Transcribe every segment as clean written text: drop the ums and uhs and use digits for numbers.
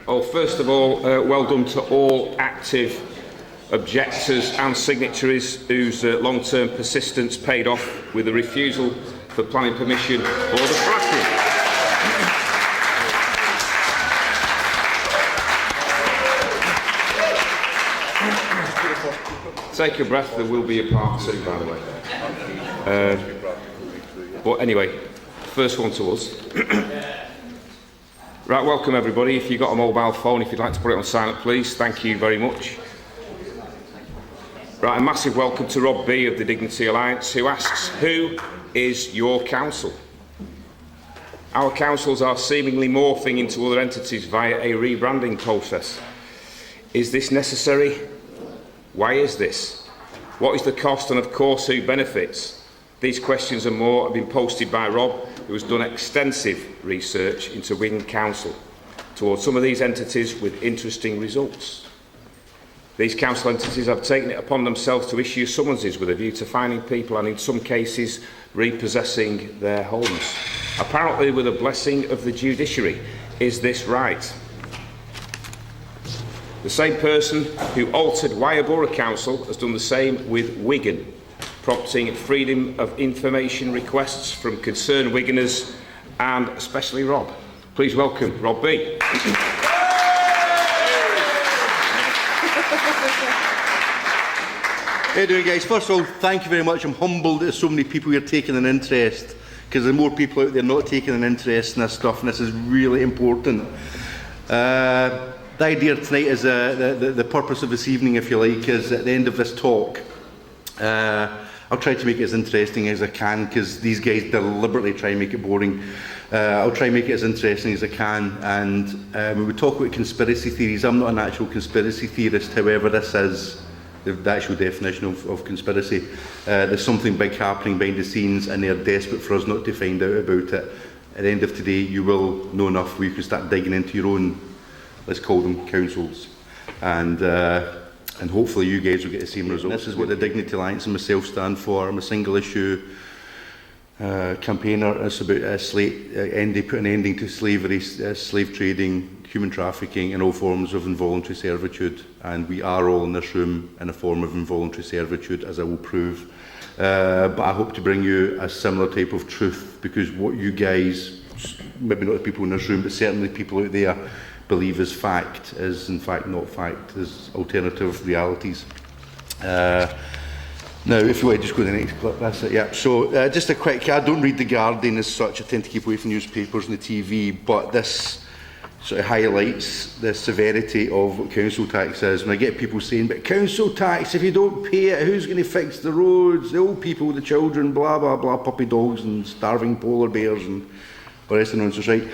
Well, first of all, well done to all active objectors and signatories whose long-term persistence paid off with a refusal for planning permission for the classroom. Take a breath, there will be a part two, by the way. But anyway, first one to us. Right, welcome everybody. If you've got a mobile phone, if you'd like to put it on silent, please. Thank you very much. Right, a massive welcome to Rob B of the Dignity Alliance, who asks, who is your council? Our councils are seemingly morphing into other entities via a rebranding process. Is this necessary? Why is this? What is the cost, and of course who benefits? These questions and more have been posted by Rob, who has done extensive research into Wigan Council towards some of these entities with interesting results. These council entities have taken it upon themselves to issue summonses with a view to fining people and in some cases repossessing their homes, apparently with a blessing of the judiciary. Is this right? The same person who altered Borough Council has done the same with Wigan, prompting freedom of information requests from concerned Wiganers and especially Rob. Please welcome Rob B. How you doing, guys? First of all, thank you very much. I'm humbled that so many people here taking an interest, because there are more people out there not taking an interest in this stuff, and this is really important. The idea tonight is the purpose of this evening, if you like, is at the end of this talk. I'll try to make it as interesting as I can, because these guys deliberately try and make it boring. I'll try and make it as interesting as I can. And when we talk about conspiracy theories, I'm not an actual conspiracy theorist. However, this is the actual definition of conspiracy. There's something big happening behind the scenes, and they're desperate for us not to find out about it. At the end of today, you will know enough where you can start digging into your own, let's call them, councils. And hopefully you guys will get the same result. This is what the Dignity Alliance and myself stand for. I'm a single issue campaigner. It's about putting an ending to slavery, slave trading, human trafficking and all forms of involuntary servitude. And we are all in this room in a form of involuntary servitude, as I will prove. But I hope to bring you a similar type of truth, because what you guys, maybe not the people in this room, but certainly people out there, believe is fact, is in fact not fact. There's alternative realities. Now, if you want to just go to the next clip, that's it, yeah. So, just a quick, I don't read The Guardian as such, I tend to keep away from newspapers and the TV, but this sort of highlights the severity of what council tax is. When I get people saying, but council tax, if you don't pay it, who's going to fix the roads, the old people, the children, blah, blah, blah, puppy dogs and starving polar bears and the rest of the nonsense, right?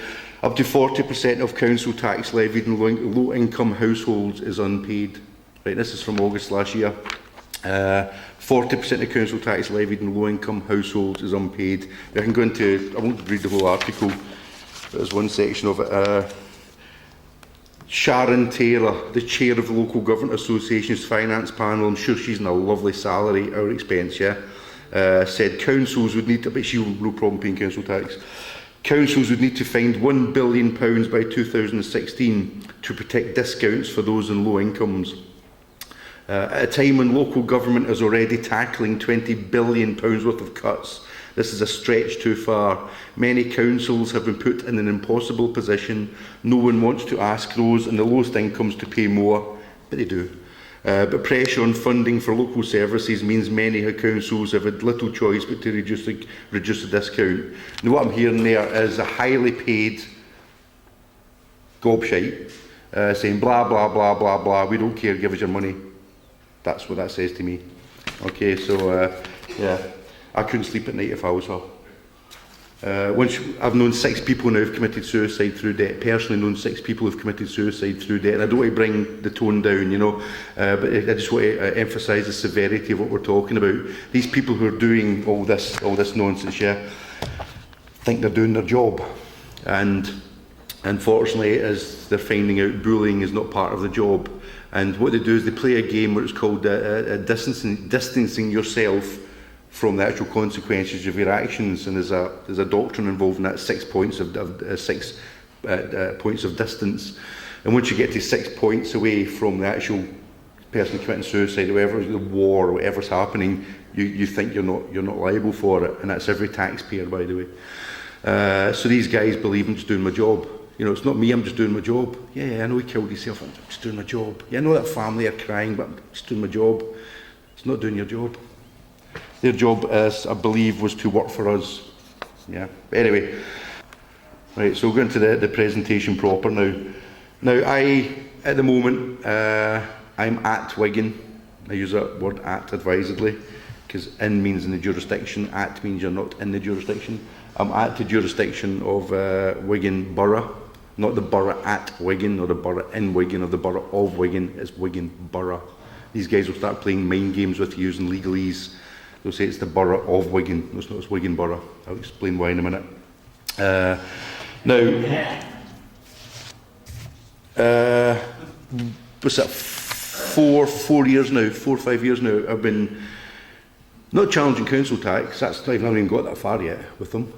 Up to 40% of council tax levied in low-income households is unpaid. Right, this is from August last year. 40% of council tax levied in low-income households is unpaid. I can go into, I won't read the whole article, but there's one section of it. Sharon Taylor, the chair of the Local Government Association's finance panel, I'm sure she's in a lovely salary, our expense, yeah, said councils would need to, but she'll no problem paying council tax. Councils would need to find £1 billion by 2016 to protect discounts for those in low incomes. At a time when local government is already tackling £20 billion worth of cuts, this is a stretch too far. Many councils have been put in an impossible position. No one wants to ask those in the lowest incomes to pay more, but they do. But pressure on funding for local services means many councils have had little choice but to reduce the discount. And what I'm hearing there is a highly paid gobshite saying blah, blah, blah, blah, blah, we don't care, give us your money. That's what that says to me. Okay, so yeah, I couldn't sleep at night if I was her. I've known 6 people now who've committed suicide through debt. Personally known 6 people who've committed suicide through debt. And I don't want to bring the tone down, you know, but I just want to emphasise the severity of what we're talking about. These people who are doing all this nonsense, yeah, think they're doing their job. And unfortunately, as they're finding out, bullying is not part of the job. And what they do is they play a game where it's called distancing yourself from the actual consequences of your actions, and there's a doctrine involved in that, 6 points of 6 points of distance. And once you get to 6 points away from the actual person committing suicide, or whatever, the war, or whatever's happening, you think you're not liable for it, and that's every taxpayer, by the way. So these guys believe I'm just doing my job. You know, it's not me, I'm just doing my job. Yeah, I know he killed himself, I'm just doing my job. Yeah, I know that family are crying, but I'm just doing my job. It's not doing your job. Their job, I believe, was to work for us. Yeah. But anyway, right. So we'll go into the presentation proper now. Now, at the moment, I'm at Wigan. I use that word "at" advisedly, because "in" means in the jurisdiction, "at" means you're not in the jurisdiction. I'm at the jurisdiction of Wigan Borough, not the borough at Wigan, or the borough in Wigan, or the borough of Wigan. It's Wigan Borough. These guys will start playing mind games with you using legalese. They'll say it's the borough of Wigan. No, it's not, it's Wigan Borough. I'll explain why in a minute. Now, what's that, 4 years now, 4 or 5 years now, I've been not challenging council tax. I've not even got that far yet with them.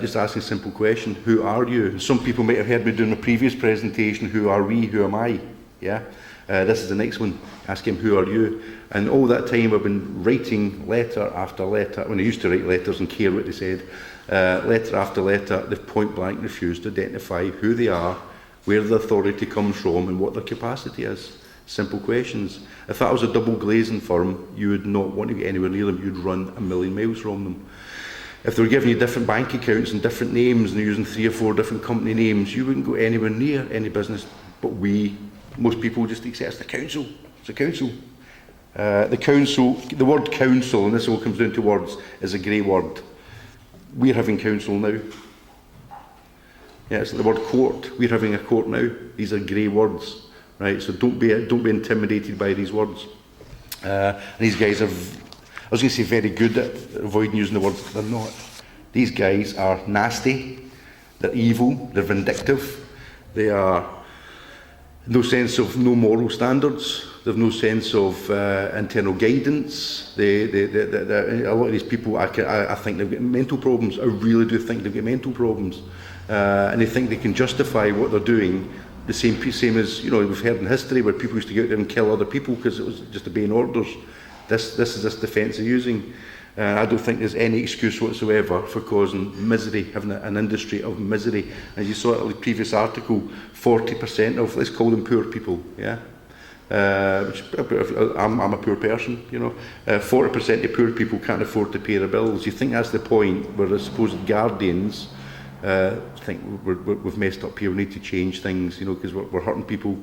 Just asking a simple question: who are you? Some people might have heard me doing a previous presentation. Who are we? Who am I? Yeah. This is the next one. Ask him, who are you? And all that time I've been writing letter after letter. When I used to write letters and care what they said, letter after letter, they've point blank refused to identify who they are, where the authority comes from, and what their capacity is. Simple questions. If that was a double glazing firm, you would not want to get anywhere near them. You'd run a million miles from them. If they were giving you different bank accounts and different names, and they're using 3 or 4 different company names, you wouldn't go anywhere near any business. But most people just accept it's the council. It's a council. The council, the word council, and this all comes down to words, is a grey word. We're having council now. Yeah, it's the word court. We're having a court now. These are grey words, right? So don't be intimidated by these words. And these guys are, I was going to say, very good at avoiding using the words. They're not. These guys are nasty. They're evil. They're vindictive. They are no sense of no moral standards. They have no sense of internal guidance. A lot of these people, I think they've got mental problems. I really do think they've got mental problems. And they think they can justify what they're doing the same as, you know, we've heard in history where people used to go out there and kill other people because it was just obeying orders. This is this defence they're using. I don't think there's any excuse whatsoever for causing misery, having an industry of misery. As you saw in the previous article, 40% of, let's call them poor people, yeah? Which I'm a poor person, you know. 40% of poor people can't afford to pay their bills. You think that's the point where the supposed guardians think we've messed up here, we need to change things, you know, because we're hurting people.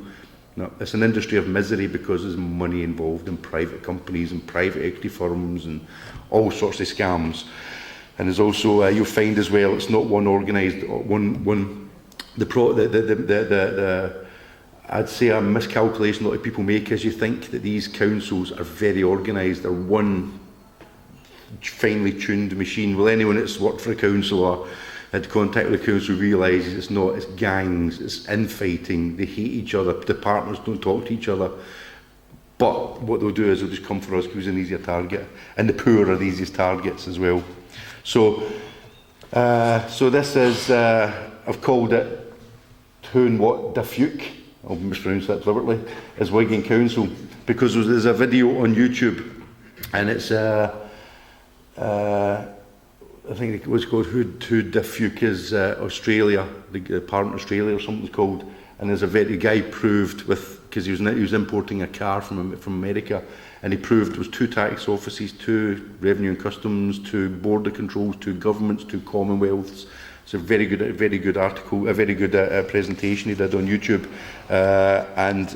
No, it's an industry of misery because there's money involved in private companies and private equity firms and all sorts of scams. And there's also, you'll find as well, it's not one organised, I'd say a miscalculation a lot of people make is you think that these councils are very organised, they're one finely tuned machine. Well, anyone that's worked for a council or had contact with the council realises it's not, it's gangs, it's infighting, they hate each other, the partners don't talk to each other. But what they'll do is they'll just come for us because we're an easier target, and the poor are the easiest targets as well. So this is, I've called it Who What Da Fuke, I'll mispronounce that deliberately, is Wigan Council, because there's a video on YouTube, and it's I think it was called Who Da Fuke is Australia, the Parent Australia or something it's called, and there's a guy proved with, because he was importing a car from America, and he proved there was 2 tax offices, 2 revenue and customs, 2 border controls, 2 governments, 2 commonwealths. It's a very good article, a very good presentation he did on YouTube, and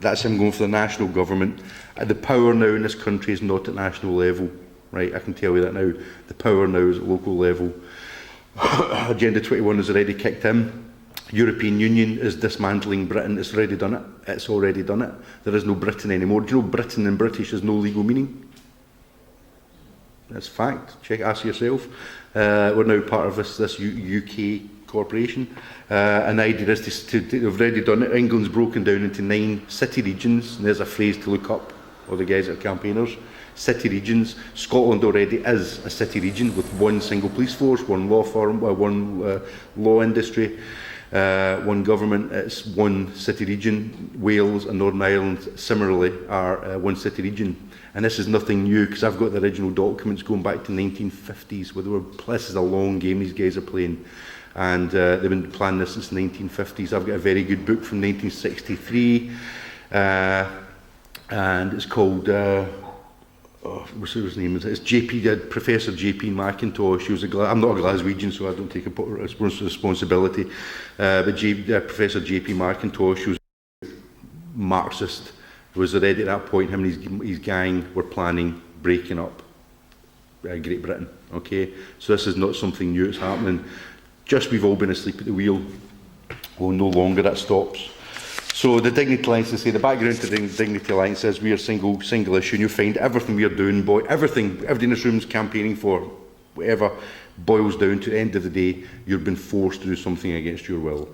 that's him going for the national government. The power now in this country is not at national level. Right, I can tell you that now. The power now is at local level. Agenda 21 has already kicked in. European Union is dismantling Britain. It's already done it. It's already done it. There is no Britain anymore. Do you know Britain in British has no legal meaning? That's fact. Ask yourself. We're now part of this UK corporation. And the idea is they've already done it. England's broken down into 9 city regions. And there's a phrase to look up, all the guys that are campaigners. City regions. Scotland already is a city region with 1 single police force, 1 law firm, 1 law industry. one government, it's one city region. Wales and Northern Ireland similarly are one city region. And this is nothing new, because I've got the original documents going back to the 1950s, where this is a long game these guys are playing. And they've been planning this since the 1950s. I've got a very good book from 1963, and it's called, what's his name? It's Professor J.P. McIntosh. I'm not a Glaswegian, so I don't take responsibility. But Professor J.P. McIntosh, who's a Marxist, was already at that point, him and his gang were planning breaking up Great Britain. Okay, so this is not something new that's happening. Just we've all been asleep at the wheel. Well, no longer that stops. So the Dignity Alliance, to say the background to the Dignity Alliance is we are single issue, and you'll find everything we are doing, everything in this room is campaigning for, whatever, boils down to the end of the day, you've been forced to do something against your will,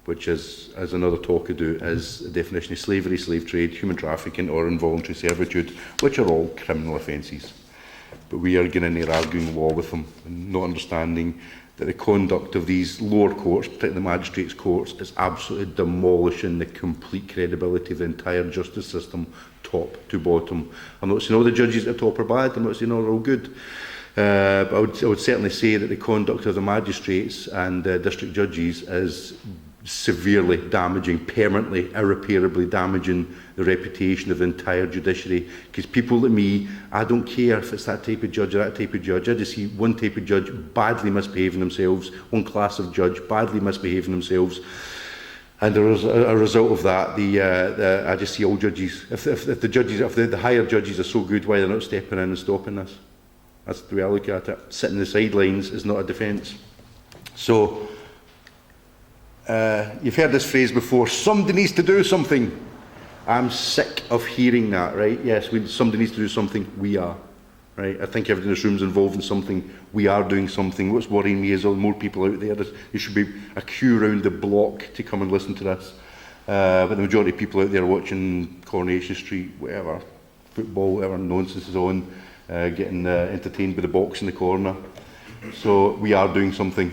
which is, as another talk I do, is the definition of slavery, slave trade, human trafficking or involuntary servitude, which are all criminal offences. But we are going in there arguing law with them, and not understanding that the conduct of these lower courts, particularly the magistrates' courts, is absolutely demolishing the complete credibility of the entire justice system, top to bottom. I'm not saying all the judges at the top are bad, I'm not saying all are all good. But I would certainly say that the conduct of the magistrates and district judges is severely damaging, permanently, irreparably damaging the reputation of the entire judiciary. Because people like me, I don't care if it's that type of judge or that type of judge. I just see one type of judge badly misbehaving themselves, one class of judge badly misbehaving themselves. And as a result of that, I just see all judges. If the higher judges are so good, why they're not stepping in and stopping this? That's the way I look at it. Sitting in the sidelines is not a defence. So, you've heard this phrase before, somebody needs to do something. I'm sick of hearing that, right? Yes, somebody needs to do something, we are. Right? I think everyone in this room is involved in something, we are doing something. What's worrying me is there are more people out there. There should be a queue around the block to come and listen to this. But the majority of people out there watching Coronation Street, whatever, football, whatever nonsense is on, getting entertained by the box in the corner. So we are doing something.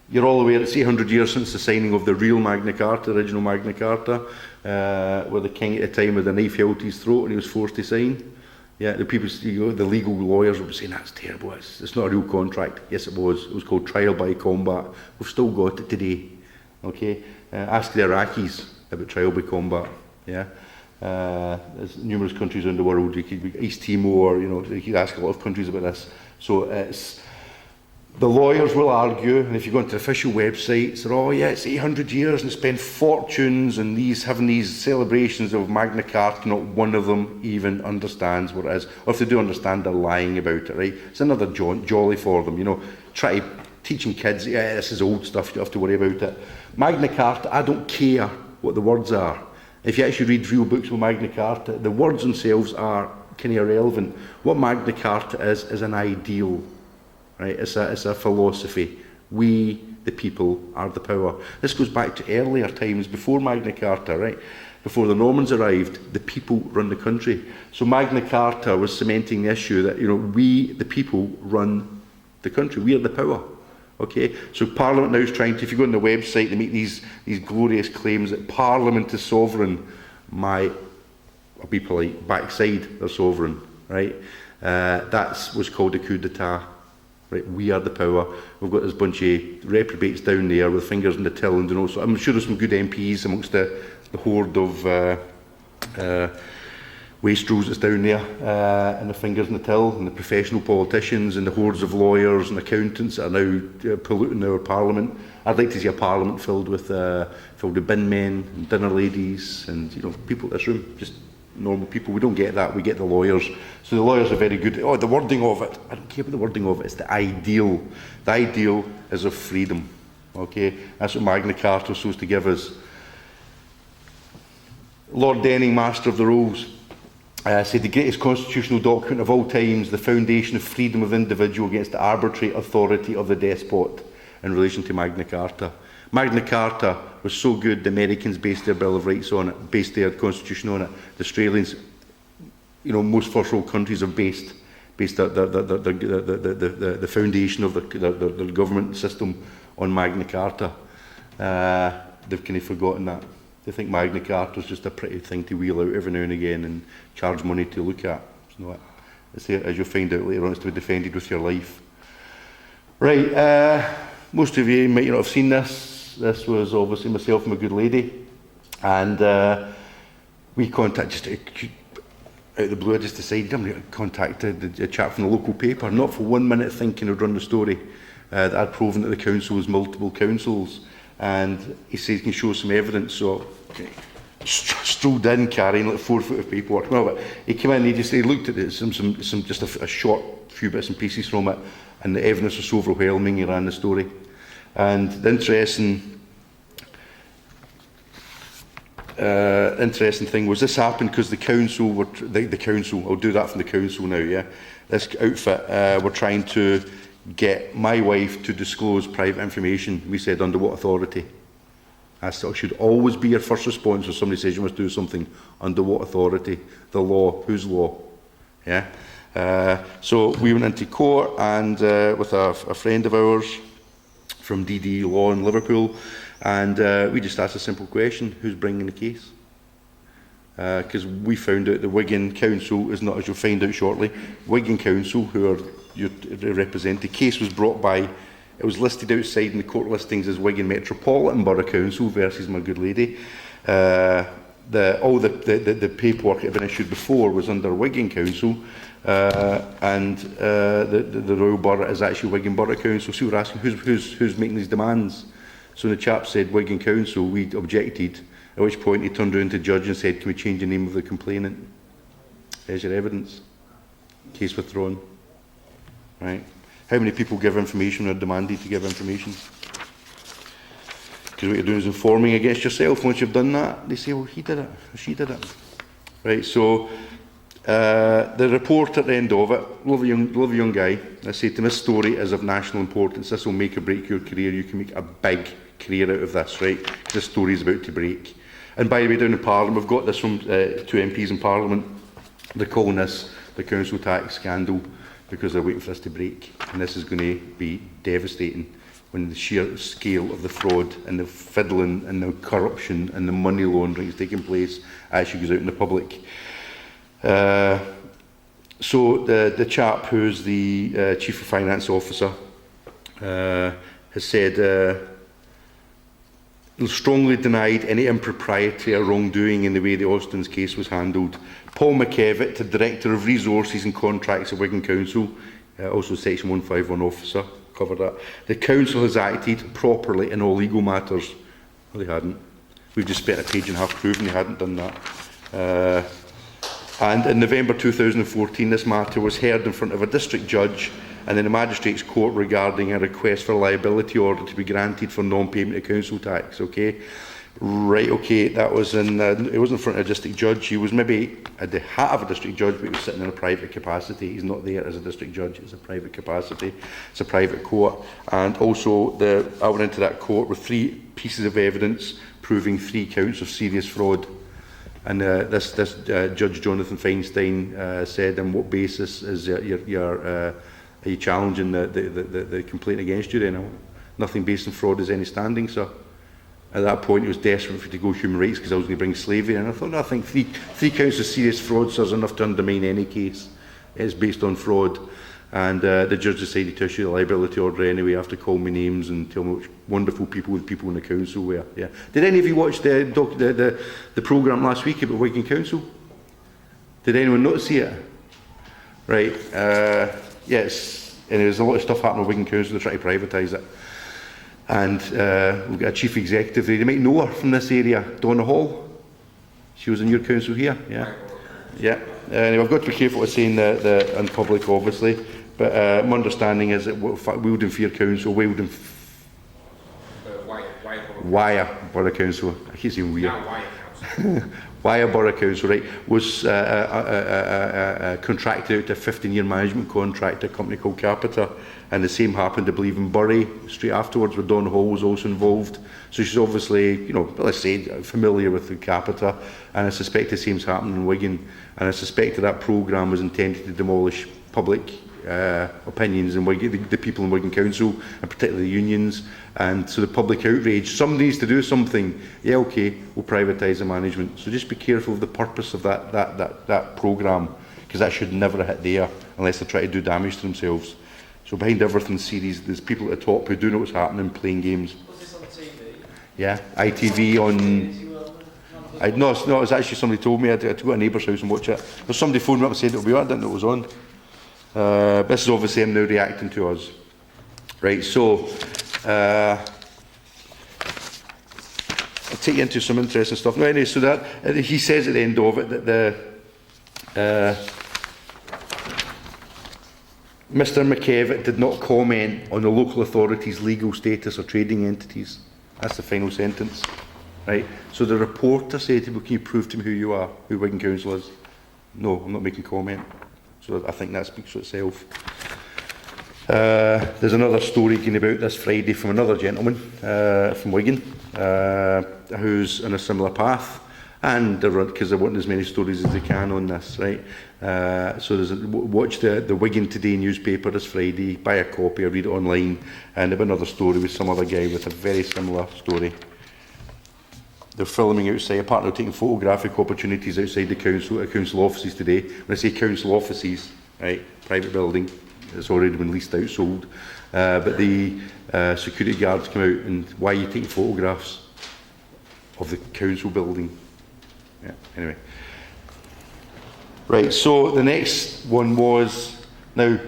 You're all aware it's 800 years since the signing of the real Magna Carta, original Magna Carta, where the king at the time had a knife held to his throat and he was forced to sign. Yeah, the people, the legal lawyers were saying that's terrible, it's not a real contract. Yes, it was. It was called trial by combat. We've still got it today. Okay, ask the Iraqis about trial by combat. Yeah, there's numerous countries around the world. You could East Timor, you could ask a lot of countries about this. So it's. The lawyers will argue, and if you go into the official websites, they're, oh yeah, it's 800 years, and spend fortunes and having these celebrations of Magna Carta. Not one of them even understands what it is. Or if they do understand, they're lying about it, right? It's another jolly for them, Try teaching kids, yeah, this is old stuff, you don't have to worry about it. Magna Carta, I don't care what the words are. If you actually read real books with Magna Carta, the words themselves are kind of irrelevant. What Magna Carta is an ideal. Right, it's a philosophy. We, the people, are the power. This goes back to earlier times, before Magna Carta, right? Before the Normans arrived, the people run the country. So Magna Carta was cementing the issue that, we, the people, run the country. We are the power. Okay? So Parliament now is trying to, if you go on the website, they make these glorious claims that Parliament is sovereign. I'll be polite, backside, they're sovereign, right? That's what's called a coup d'etat. Right, we are the power. We've got this bunch of reprobates down there with fingers in the till, and so I'm sure there's some good MPs amongst the horde of wastrels that's down there, and the fingers in the till, and the professional politicians, and the hordes of lawyers and accountants that are now polluting our Parliament. I'd like to see a Parliament filled with bin men and dinner ladies, and people in this room, just normal people. We don't get that. We get the lawyers. So the lawyers are very good. Oh, the wording of it. I don't care about the wording of it. It's the ideal. The ideal is of freedom. Okay, that's what Magna Carta was supposed to give us. Lord Denning, Master of the Rolls, said the greatest constitutional document of all times, the foundation of freedom of individual against the arbitrary authority of the despot, in relation to Magna Carta. Magna Carta was so good, the Americans based their Bill of Rights on it, based their constitution on it. The Australians, most first world countries have based the foundation of the government system on Magna Carta. They've kind of forgotten that. They think Magna Carta is just a pretty thing to wheel out every now and again and charge money to look at. It's not. It's there, as you'll find out later on, it's to be defended with your life. Right, most of you might not have seen this. This was obviously myself and my good lady. And we contacted, just out of the blue, I just decided I'm going to contact a chap from the local paper, not for 1 minute thinking I'd run the story, that I'd proven that the council was multiple councils. And he said he can show some evidence, so strolled in carrying like 4 foot of paperwork. Well, but he came in, he looked at it, just a short few bits and pieces from it, and the evidence was so overwhelming, he ran the story. And the interesting thing was this happened because the council the council, I'll do that from the council now, yeah. This outfit were trying to get my wife to disclose private information. We said, under what authority? That should always be your first response when somebody says you must do something. Under what authority? The law. Whose law? Yeah. So we went into court and with a friend of ours from DD Law in Liverpool, and we just asked a simple question: who's bringing the case? Because we found out the Wigan Council is not, as you'll find out shortly, Wigan Council, who are you represent, the case was brought by, it was listed outside in the court listings as Wigan Metropolitan Borough Council versus my good lady. All the paperwork that had been issued before was under Wigan Council, and the Royal Borough is actually Wigan Borough Council. So we were asking who's making these demands. So the chap said Wigan Council. We objected, at which point he turned around to the judge and said, can we change the name of the complainant? There's your evidence. Case withdrawn. Right? How many people give information or are demanded to give information? Because what you're doing is informing against yourself. Once you've done that, they say, well, he did it, or she did it. Right, so the report at the end of it, lovely young guy, I said to him, this story is of national importance. This will make or break your career. You can make a big career out of this, right? This story is about to break. And by the way, down in Parliament, we've got this from 2 MPs in Parliament. They're calling this the council tax scandal because they're waiting for this to break. And this is going to be devastating when the sheer scale of the fraud and the fiddling and the corruption and the money laundering is taking place actually goes out in the public. So the chap who's the Chief of Finance Officer has said strongly denied any impropriety or wrongdoing in the way the Austin's case was handled. Paul McKevitt, the Director of Resources and Contracts at Wigan Council, also Section 151 Officer, covered that. The Council has acted properly in all legal matters. Well, they hadn't. We've just spent a page and a half proving they hadn't done that. And in November 2014, this matter was heard in front of a district judge and in the magistrate's court regarding a request for a liability order to be granted for non-payment of council tax. Okay, right. Okay, that was in. It wasn't in front of a district judge. He was maybe at the hat of a district judge, but he was sitting in a private capacity. He's not there as a district judge. It's a private capacity. It's a private court. And also, I went into that court with 3 pieces of evidence proving 3 counts of serious fraud. And this Judge Jonathan Feinstein said, on what basis is are you challenging the complaint against you then? Nothing based on fraud is any standing, sir. At that point, he was desperate for me to go human rights because I was going to bring slavery in. And I thought, no, I think three counts of serious fraud, sir, is enough to undermine any case. It's based on fraud. And the judge decided to issue a liability order anyway after calling me names and telling me which wonderful people the people in the council were. Yeah. Did any of you watch the programme last week about Wigan Council? Did anyone not see it? Right. Yes. And there's a lot of stuff happening with Wigan Council. They're trying to privatise it. And we've got a chief executive there. You might know her from this area, Donna Hall. She was in your council here. Yeah. Yeah. Anyway, I've got to be careful of saying the in public, obviously. But my understanding is that Wealdon Fair Council, Wyre Borough Council, I keep saying Weir. Wyre Borough Council, right, was contracted out to a 15-year management contract to a company called Carta, and the same happened, I believe, in Bury straight afterwards, where Dawn Hall was also involved. So she's obviously, let's say, familiar with the Carta, and I suspect the same's happening in Wigan, and I suspect that programme was intended to demolish public opinions and the people in Wigan Council, and particularly the unions, and so the public outrage. Somebody needs to do something. Yeah, okay, we'll privatise the management. So just be careful of the purpose of that programme, because that should never hit there unless they try to do damage to themselves. So behind everything series, there's people at the top who do know what's happening, playing games. Was this on TV? Yeah, ITV on... No, it was actually somebody told me. I had to go to a neighbour's house and watch it. There's somebody phoned me up and said it'll be on. I didn't know it was on. This is obviously him now reacting to us. Right, so I'll take you into some interesting stuff. No, anyway, so that he says at the end of it that Mr McKevitt did not comment on the local authorities' legal status or trading entities. That's the final sentence. Right. So the reporter said to him, "Can you prove to me who you are, who Wigan Council is?" No, I'm not making comment. So I think that speaks for itself. There's another story going about this Friday from another gentleman from Wigan who's on a similar path, and because they want as many stories as they can on this, right? So watch the Wigan Today newspaper this Friday, buy a copy or read it online, and there'll be another story with some other guy with a very similar story. They're filming outside, apparently taking photographic opportunities outside the council offices today. When I say council offices, right, private building, it's already been leased out, sold. But the security guards come out and, why are you taking photographs of the council building? Yeah, anyway. Right, so the next one was, now,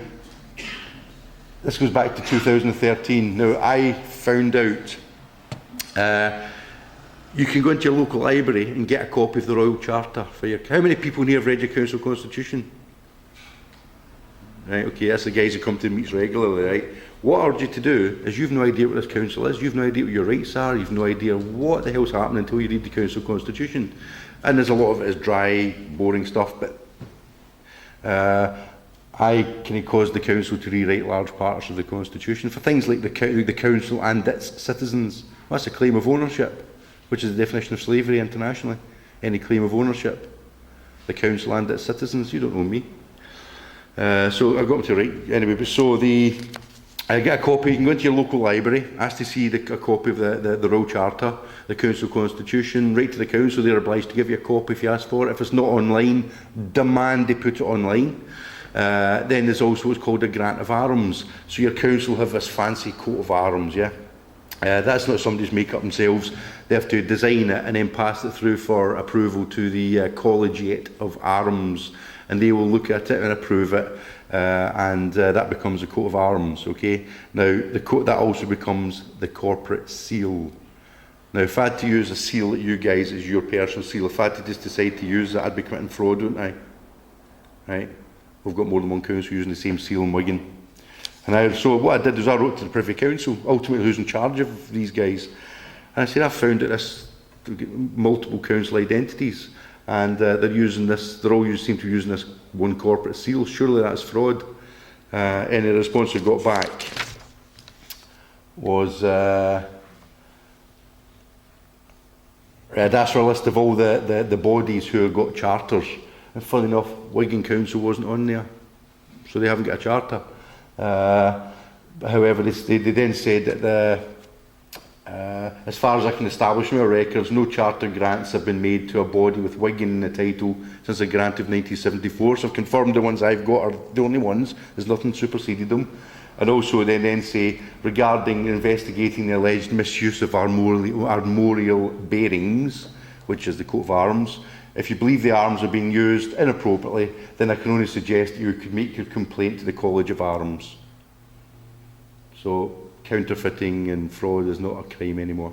this goes back to 2013. Now, I found out you can go into your local library and get a copy of the Royal Charter for your... How many people here have read your council constitution? Right, okay, that's the guys who come to meets regularly, right? What I urge you to do is, you've no idea what this council is, you've no idea what your rights are, you've no idea what the hell's happening until you read the council constitution. And there's a lot of it is dry, boring stuff, but I can cause the council to rewrite large parts of the constitution for things like the council and its citizens. Well, that's a claim of ownership, which is the definition of slavery internationally. Any claim of ownership. The council and its citizens. You don't know me. So I got them to write anyway. So I get a copy. You can go into your local library, ask to see a copy of the Royal Charter, the council constitution. Write to the council. They're obliged to give you a copy if you ask for it. If it's not online, demand they put it online. Then there's also what's called a grant of arms. So your council have this fancy coat of arms, yeah. That's not somebody's make up themselves. They have to design it and then pass it through for approval to the Collegiate of Arms, and they will look at it and approve it, and that becomes a coat of arms. Okay. Now the coat that also becomes the corporate seal. Now, if I had to use a seal that you guys as your personal seal, if I had to just decide to use that, I'd be committing fraud, wouldn't I? Right. We've got more than one council using the same seal in Wigan. And so what I did was I wrote to the Privy Council, ultimately who's in charge of these guys. And I said, I found that this multiple council identities, and they're using this, they're all seem to be using this one corporate seal. Surely that's fraud. And the response we got back was, I'd asked for a list of all the bodies who have got charters. And funny enough, Wigan Council wasn't on there. So they haven't got a charter. However, they then said that as far as I can establish my records, no charter grants have been made to a body with Wigan in the title since the grant of 1974. So I've confirmed the ones I've got are the only ones. There's nothing superseded them. And also they then say, regarding investigating the alleged misuse of armorial bearings, which is the coat of arms, if you believe the arms are being used inappropriately, then I can only suggest that you could make your complaint to the College of Arms. So counterfeiting and fraud is not a crime anymore.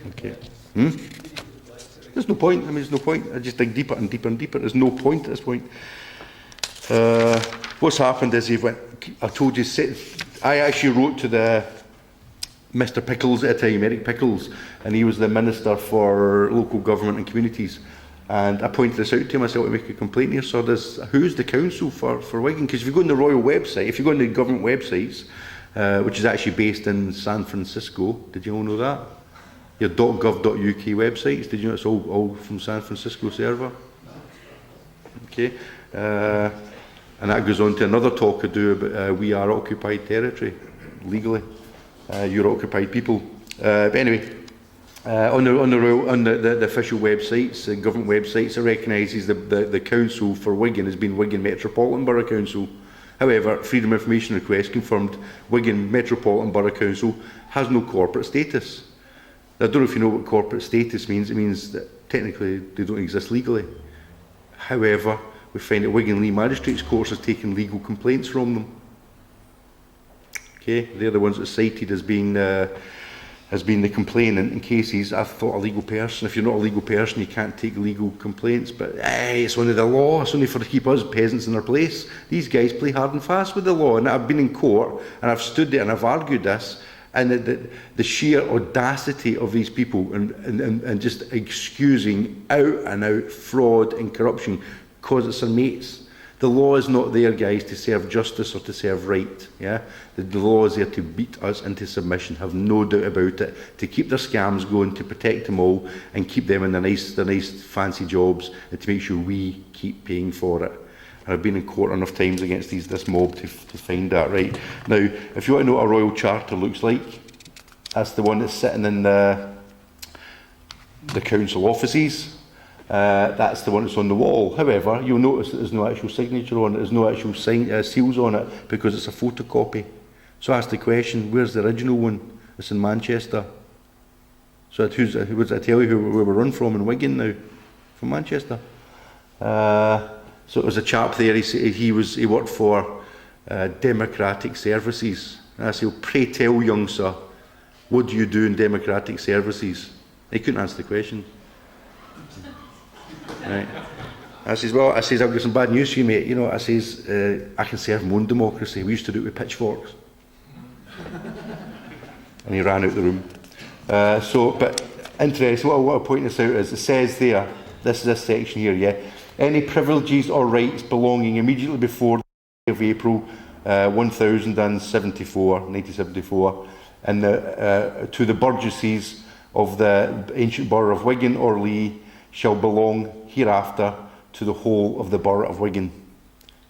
Okay. There's no point. I mean, there's no point. I just dig deeper and deeper and deeper. There's no point at this point. What's happened is I told you, I actually wrote to the Mr Pickles at the time, Eric Pickles, and he was the Minister for Local Government and Communities. And I pointed this out to him. I said, I want to make a complaint here. So who's the council for Wigan? Because if you go on the Royal website, if you go on the government websites, which is actually based in San Francisco, did you all know that? Your .gov.uk websites, did you know it's all from San Francisco server? Okay. And that goes on to another talk I do about we are occupied territory, legally. You're occupied people. But anyway, on the official websites, government websites, it recognises the council for Wigan has been Wigan Metropolitan Borough Council. However, Freedom of Information request confirmed Wigan Metropolitan Borough Council has no corporate status. I don't know if you know what corporate status means. It means that technically they don't exist legally. However, we find that Wigan Lee Magistrates Court has taken legal complaints from them. Okay, they're the ones that cited as being the complainant in cases. I thought a legal person. If you're not a legal person, you can't take legal complaints. But it's only the law. It's only for to keep us peasants in our place. These guys play hard and fast with the law. And I've been in court and I've stood there and I've argued this. And the sheer audacity of these people and just excusing out and out fraud and corruption because it's their mates. The law is not there, guys, to serve justice or to serve right. Yeah, the law is there to beat us into submission. Have no doubt about it. To keep their scams going, to protect them all, and keep them in their nice fancy jobs, and to make sure we keep paying for it. And I've been in court enough times against this mob to find that right. Now, if you want to know what a royal charter looks like, that's the one that's sitting in the council offices. That's the one that's on the wall. However, you'll notice that there's no actual signature on it, there's no actual seals on it, because it's a photocopy. So I ask the question, where's the original one? It's in Manchester. So who would I tell you where we run from in Wigan now? From Manchester. So it was a chap there, he worked for Democratic Services. And I said, well, pray tell, young sir, what do you do in Democratic Services? He couldn't answer the question. Right. I says, well, I've got some bad news for you, mate. You know, I says, I can serve my own democracy. We used to do it with pitchforks. And he ran out the room. But interesting, what I want to point this out is, it says there, this section here, yeah, any privileges or rights belonging immediately before the day of April 1974, and to the burgesses of the ancient borough of Wigan or Lee shall belong hereafter to the whole of the borough of Wigan.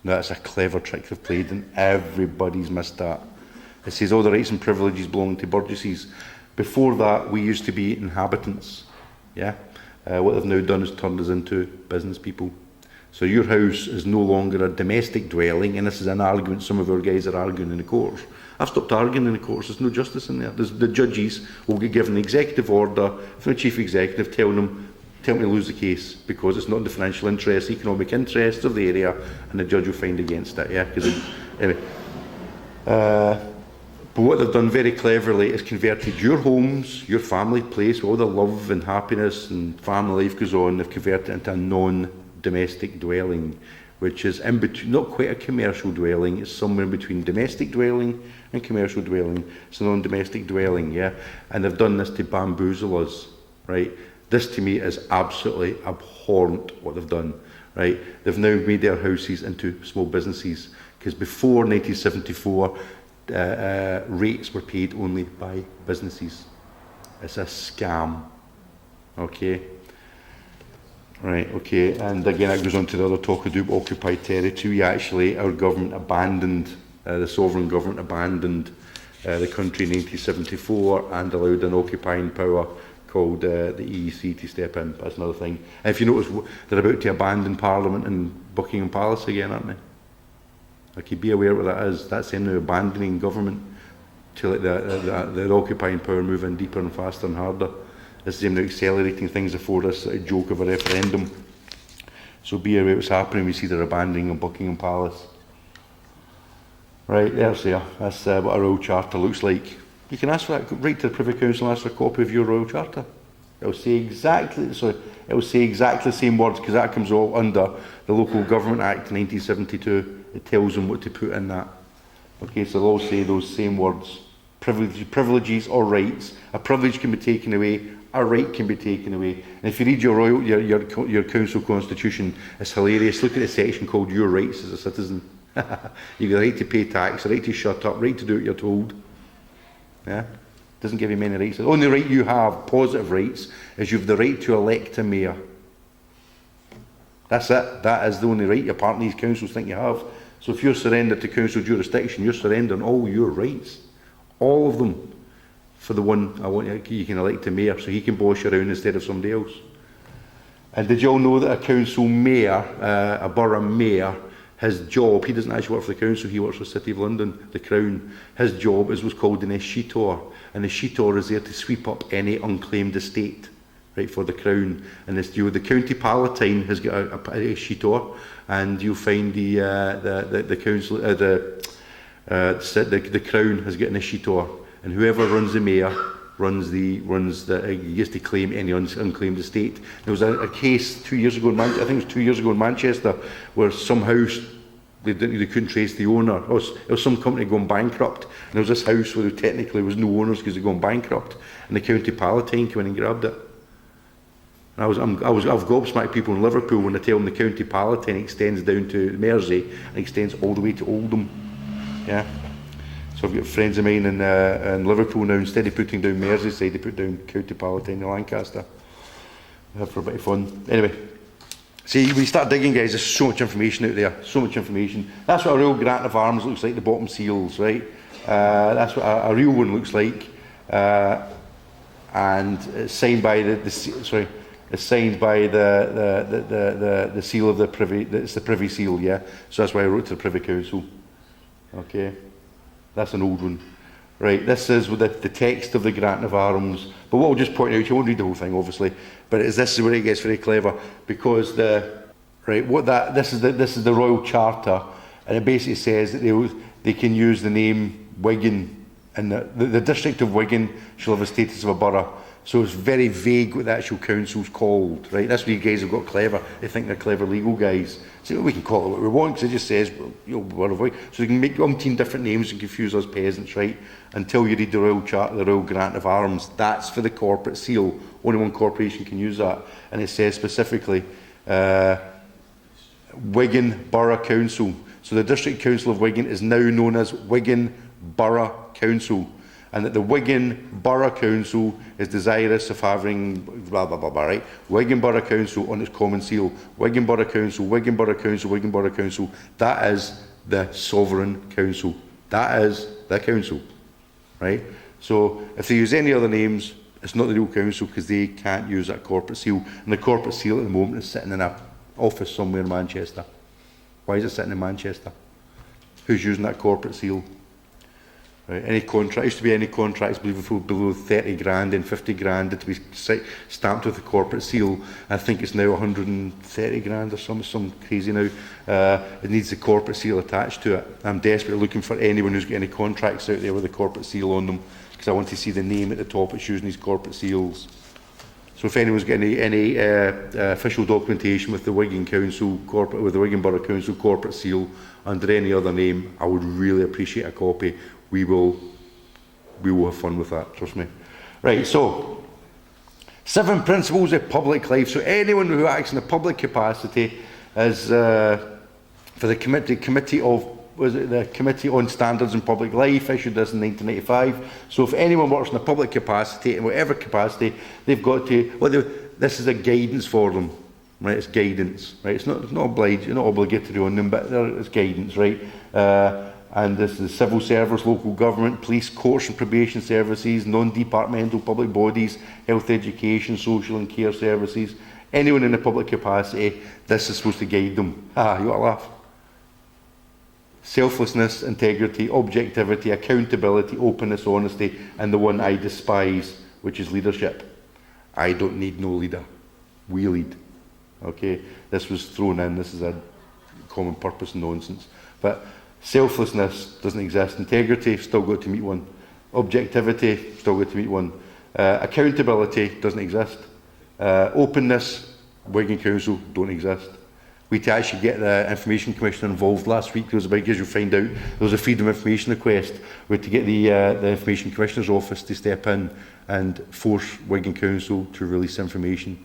Now that's a clever trick they've played, and everybody's missed that. It says all the rights and privileges belong to burgesses. Before that, we used to be inhabitants. Yeah. What they've now done is turned us into business people. So your house is no longer a domestic dwelling, and this is an argument some of our guys are arguing in the courts. I've stopped arguing in the courts. There's no justice in there. The judges will get given an executive order from the chief executive telling them, tell me to lose the case because it's not in the financial interest, economic interest of the area, and the judge will find against it. Yeah, anyway. But what they've done very cleverly is converted your homes, your family place, where all the love and happiness and family life goes on, they've converted it into a non-domestic dwelling, which is in between, not quite a commercial dwelling, it's somewhere in between domestic dwelling and commercial dwelling. It's a non-domestic dwelling, yeah? And they've done this to bamboozle us, right? This to me is absolutely abhorrent what they've done, right? They've now made their houses into small businesses, because before 1974, rates were paid only by businesses. It's a scam. Okay. Right, okay, and again that goes on to the other talk I do about occupied territory. Actually, our government abandoned, the sovereign government abandoned the country in 1974 and allowed an occupying power called the EEC to step in. That's another thing. And if you notice, they're about to abandon Parliament and Buckingham Palace again, aren't they? Okay, be aware what that is. That's them now abandoning government to let the occupying power move in deeper and faster and harder. This is them now accelerating things before this joke of a referendum. So be aware what's happening. We see they're abandoning of Buckingham Palace. Right, there's there. That's what a royal charter looks like. You can ask for that. Write to the Privy Council and ask for a copy of your royal charter. It'll say exactly the same words, because that comes all under the Local Government Act 1972. It tells them what to put in that. Okay, so they'll all say those same words. Privileges or rights. A privilege can be taken away. A right can be taken away. And if you read your council constitution, it's hilarious. Look at the section called Your Rights as a Citizen. You've got the right to pay tax, the right to shut up, right to do what you're told. Yeah? Doesn't give you many rights. The only right you have, positive rights, is you have the right to elect a mayor. That's it. That is the only right your part of these councils think you have. So if you're surrendered to council jurisdiction, you're surrendering all your rights, all of them, for the one you can elect a mayor, so he can boss you around instead of somebody else. And did you all know that a council mayor, a borough mayor, his job, he doesn't actually work for the council, he works for the City of London, the Crown. His job is what's called an escheator, and the escheator is there to sweep up any unclaimed estate, right, for the Crown. And this, the County Palatine has got a escheator, and you'll find the council, the Crown has got an escheator, and whoever runs the mayor he gets to claim any unclaimed estate. There was a case 2 years ago in Manchester, I think it was 2 years ago in Manchester, where some house, they couldn't trace the owner. It was some company going bankrupt, and there was this house where there technically was no owners because they'd gone bankrupt, and the County Palatine came in and grabbed it. And I've gobsmacked people in Liverpool when I tell them the County Palatine extends down to Mersey and extends all the way to Oldham. Yeah. So I've got friends of mine in Liverpool now, instead of putting down Merseyside, they put down County Palatine in Lancaster. For a bit of fun. Anyway, see, when you start digging, guys, there's so much information out there, so much information. That's what a real grant of arms looks like, the bottom seals, right? That's what a real one looks like. And it's signed by it's signed by the seal of the Privy, it's the Privy Seal, yeah? So that's why I wrote to the Privy Council. Okay. That's an old one. Right, this is with the text of the grant of arms. But what I'll just point out, you won't read the whole thing obviously, but this is where it gets very clever, because this is the Royal Charter, and it basically says that they can use the name Wigan, and the district of Wigan shall have a status of a borough. So it's very vague what the actual council's called, right? That's where you guys have got clever. They think they're clever legal guys. So we can call it what we want, because it just says, well, you know, Borough of Wigan. So they can make umpteen different names and confuse us peasants, right? Until you read the Royal Charter, the Royal Grant of Arms. That's for the corporate seal. Only one corporation can use that. And it says specifically, Wigan Borough Council. So the District Council of Wigan is now known as Wigan Borough Council. And that the Wigan Borough Council is desirous of having blah, blah, blah, blah, right? Wigan Borough Council on its common seal. Wigan Borough Council, Wigan Borough Council, Wigan Borough Council. That is the sovereign council. That is the council, right? So if they use any other names, it's not the real council, because they can't use that corporate seal. And the corporate seal at the moment is sitting in an office somewhere in Manchester. Why is it sitting in Manchester? Who's using that corporate seal? Right. Any contract, used to be any contracts below 30 grand and 50 grand had to be stamped with the corporate seal. I think it's now 130 grand or some crazy now. It needs the corporate seal attached to it. I'm desperately looking for anyone who's got any contracts out there with a corporate seal on them, because I want to see the name at the top that's using these corporate seals. So if anyone's got any official documentation with the Wigan Council with the Wigan Borough Council corporate seal under any other name, I would really appreciate a copy. We will have fun with that, trust me. Right, so 7 principles of public life. So anyone who acts in a public capacity is for the Committee on Standards in Public Life, issued this in 1995. So if anyone works in a public capacity, in whatever capacity, they've got to, this is a guidance for them, right? It's guidance, right? It's not obliged, you're not obligatory on them, but it's guidance, right? And this is civil service, local government, police, courts and probation services, non-departmental public bodies, health, education, social and care services. Anyone in a public capacity, this is supposed to guide them. You want to laugh? Selflessness, integrity, objectivity, accountability, openness, honesty, and the one I despise, which is leadership. I don't need no leader. We lead. Okay? This was thrown in. This is a common purpose nonsense. But selflessness doesn't exist. Integrity, still got to meet one. Objectivity, still got to meet one. Accountability doesn't exist. Openness, Wigan Council, don't exist. We had to actually get the Information Commissioner involved last week. There was a big, as you'll find out, there was a Freedom of Information request. We had to get the Information Commissioner's office to step in and force Wigan Council to release information.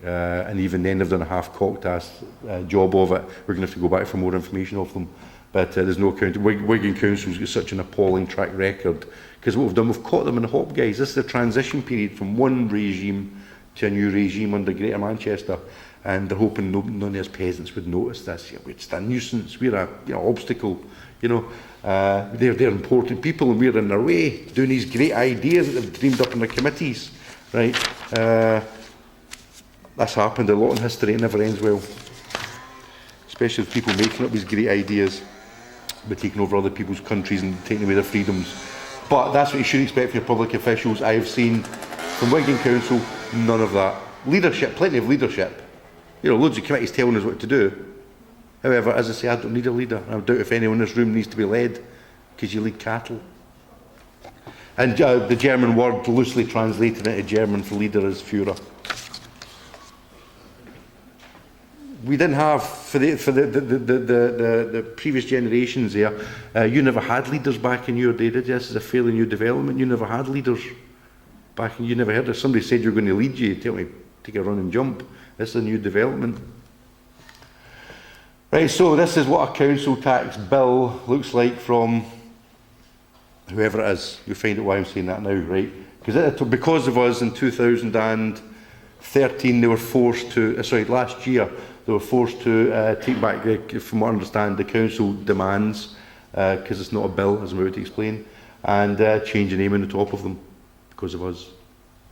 And even then they've done a half-cocked ass job of it. We're going to have to go back for more information off them. But there's no account. Wigan Council's got such an appalling track record, because what we've done, we've caught them in the hop, guys. This is the transition period from one regime to a new regime under Greater Manchester. and they're hoping none of us peasants would notice this. We're just a nuisance, we're a obstacle, they're important people and we're in their way, doing these great ideas that they've dreamed up in their committees, right? That's happened a lot in history, it never ends well. Especially with people making up these great ideas, but taking over other people's countries and taking away their freedoms. But that's what you should expect from your public officials. I have seen from Wigan Council, none of that. Leadership, plenty of leadership. Loads of committees telling us what to do. However, as I say, I don't need a leader. I doubt if anyone in this room needs to be led, because you lead cattle. And the German word loosely translated into German for leader is Führer. We didn't have, for the previous generations there, you never had leaders back in your day, did you? This is a fairly new development. You never had leaders back in, you never heard of somebody said you're going to lead you, tell me, take a run and jump. This is a new development. Right, so this is what a council tax bill looks like from whoever it is. You'll find out why I'm saying that now, right? Because of us in 2013, they were forced to, last year, they were forced to take back, from what I understand, the council demands, because it's not a bill, as I'm about to explain, and change the name on the top of them, because of us.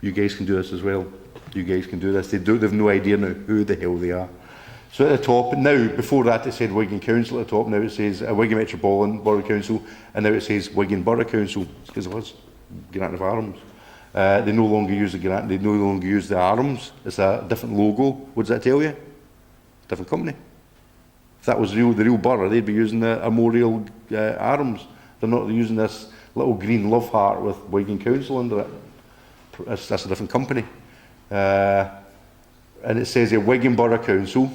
You guys can do this as well. You guys can do this. They've no idea now who the hell they are. So at the top, now, before that it said Wigan Council at the top, now it says Wigan Metropolitan Borough Council, and now it says Wigan Borough Council. It's because of us, grant of arms. They no longer use the grant, they no longer use the arms. It's a different logo. What does that tell you? Different company. If that was the real borough, they'd be using the armorial arms. They're not using this little green love heart with Wigan Council under it. That's a different company. And it says here, Wigan Borough Council,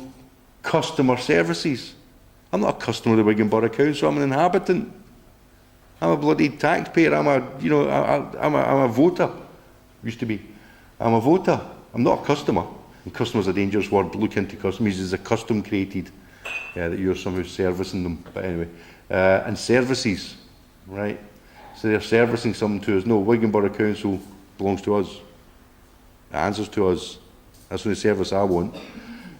customer services. I'm not a customer of the Wigan Borough Council, I'm an inhabitant. I'm a bloody taxpayer, I'm a voter. Used to be. I'm a voter, I'm not a customer. And customer's a dangerous word, look into custom, it means it's a custom created, that you're somehow servicing them. But anyway, and services, right? So they're servicing something to us. No, Wigan Borough Council belongs to us. It answers to us. That's the only service I want.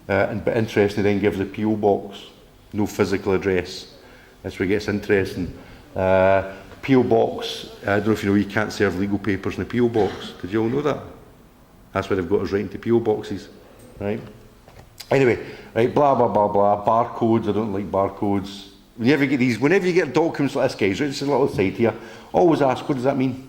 But interesting, then gives a PO box, no physical address. That's where it gets interesting. PO box, I don't know if you know, you can't serve legal papers in a PO box. Did you all know that? That's why they've got us right into PO boxes, right? Anyway, right, blah, blah, blah, blah. Barcodes, I don't like barcodes. Whenever you get documents like this, guys, right, it's a little site here, always ask, what does that mean?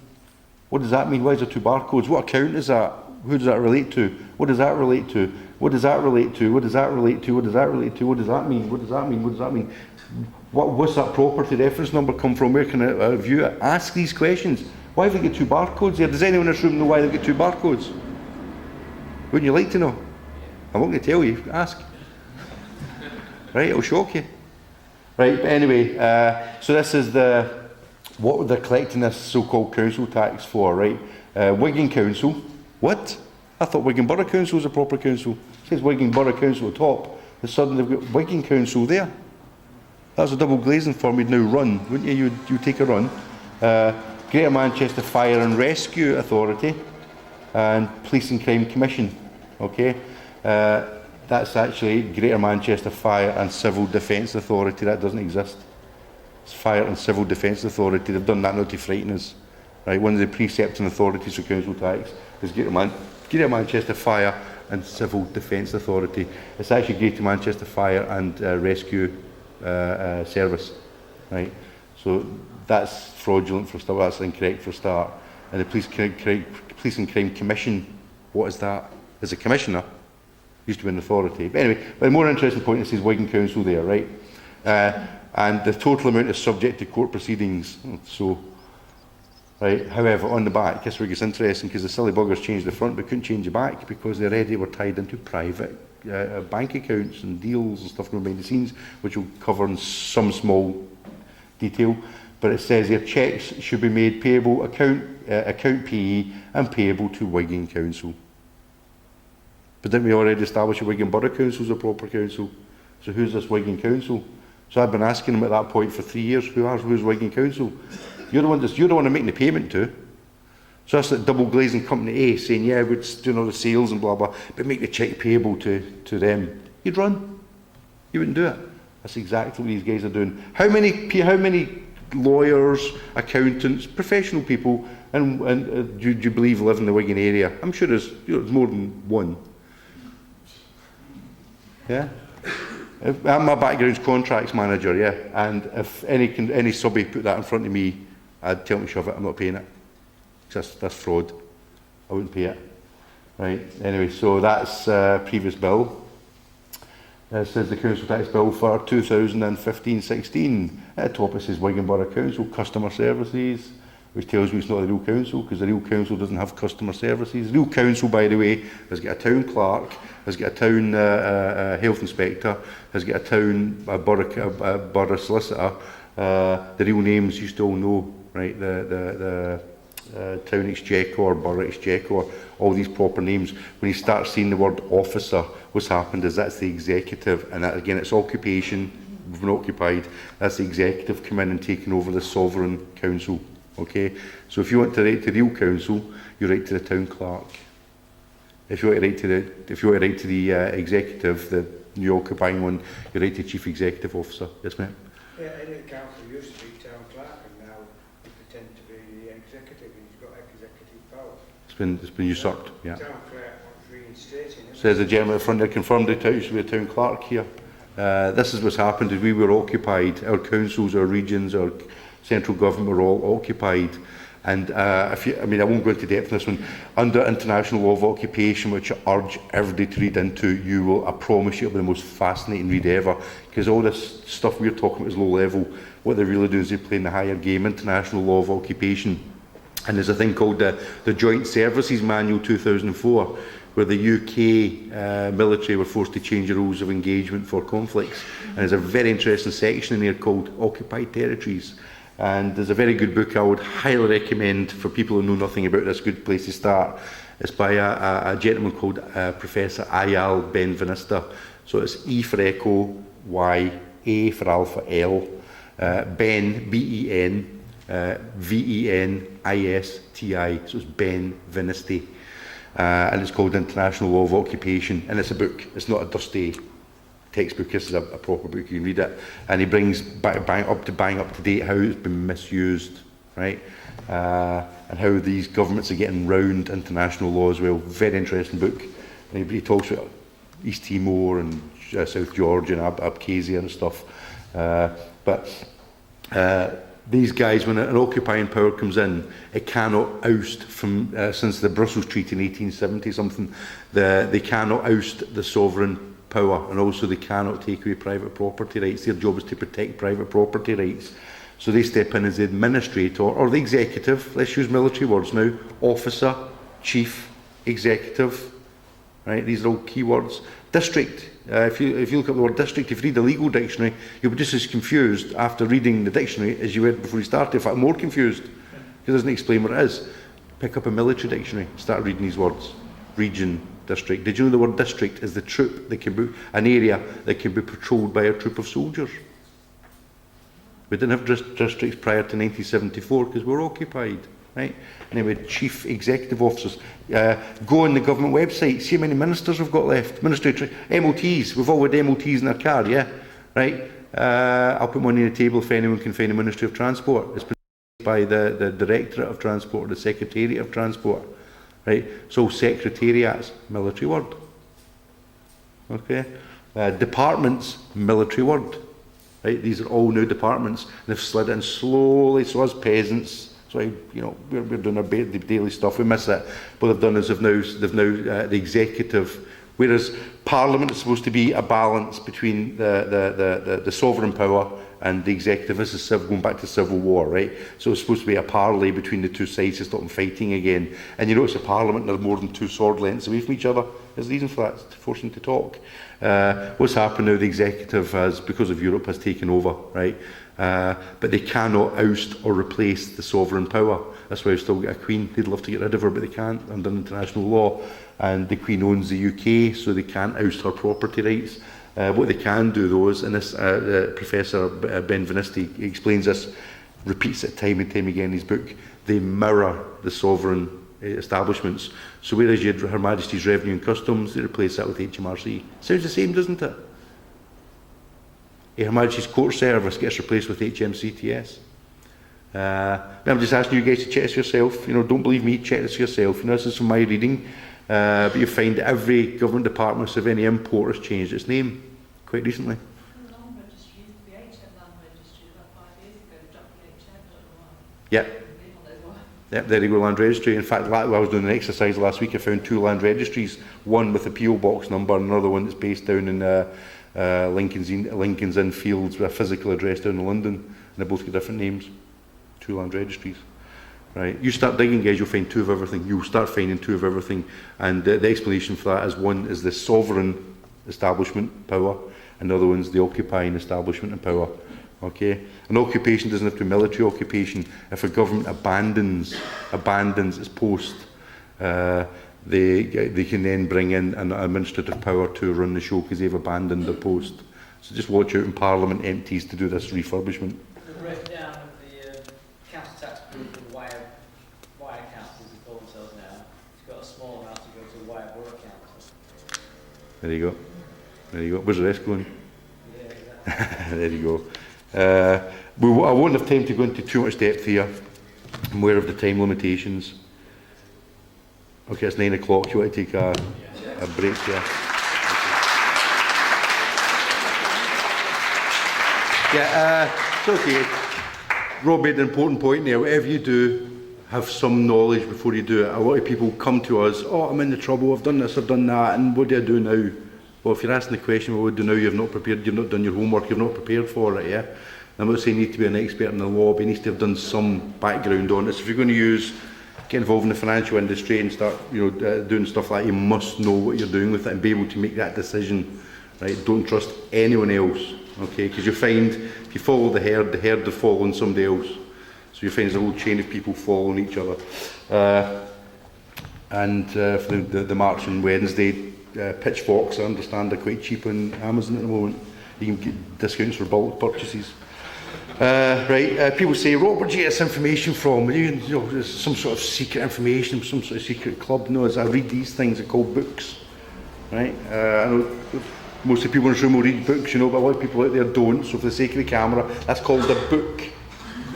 What does that mean? Why is there two barcodes? What account is that? Who does that relate to? What does that relate to? What does that relate to? What does that relate to? What does that relate to? What does that mean? What does that mean? What does that mean? What's that property reference number come from? Where can I view it? Ask these questions. Why have they got two barcodes here? Does anyone in this room know why they've got two barcodes? Wouldn't you like to know? I'm not going to tell you. Ask. Right, it'll shock you. Right, but anyway, so this is what they're collecting this so-called council tax for, right? Wigan Council. What? I thought Wigan Borough Council was a proper council. It says Wigan Borough Council at the top. And suddenly they've got Wigan Council there. That's a double glazing firm you'd now run, wouldn't you? You'd take a run. Greater Manchester Fire and Rescue Authority and Police and Crime Commission. Okay? That's actually Greater Manchester Fire and Civil Defence Authority. That doesn't exist. It's Fire and Civil Defence Authority. They've done that not to frighten us. Right? One of the precepting authorities for council tax is Greater Manchester Fire and Civil Defence Authority. It's actually Greater Manchester Fire and Rescue Service. Right? So that's fraudulent for start. That's incorrect for start. And the Police and Crime Commission, what is that? Is a commissioner. Used to be an authority. But anyway, the more interesting point, it says Wigan Council there, right? And the total amount is subject to court proceedings. So, right. However, on the back, this where it gets interesting because the silly buggers changed the front but couldn't change the back because they already were tied into private bank accounts and deals and stuff going behind the scenes, which will cover in some small detail. But it says here cheques should be made payable account PE and payable to Wigan Council. But didn't we already establish a Wigan Borough Council as a proper council? So who's this Wigan Council? So I've been asking them at that point for 3 years, who's Wigan Council? You're the one I'm making the payment to. So that's like double glazing company A saying, yeah, we're doing all the sales and blah, blah, but make the cheque payable to them. You'd run. You wouldn't do it. That's exactly what these guys are doing. How many lawyers, accountants, professional people, and do you believe live in the Wigan area? I'm sure there's more than one. Yeah? My background's contracts manager, yeah, and if any subby put that in front of me, I'd tell them to shove it. I'm not paying it. That's fraud. I wouldn't pay it. Right. Anyway, so that's previous bill. It says the council tax bill for 2015-16. At the top it says Wigan Borough Council customer services, which tells me it's not the real council, because the real council doesn't have customer services. The real council, by the way, has got a town clerk, has got a town health inspector, has got a town borough solicitor. The real names you still know, right? The town exchequer, borough exchequer, all these proper names. When you start seeing the word officer, what's happened is that's the executive, and that, again, it's occupation. We've been occupied. That's the executive come in and taking over the sovereign council. Okay, so if you want to write to the real council, you write to the town clerk. If you want to write to the executive, the new occupying one, you write to the chief executive officer. Yes, ma'am. Yeah, any council used to be town clerk, and now they pretend to be the executive, and he's got executive power. It's been usurped. Yeah. Town clerk wants reinstating. Says the gentleman at the front there, confirmed it used to be a town clerk here. This is what's happened. Is we were occupied. Our councils, our regions, our central government were all occupied. And I won't go into depth on this one. Under international law of occupation, which I urge everybody to read into, I promise you it'll be the most fascinating read ever. Because all this stuff we're talking about is low level. What they really do is they play in the higher game, international law of occupation. And there's a thing called the Joint Services Manual 2004, where the UK military were forced to change the rules of engagement for conflicts. And there's a very interesting section in there called Occupied Territories. And there's a very good book I would highly recommend for people who know nothing about this. Good place to start. It's by a gentleman called Professor Ayal Ben-Venista. So it's E for Echo, Y, A for Alpha, L, Ben, B-E-N, V-E-N-I-S-T-I. So it's Ben-Venisti. And it's called International Law of Occupation. And it's a book. It's not a dusty textbook. This is a proper book. You can read it, and he brings bang up to date how it's been misused, right? And how these governments are getting round international law as well. Very interesting book. And he talks about East Timor and South Georgia and Abkhazia and stuff. But these guys, when an occupying power comes in, it cannot oust from since the Brussels Treaty in 1870 something. They cannot oust the sovereign power, and also they cannot take away private property rights. Their job is to protect private property rights. So they step in as the administrator or the executive. Let's use military words now: officer, chief, executive. Right? These are all key words. District. If you look up the word district, if you read the legal dictionary, you'll be just as confused after reading the dictionary as you were before you started. In fact, more confused, because it doesn't explain what it is. Pick up a military dictionary, start reading these words. Region, district. Did you know the word district is the troop that can be an area that can be patrolled by a troop of soldiers? We didn't have districts prior to 1974 because we were occupied, right? Anyway, chief executive officers. Go on the government website, see how many ministers we've got left. MOTs, we've all had MOTs in our car, yeah? Right? I'll put money on the table if anyone can find a Ministry of Transport. It's by the Directorate of Transport or the Secretariat of Transport. Right? So secretariats, military word. Okay? Departments, military word. Right? These are all new departments. And they've slid in slowly, so as peasants, so we're doing our daily stuff, we miss it. What they've done is they've now the executive, whereas Parliament is supposed to be a balance between the sovereign power and the executive. This is going back to Civil War, right? So it's supposed to be a parley between the two sides to stop them fighting again. And you notice a Parliament, they're more than 2 sword lengths away from each other. There's a reason for that, to force them to talk. What's happened now, the executive has, because of Europe, has taken over, right? But they cannot oust or replace the sovereign power. That's why we've still got a Queen. They'd love to get rid of her, but they can't under international law. And the Queen owns the UK, so they can't oust her property rights. What they can do, though, is, and this Professor Ben-Venisti explains this, repeats it time and time again in his book. They mirror the sovereign establishments. So whereas you had Her Majesty's Revenue and Customs, they replace that with HMRC. Sounds the same, doesn't it? Her Majesty's Court Service gets replaced with HMCTS. I'm just asking you guys to check this yourself. Don't believe me, check this yourself. This is from my reading. But you find that every government department of any import has changed its name quite recently. Land registry used to be HM land registry about 5 years ago. Dropped the HM, don't know why. Yep. Yep, there you go, land registry. In fact, while I was doing an exercise last week, I found 2 land registries, one with a PO box number and another one that's based down in Lincoln's Inn Fields with a physical address down in London, and they both got different names. 2 land registries. Right, you start digging, guys, you'll find 2 of everything. You'll start finding 2 of everything, and the explanation for that is one is the sovereign establishment power, and the other one's the occupying establishment and power. Okay, an occupation doesn't have to be a military occupation. If a government abandons its post, they can then bring in an administrative power to run the show because they've abandoned their post. So just watch out when Parliament empties to do this refurbishment. The breakdown of the council tax group and wire councils, they call themselves now. It's got a small amount to go to wire borough council. There you go. There you go. Where's the rest going? Yeah, exactly. There you go. I won't have time to go into too much depth here. I'm aware of the time limitations. Okay, it's 9 o'clock. You want to take a break here? It's okay. Rob made an important point there. Whatever you do, have some knowledge before you do it. A lot of people come to us, I'm in the trouble, I've done this, I've done that, and what do I do now? Well, if you're asking the question, what do you do now? You've not prepared, you've not done your homework, you've not prepared for it, yeah? I'm not saying you need to be an expert in the law, but you need to have done some background on it. So if you're going to get involved in the financial industry and start doing stuff like that, you must know what you're doing with it and be able to make that decision, right? Don't trust anyone else, okay? Because you find, if you follow the herd will follow somebody else. So you find there's a whole chain of people following each other. For the March on Wednesday, pitchforks, I understand, are quite cheap on Amazon at the moment. You can get discounts for bulk purchases. People say, Rob, where do you get this information from? There's some sort of secret information, some sort of secret club. No, as I read these things, they're called books. Right? I know most of the people in this room will read books, but a lot of people out there don't. So for the sake of the camera, that's called a book.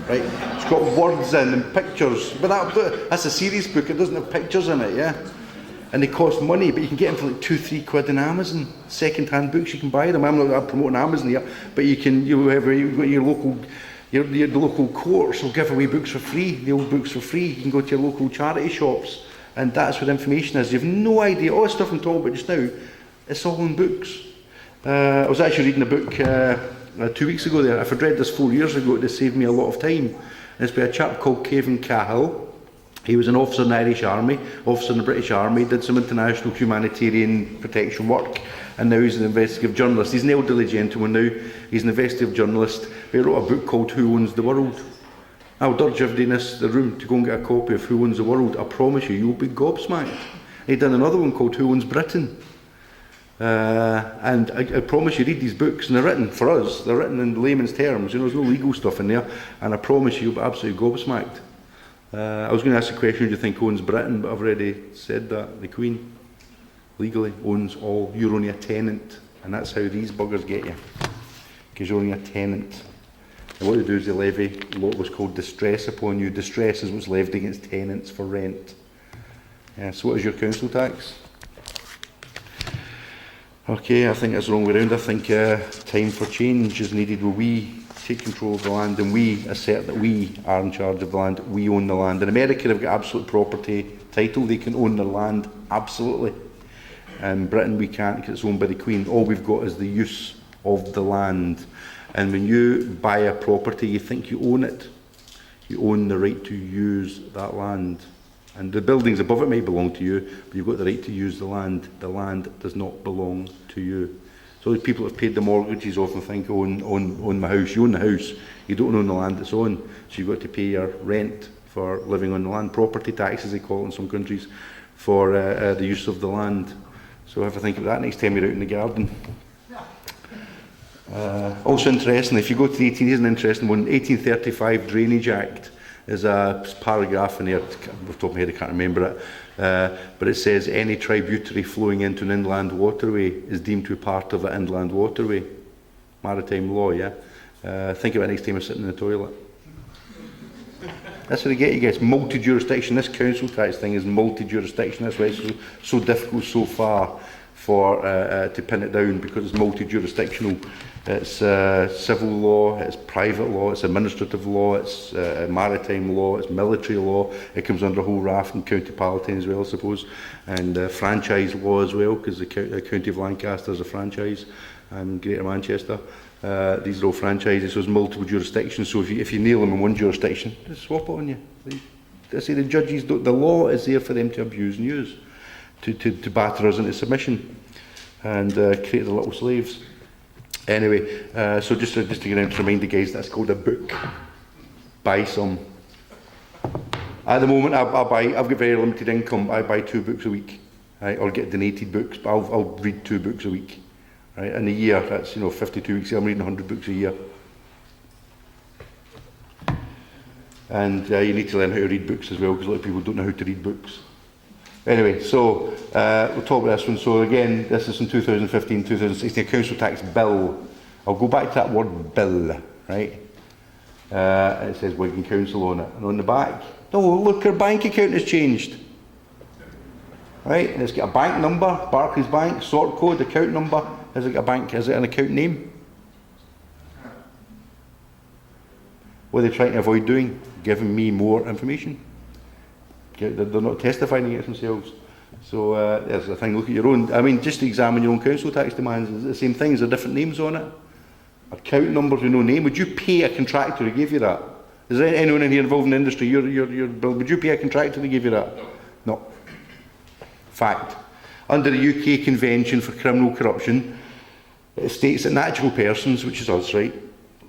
Right? It's got words in and pictures, but that's a serious book. It doesn't have pictures in it, yeah. And they cost money, but you can get them for like £2-3 on Amazon. Second-hand books, you can buy them. I'm not promoting Amazon here, but you've got your local courts will give away books for free. The old books for free. You can go to your local charity shops, and that's where information is. You have no idea. All the stuff I'm talking about just now, it's all in books. I was actually reading a book 2 weeks ago there. If I'd read this 4 years ago, it would have saved me a lot of time. And it's by a chap called Kevin Cahill. He was an officer in the Irish Army, officer in the British Army, did some international humanitarian protection work, and now he's an investigative journalist. He's an elderly gentleman now. He's an investigative journalist. He wrote a book called Who Owns the World? I would urge everybody in the room to go and get a copy of Who Owns the World. I promise you, you'll be gobsmacked. He'd done another one called Who Owns Britain? And I promise you, read these books, and they're written for us. They're written in layman's terms. There's no legal stuff in there, and I promise you, you'll be absolutely gobsmacked. I was going to ask the question, who do you think owns Britain? But I've already said that. The Queen legally owns all. You're only a tenant, and that's how these buggers get you, because you're only a tenant. And what they do is they levy what's called distress upon you. Distress is what's levied against tenants for rent. So what is your council tax? Okay, I think that's the wrong way around. I think time for change is needed, where we take control of the land and we assert that we are in charge of the land, we own the land. In America, they've got absolute property title, they can own their land, absolutely. In Britain, we can't, because it's owned by the Queen. All we've got is the use of the land. And when you buy a property, you think you own it. You own the right to use that land. And the buildings above it may belong to you, but you've got the right to use the land. The land does not belong to you. So the people that have paid the mortgages often think, own my house. You own the house, you don't own the land that's on. So you've got to pay your rent for living on the land. Property taxes, they call it in some countries, for the use of the land. So have a think of that next time you're out in the garden. Also interesting, if you go to the 18, here's an interesting one, 1835 Drainage Act. There's a paragraph in there, off the top of my head I can't remember it, but it says any tributary flowing into an inland waterway is deemed to be part of an inland waterway. Maritime law, yeah? Think about it next time you're sitting in the toilet. That's what they get you guys, multi-jurisdiction. This council tax thing is multi-jurisdiction. That's why it's so difficult so far for to pin it down, because it's multi-jurisdictional. It's civil law, it's private law, it's administrative law, it's maritime law, it's military law. It comes under a whole raft in County Palatine as well, I suppose, and franchise law as well, because the County of Lancaster is a franchise, and Greater Manchester. These are all franchises, so there's multiple jurisdictions. So if you nail them in one jurisdiction, they swap it on you. I say the judges, the law is there for them to abuse and use, to batter us into submission and create the little slaves. Anyway, so just to get out to remind the guys, that's called a book. Buy some. At the moment, I've got very limited income. I buy 2 books a week, right? Or get donated books, but I'll read 2 books a week. Right? In a year, that's 52 weeks. I'm reading 100 books a year. And you need to learn how to read books as well, because a lot of people don't know how to read books. Anyway, so we'll talk about this one. So again, this is in 2015, 2016, a council tax bill. I'll go back to that word bill, right? It says Wigan Council on it. And on the back, oh, look, our bank account has changed. Right? And it's got a bank number, Barclays Bank, sort code, account number. Has it got a bank? Is it an account name? What are they trying to avoid doing? Giving me more information. They're not testifying against themselves. So there's a thing, look at your own. I mean, just to examine your own council tax demands. It's the same thing, there's different names on it. Account numbers with no name. Would you pay a contractor who gave you that? Is there anyone in here involved in the industry? Your bill, would you pay a contractor who gave you that? No. Fact. Under the UK Convention for Criminal Corruption, it states that natural persons, which is us, right,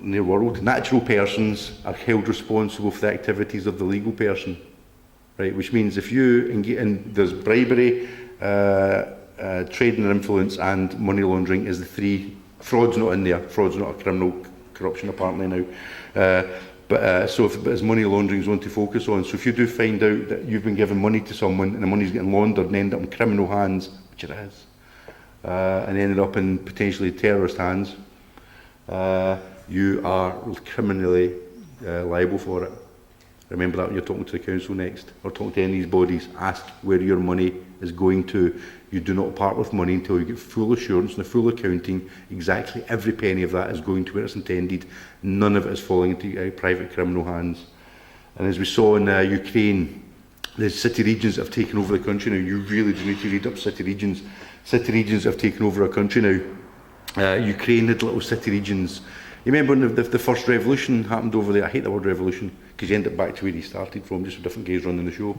in the world, natural persons are held responsible for the activities of the legal person, right? Which means if you and there's bribery, trading and influence, and money laundering is the 3. Fraud's not in there. Fraud's not a criminal corruption apparently now. So if it's money laundering is one to focus on. So if you do find out that you've been giving money to someone and the money's getting laundered and end up in criminal hands, which it is, and ended up in potentially terrorist hands, you are criminally liable for it. Remember that when you're talking to the council next, or talking to any of these bodies. Ask where your money is going to. You do not part with money until you get full assurance and a full accounting. Exactly every penny of that is going to where it's intended. None of it is falling into private criminal hands. And as we saw in Ukraine, the city regions have taken over the country now. You really do need to read up city regions. City regions have taken over our country now. Ukraine had little city regions. You remember when the first revolution happened over there? I hate the word revolution, because you end up back to where he started from, just with different guys running the show.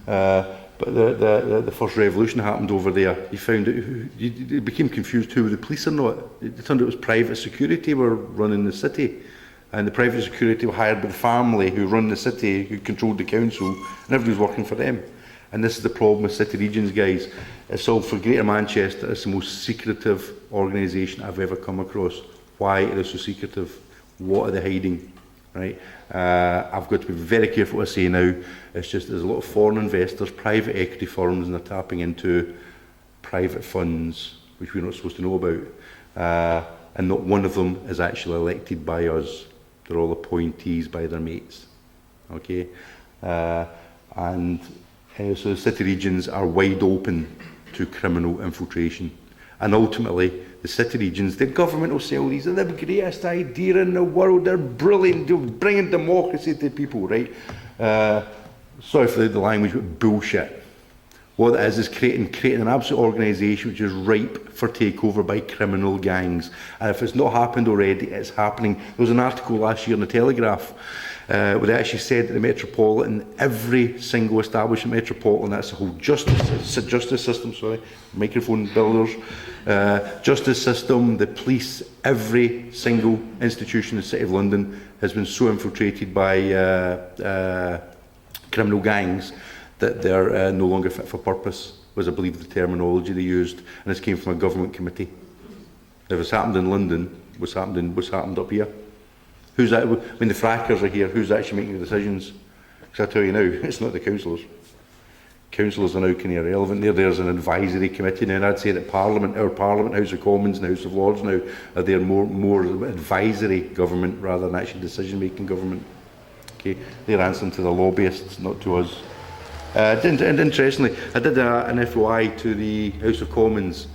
But the first revolution happened over there. He found out, he became confused who were the police or not. It turned out it was private security were running the city. And the private security were hired by the family who run the city, who controlled the council, and everybody was working for them. And this is the problem with city regions, guys. It's all for Greater Manchester. It's the most secretive organisation I've ever come across. Why are they so secretive? What are they hiding? Right? I've got to be very careful what I say now. It's just there's a lot of foreign investors, private equity firms, and they're tapping into private funds, which we're not supposed to know about. And not one of them is actually elected by us. They're all appointees by their mates. Okay? So the city regions are wide open to criminal infiltration. And ultimately, the city regions, the government will sell these. They're the greatest idea in the world. They're brilliant. They're bringing democracy to people, right? Sorry for the language, but bullshit. What it is creating an absolute organisation which is ripe for takeover by criminal gangs. And if it's not happened already, it's happening. There was an article last year in the Telegraph where they actually said that the Metropolitan, every single establishment Metropolitan, that's the whole justice system, microphone builders, justice system, the police, every single institution in the City of London has been so infiltrated by criminal gangs that they're no longer fit for purpose, was I believe the terminology they used, and this came from a government committee. If it's happened in London, what's happened up here. Who's that? When the frackers are here, who's actually making the decisions? Because I tell you now, it's not the councillors. Councillors are now kind of irrelevant. There's an advisory committee now, and I'd say that Parliament, our Parliament, House of Commons and House of Lords now, are there more advisory government rather than actually decision-making government. Okay, they're answering to the lobbyists, not to us. And interestingly, I did an FOI to the House of Commons.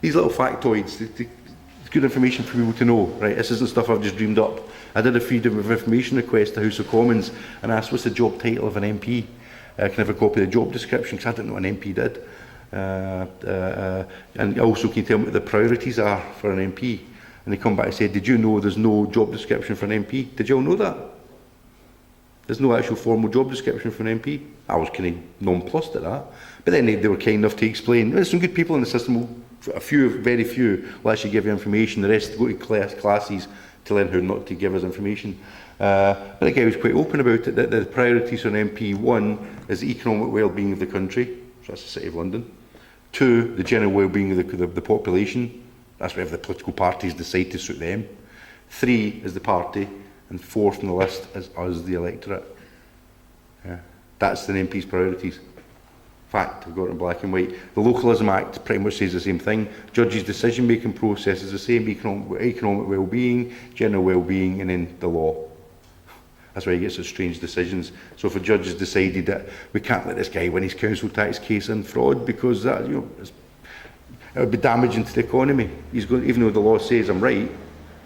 These little factoids, it's good information for people to know, right? This isn't stuff I've just dreamed up. I did a Freedom of Information request to the House of Commons and asked, what's the job title of an MP? Can I have a copy of the job description? Because I didn't know what an MP did. And also, can you tell me what the priorities are for an MP? And they come back and said, did you know there's no job description for an MP? Did you all know that? There's no actual formal job description for an MP. I was kind of nonplussed at that. But then they were kind enough to explain, there's some good people in the system, very few, will actually give you information. The rest go to classes to learn how not to give us information. But the guy was quite open about it, that the priorities for an MP, 1, is the economic well-being of the country, so that's the City of London. 2, the general well-being of the population, that's whatever the political parties decide to suit them. 3 is the party, and 4th on the list is us, the electorate. Yeah. That's an MP's priorities. Fact, I've got it in black and white. The Localism Act pretty much says the same thing. Judges' decision-making process is the same: economic well-being, general well-being, and then the law. That's why he gets such strange decisions. So if a judge has decided that we can't let this guy win his council tax case in fraud because that, it would be damaging to the economy. He's going, even though the law says I'm right,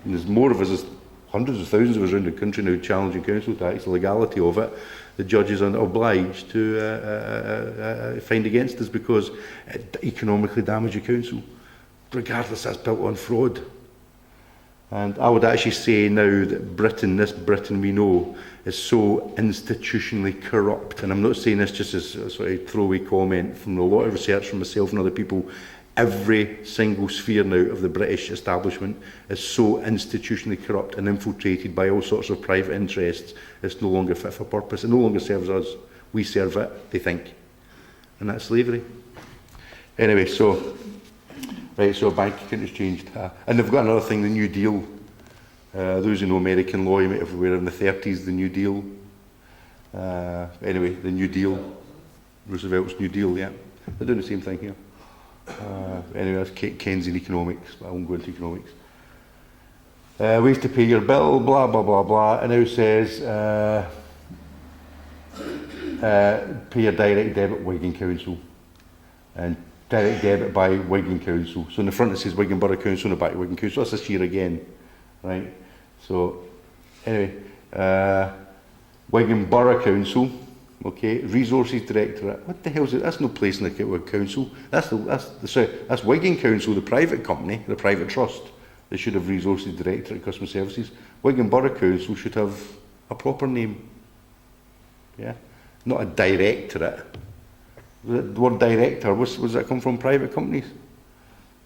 and there's more of us, there's hundreds of thousands of us around the country now challenging council tax, the legality of it. The judges are obliged to find against us because it economically damages the council, regardless that's built on fraud. And I would actually say now that Britain, this Britain we know, is so institutionally corrupt. And I'm not saying this just as a sort of throwaway comment. From a lot of research from myself and other people, every single sphere now of the British establishment is so institutionally corrupt and infiltrated by all sorts of private interests, it's no longer fit for purpose. It no longer serves us. We serve it, they think. And that's slavery. Anyway, so a bank account has changed. And they've got another thing, the New Deal. Those who know American law, you might have aware in the 30s, the New Deal. Anyway, the New Deal. Roosevelt's New Deal, yeah. They're doing the same thing here. Anyway, that's Keynesian economics, but I won't go into economics. Ways to pay your bill, blah, blah, blah, blah. And now it says, pay a direct debit Wigan Council. And direct debit by Wigan Council. So in the front it says Wigan Borough Council, and the back Wigan Council. That's this year again. Right? So, anyway, Wigan Borough Council. Okay, Resources Directorate. What the hell is it? That's no place in the council. That's Wigan Council, the private company, the private trust. They should have Resources Directorate, Customer Services. Wigan Borough Council should have a proper name. Yeah, not a directorate. The word director, where does that come from? Private companies.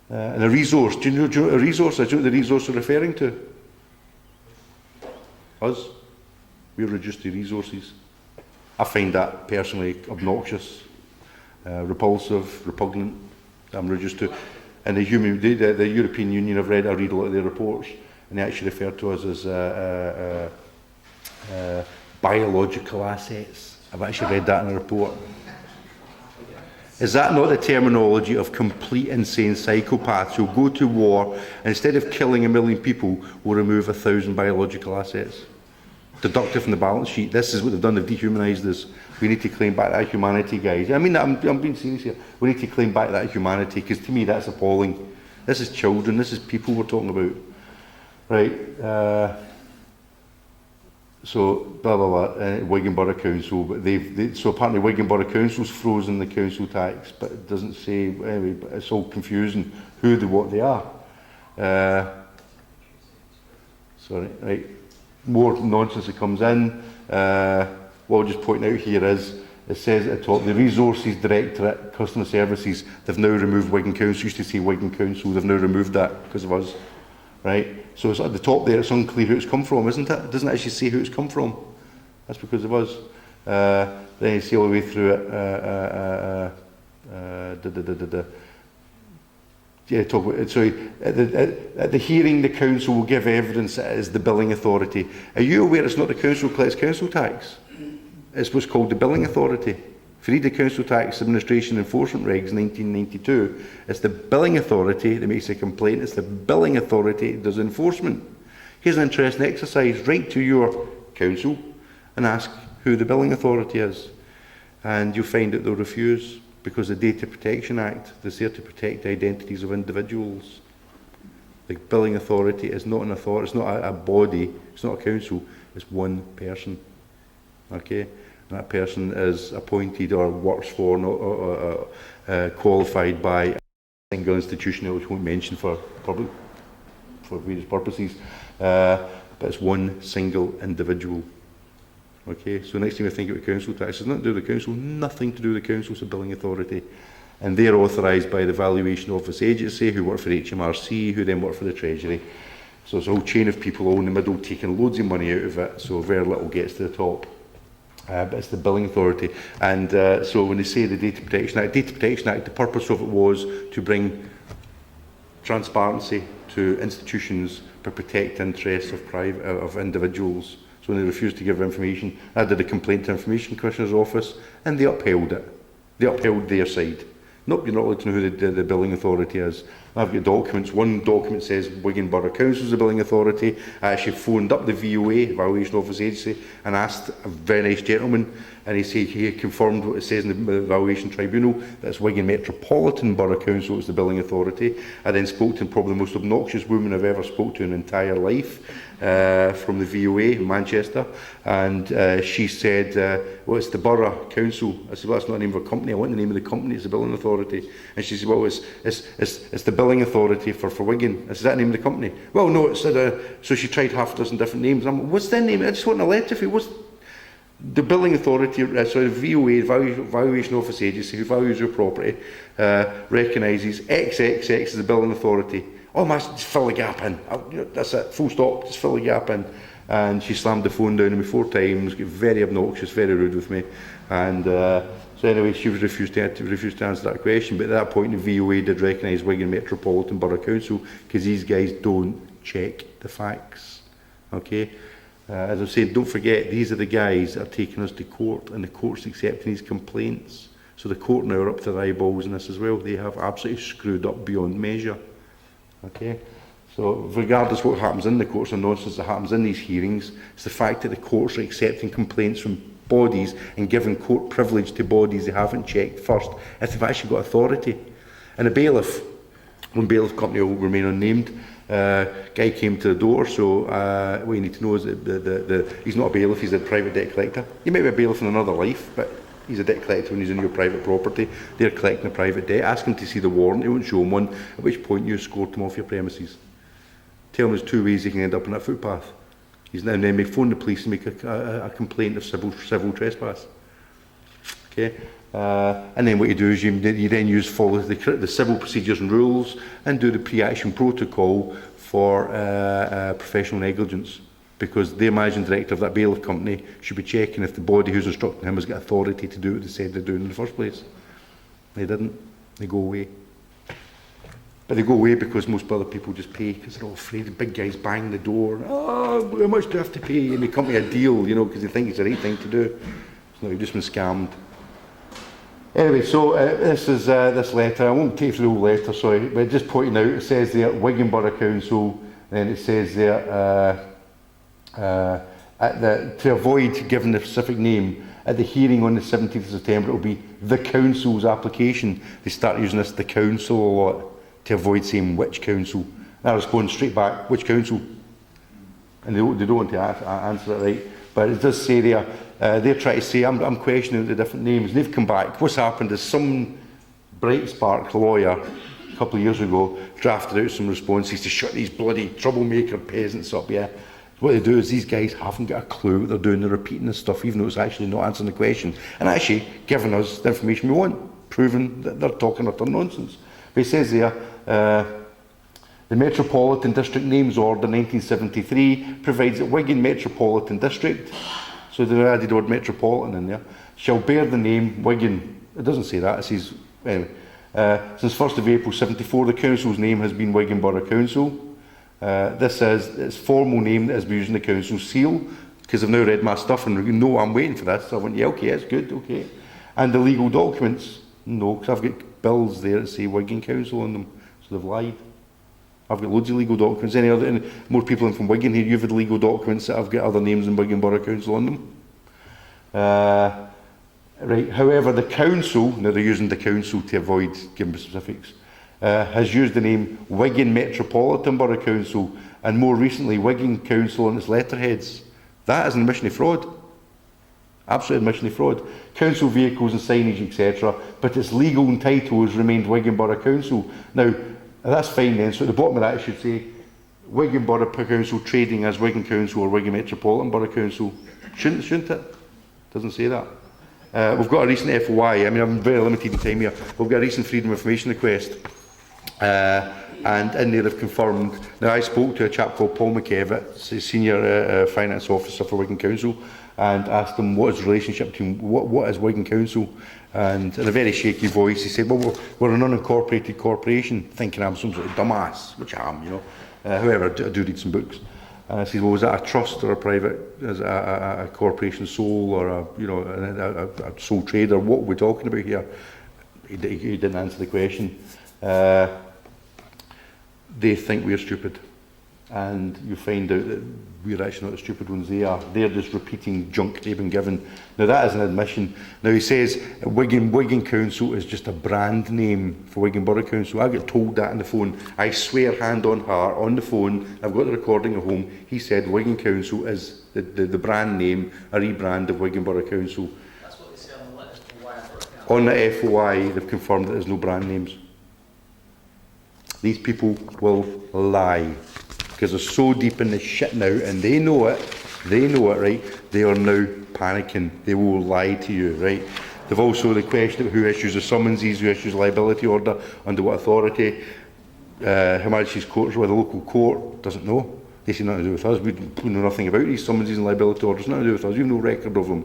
And a resource. Do you know what a resource is? Do you know what the resource are referring to? Us. We're reduced to resources. I find that personally obnoxious, repulsive, repugnant. I'm reduced to. And the European Union, I read a lot of their reports, and they actually refer to us as biological assets. I've actually read that in a report. Is that not the terminology of complete insane psychopaths who go to war and instead of killing 1 million people will remove 1,000 biological assets? Deducted from the balance sheet. This is what they've done, they've dehumanised us. We need to claim back that humanity, guys. I mean, I'm being serious here. We need to claim back that humanity, because to me that's appalling. This is children, this is people we're talking about. Right, so, blah, blah, blah, Wigan Borough Council, but so apparently Wigan Borough Council's frozen the council tax, but it doesn't say, anyway, but it's all confusing who what they are. Sorry, right. More nonsense that comes in. What I'll just point out here is, it says at the top, the Resources Directorate, Customer Services, they've now removed Wigan Council. Used to say Wigan Council, they've now removed that because of us. Right? So it's at the top there, it's unclear who it's come from, isn't it? It doesn't actually say who it's come from. That's because of us. Then you see all the way through it. talk about, sorry, at the hearing, the council will give evidence that it is the billing authority. Are you aware it's not the council who collects council tax? It's what's called the billing authority. If you read the Council Tax Administration Enforcement Regs 1992, it's the billing authority that makes a complaint. It's the billing authority that does enforcement. Here's an interesting exercise. Write to your council and ask who the billing authority is. And you'll find that they'll refuse, because the Data Protection Act is there to protect the identities of individuals. The billing authority is not an authority, it's not a body, it's not a council, it's one person. Okay? And that person is appointed or works for, qualified by a single institution, which I won't mention for various purposes, but it's one single individual. Okay, so next time you think about council tax, it's nothing to do with the council, nothing to do with the council, it's a billing authority. And they're authorised by the Valuation Office Agency, who work for HMRC, who then work for the Treasury. So it's a whole chain of people all in the middle taking loads of money out of it, so very little gets to the top. But it's the billing authority. And so when they say the Data Protection Act, the purpose of it was to bring transparency to institutions to protect interests of individuals. So when they refused to give information, I did a complaint to the Information Commissioner's Office, and they upheld it. They upheld their side. Nope, you're not allowed to know who the billing authority is. I've got documents. One document says Wigan Borough Council is the billing authority. I actually phoned up the VOA, Valuation Office Agency, and asked a very nice gentleman, and he confirmed what it says in the Valuation Tribunal, that it's Wigan Metropolitan Borough Council is the billing authority. I then spoke to probably the most obnoxious woman I've ever spoke to in my entire life, from the VOA in Manchester, and she said, well, it's the Borough Council. I said, well, that's not the name of a company. I want the name of the company. It's the billing authority. And she said, well, it's the billing authority for Wigan. I said, is that the name of the company? Well, no, it's so she tried half a dozen different names. I'm like, what's their name? I just want a letter for you. What's the billing authority? Sorry, the VOA, Valuation Office Agency, who values your property, recognises XXX as the billing authority. Oh, just fill the gap in. That's it, full stop, just fill the gap in. And she slammed the phone down on me 4 times, got very obnoxious, very rude with me. And so anyway, she refused to answer that question. But at that point, the VOA did recognise Wigan Metropolitan Borough Council, because these guys don't check the facts. Okay? As I said, don't forget, these are the guys that are taking us to court, and the court's accepting these complaints. So the court now are up to their eyeballs in this as well. They have absolutely screwed up beyond measure. Okay, so regardless of what happens in the courts or nonsense that happens in these hearings, it's the fact that the courts are accepting complaints from bodies and giving court privilege to bodies they haven't checked first, if they've actually got authority. And a bailiff, one bailiff company will remain unnamed, guy came to the door, so what you need to know is that he's not a bailiff, he's a private debt collector. He might be a bailiff in another life, but he's a debt collector when he's in your private property. They're collecting a private debt. Ask him to see the warrant. He won't show him one, at which point you escort him off your premises. Tell him there's 2 ways he can end up on that footpath. He's now then may phone the police and make a complaint of civil trespass. Okay, and then what you do is you then follow the civil procedures and rules and do the pre-action protocol for professional negligence. Because the managing director of that bailiff company should be checking if the body who's instructing him has got authority to do what they said they're doing in the first place. They didn't. They go away. But they go away because most other people just pay, because they're all afraid. The big guys bang the door. Oh, how much do I have to pay? And they come to a deal, because they think it's the right thing to do. So you've just been scammed. Anyway, so this is this letter. I won't take through the whole letter, sorry, but just pointing out, it says there, Wigan Borough Council, and it says there, to avoid giving the specific name, at the hearing on the 17th of September, it will be the council's application. They start using this, the council, a lot, to avoid saying which council. And I was going straight back, which council? And they don't want to answer it right. But it does say there, they're trying to say, I'm questioning the different names. And they've come back. What's happened is some bright spark lawyer, a couple of years ago, drafted out some responses to shut these bloody troublemaker peasants up, yeah. What they do is these guys haven't got a clue what they're doing. They're repeating this stuff, even though it's actually not answering the question, and actually giving us the information we want, proving that they're talking utter nonsense. But it says there, the Metropolitan District Names Order 1973 provides that Wigan Metropolitan District, so they added the word Metropolitan in there, shall bear the name Wigan. It doesn't say that, it says, anyway, Since 1st of April 74, the council's name has been Wigan Borough Council. This is its formal name that has been used in the council seal, because I've now read my stuff and no, I'm waiting for this. So I went, yeah, okay, it's good, okay. And the legal documents, no, because I've got bills there that say Wigan Council on them, so they've lied. I've got loads of legal documents. Any other, more people from Wigan here, you've had legal documents that I've got other names than Wigan Borough Council on them. Right. However, the council, now they're using the council to avoid giving specifics, has used the name Wigan Metropolitan Borough Council, and more recently Wigan Council on its letterheads. That is an admission of fraud. Absolute admission of fraud. Council vehicles and signage, etc. But its legal title has remained Wigan Borough Council. Now, that's fine then. So at the bottom of that it should say Wigan Borough Council trading as Wigan Council or Wigan Metropolitan Borough Council. Shouldn't it? Doesn't say that. We've got a recent FOI. I mean, I'm very limited in time here. We've got a recent Freedom of Information request. And in there they've confirmed. Now, I spoke to a chap called Paul McKevitt, Senior Finance Officer for Wigan Council, and asked him what is the relationship between what is Wigan Council, and in a very shaky voice he said, well, we're an unincorporated corporation, thinking I'm some sort of dumbass, which I am, you know. However, I do read some books. And I said, well, is that a trust or a private, is it a corporation sole or a sole trader? What are we talking about here? He didn't answer the question. They think we're stupid, and you find out that we're actually not the stupid ones. They are. They're just repeating junk they've been given. Now that is an admission. Now he says Wigan Council is just a brand name for Wigan Borough Council. I get told that on the phone. I swear, hand on heart, on the phone. I've got the recording at home. He said Wigan Council is the brand name, a rebrand of Wigan Borough Council. That's what they say on the letters for why Borough Council. On the FOI, they've confirmed that there's no brand names. These people will lie because they're so deep in the shit now, and they know it, right? They are now panicking. They will lie to you, right? They've also the question of who issues the summonses, who issues liability order, under what authority. Her Majesty's Courts, where the local court doesn't know. They say nothing to do with us. We know nothing about these summonses and liability orders, nothing to do with us. We have no record of them.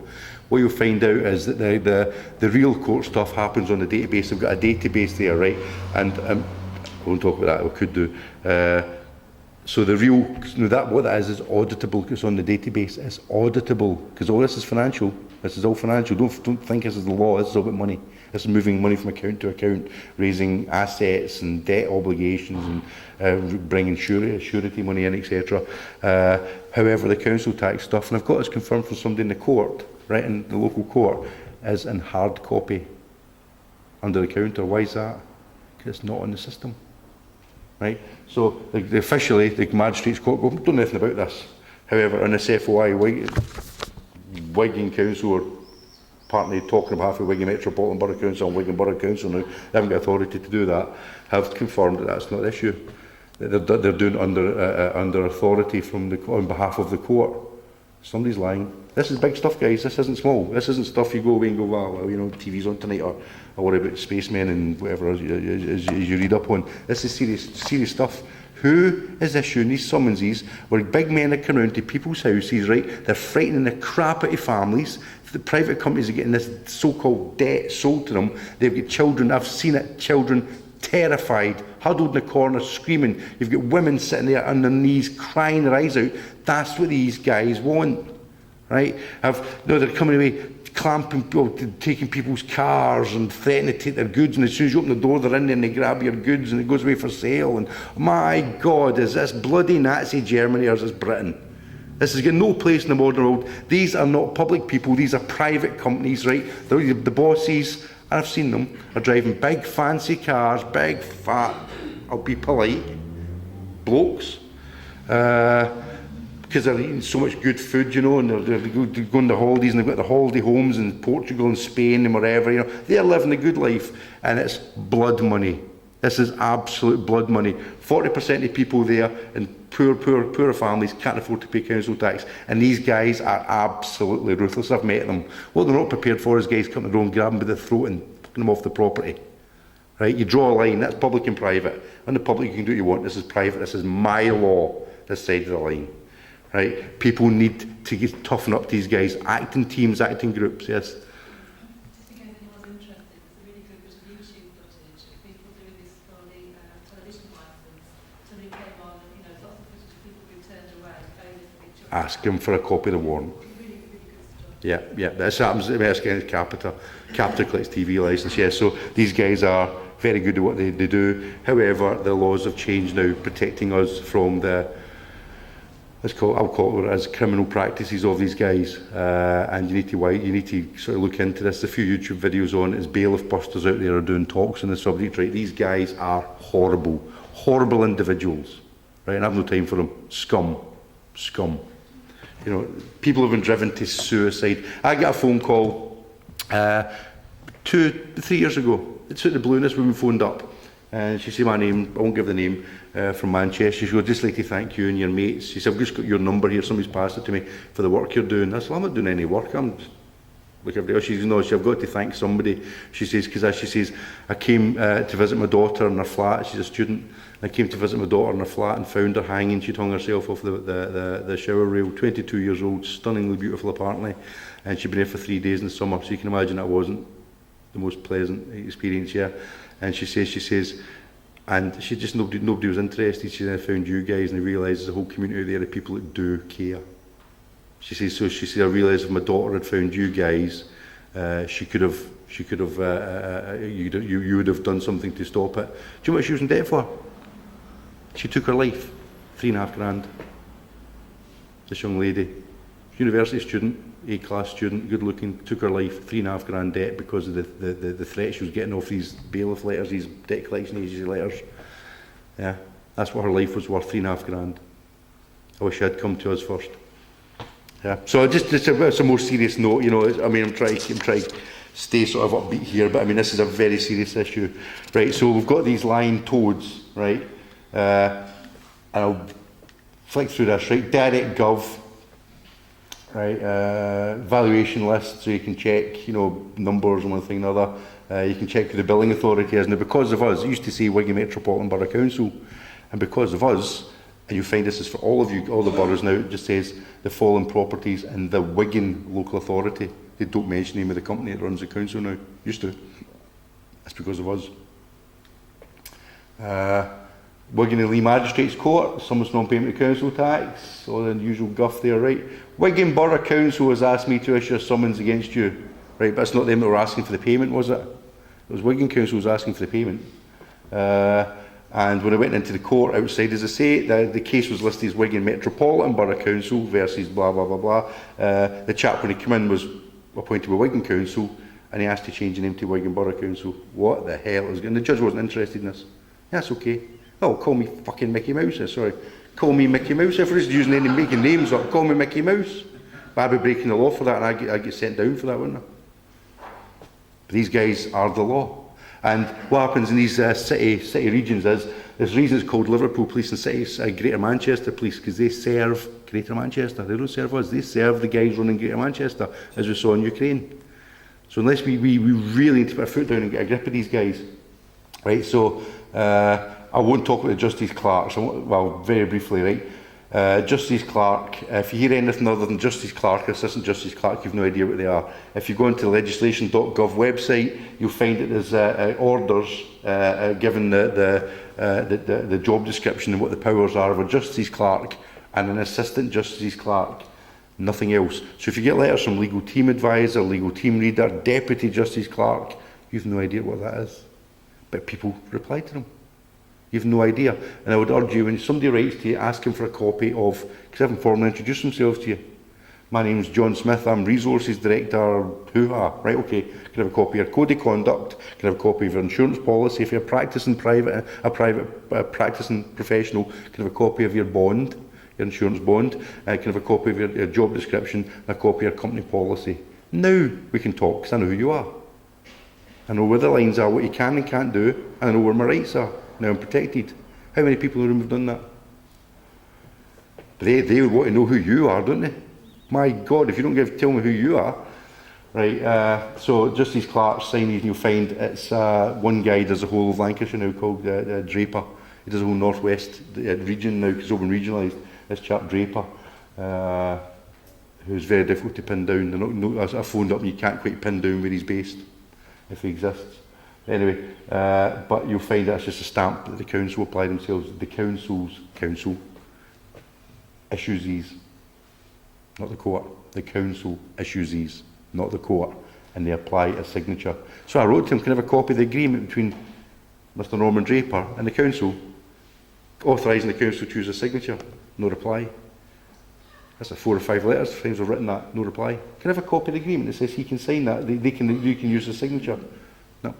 What you'll find out is that the real court stuff happens on the database. They've got a database there, right? And I won't talk about that, we could do. So the real, what that is auditable. It's on the database. It's auditable because all this is financial. This is all financial. Don't think this is the law. This is all about money. This is moving money from account to account, raising assets and debt obligations, and bringing surety money in, etc. However, the council tax stuff, and I've got this confirmed from somebody in the court, right, in the local court, is in hard copy under the counter. Why is that? Because it's not on the system. Right? So officially the Magistrates Court don't know anything about this. However, on this FOI, Wigan Council, or partly talking on behalf of Wigan Metropolitan Borough Council and Wigan Borough Council now, they haven't got authority to do that, have confirmed that that's not the issue. They're doing it under authority on behalf of the court. Somebody's lying. This is big stuff, guys. This isn't small. This isn't stuff you go away and go, well, you know, TV's on tonight, or worry about spacemen and whatever as you read up on. This is serious stuff. Who is issuing these summonses where big men are coming around to people's houses, right? They're frightening the crap out of families. The private companies are getting this so-called debt sold to them. They've got children, I've seen it, children terrified, huddled in the corner, screaming. You've got women sitting there on their knees, crying their eyes out. That's what these guys want, right? They're coming away, taking people's cars and threatening to take their goods, and as soon as you open the door, they're in there and they grab your goods and it goes away for sale. And my God, is this bloody Nazi Germany or is this Britain? This has got no place in the modern world. These are not public people, these are private companies, right? The bosses, and I've seen them, are driving big fancy cars, big fat, I'll be polite, blokes, because they're eating so much good food, you know, and they're going to holidays, and they've got the holiday homes in Portugal and Spain and wherever, you know. They're living the good life, and it's blood money. This is absolute blood money. 40% of people there in poor families can't afford to pay council tax, and these guys are absolutely ruthless. I've met them. What they're not prepared for is guys coming around, grab them by the throat and fucking them off the property. Right? You draw a line. That's public and private. On the public, you can do what you want. This is private. This is my law. This side of the line. Right? People need to toughen up these guys. Acting teams, acting groups. Yes. Just in case anyone's interested, there's a really good bit of YouTube footage of ask him for a copy of the warrant. Yeah, this happens against Carta collects TV licence, yeah, so these guys are very good at what they do. However, the laws have changed now, protecting us from the, I'll call it as criminal practices of these guys, and you need to sort of look into this. There's a few YouTube videos on it. There's bailiff busters out there are doing talks on the subject, right? These guys are horrible individuals, right? And I have no time for them. Scum. You know, people have been driven to suicide. I got a phone call 2-3 years ago. It's out the blue, and this woman phoned up, and she said my name, I won't give the name, from Manchester. She goes, just like to thank you and your mates. She said, I've just got your number here, somebody's passed it to me for the work you're doing. I said, I'm not doing any work, I'm just like everybody else. She says, no, I've got to thank somebody. She says, because as she says, I came to visit my daughter in her flat. She's a student. I came to visit my daughter in her flat and found her hanging. She'd hung herself off the shower rail, 22 years old, stunningly beautiful apparently, and she'd been here for 3 days in the summer, so you can imagine that wasn't the most pleasant experience, yeah. And she says, and she just, nobody was interested. She then found you guys, and I realised there's a whole community out there of people that do care. She says, I realised if my daughter had found you guys, you would have done something to stop it. Do you know what she was in debt for? She took her life, 3.5 grand. This young lady, university student, A-class student, good looking, took her life, 3.5 grand debt because of the threat she was getting off these bailiff letters, these debt collection agency letters. Yeah, that's what her life was worth, 3.5 grand. I wish she had come to us first. Yeah, so just a more serious note, you know. I mean, I'm trying to stay sort of upbeat here, but I mean, this is a very serious issue, right? So we've got these lying toads, right? And I'll flick through this, right? Direct Gov, right? Valuation list, so you can check, you know, numbers and one thing or another. You can check who the billing authority is. Now, because of us, it used to say Wigan Metropolitan Borough Council, and because of us, and you'll find this is for all of you, all the boroughs now, it just says the following properties and the Wigan local authority. They don't mention the name of the company that runs the council now. Used to. That's because of us. Wigan and Lee Magistrates Court, summons non-payment of council tax, all the usual guff there, right? Wigan Borough Council has asked me to issue a summons against you, right? But it's not them that were asking for the payment, was it? It was Wigan Council was asking for the payment. And when I went into the court outside, as I say, the case was listed as Wigan Metropolitan Borough Council versus blah, blah, blah, blah. The chap, when he came in, was appointed by Wigan Council, and he asked to change the name to Wigan Borough Council. What the hell is going on? The judge wasn't interested in this. That's okay. Oh, call me fucking Mickey Mouse, sorry. Call me Mickey Mouse. If we're just using any making names up, call me Mickey Mouse. But I'd be breaking the law for that, and I'd get sent down for that, wouldn't I? But these guys are the law. And what happens in these city regions is, there's reasons called Liverpool Police and Cities, Greater Manchester Police, because they serve Greater Manchester. They don't serve us, they serve the guys running Greater Manchester, as we saw in Ukraine. So unless we really need to put our foot down and get a grip of these guys, right? So I won't talk about the Justice Clerk, well, very briefly, right? Justice Clerk, if you hear anything other than Justice Clerk, Assistant Justice Clerk, you've no idea what they are. If you go into the legislation.gov website, you'll find that there's orders given the job description and what the powers are of a Justice Clerk and an Assistant Justice Clerk, nothing else. So if you get letters from Legal Team Advisor, Legal Team Reader, Deputy Justice Clerk, you've no idea what that is. But people reply to them. You've no idea. And I would urge you, when somebody writes to you, ask him for a copy of, because they haven't formally introduced themselves to you. My name's John Smith, I'm Resources Director, hoo-ha. Right, okay. Can I have a copy of your Code of Conduct? Can I have a copy of your insurance policy? If you're practicing practicing professional, can I have a copy of your bond, your insurance bond? Can I have a copy of your job description and a copy of your company policy? Now we can talk, because I know who you are. I know where the lines are, what you can and can't do, and I know where my rights are. Now I'm protected. How many people in the room have done that? They want to know who you are, don't they? My God, if you don't tell me who you are. Right, so Justice Clerk, sign these and you'll find it's one guy does the whole of Lancashire now called Draper. He does the whole northwest region now because it's all been regionalised. This chap Draper, who's very difficult to pin down. I phoned up and you can't quite pin down where he's based, if he exists. Anyway, but you'll find that's just a stamp that the council apply themselves. The council issues these. not the court. The council issues these, not the court, and they apply a signature. So I wrote to him, can I have a copy of the agreement between Mr Norman Draper and the council, authorising the council to choose a signature? No reply. That's 4 or 5 letters, friends have written that, no reply. Can I have a copy of the agreement that says he can sign that, you can use the signature? No.